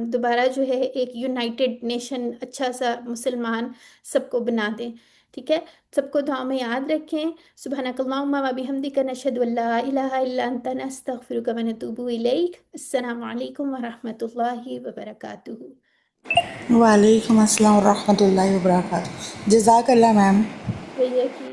दोबारा जो है एक यूनाइटेड नेशन, अच्छा सा मुसलमान सबको बना दें। ठीक है, सबको दुआ में याद रखें। सुब्हानकल्लाहुम्मा व बिहम्दिका नशहदु अल्ला इलाहा इल्ला अंता नस्तगफिरुका व नतूबु इलैक। अस्सलामु अलैकुम व रहमतुल्लाहि व बरकातुहू। वालेकुम अस्सलाम व रहमतुल्लाहि व बरकातहू। जज़ाकल्लाह मैम। भैया की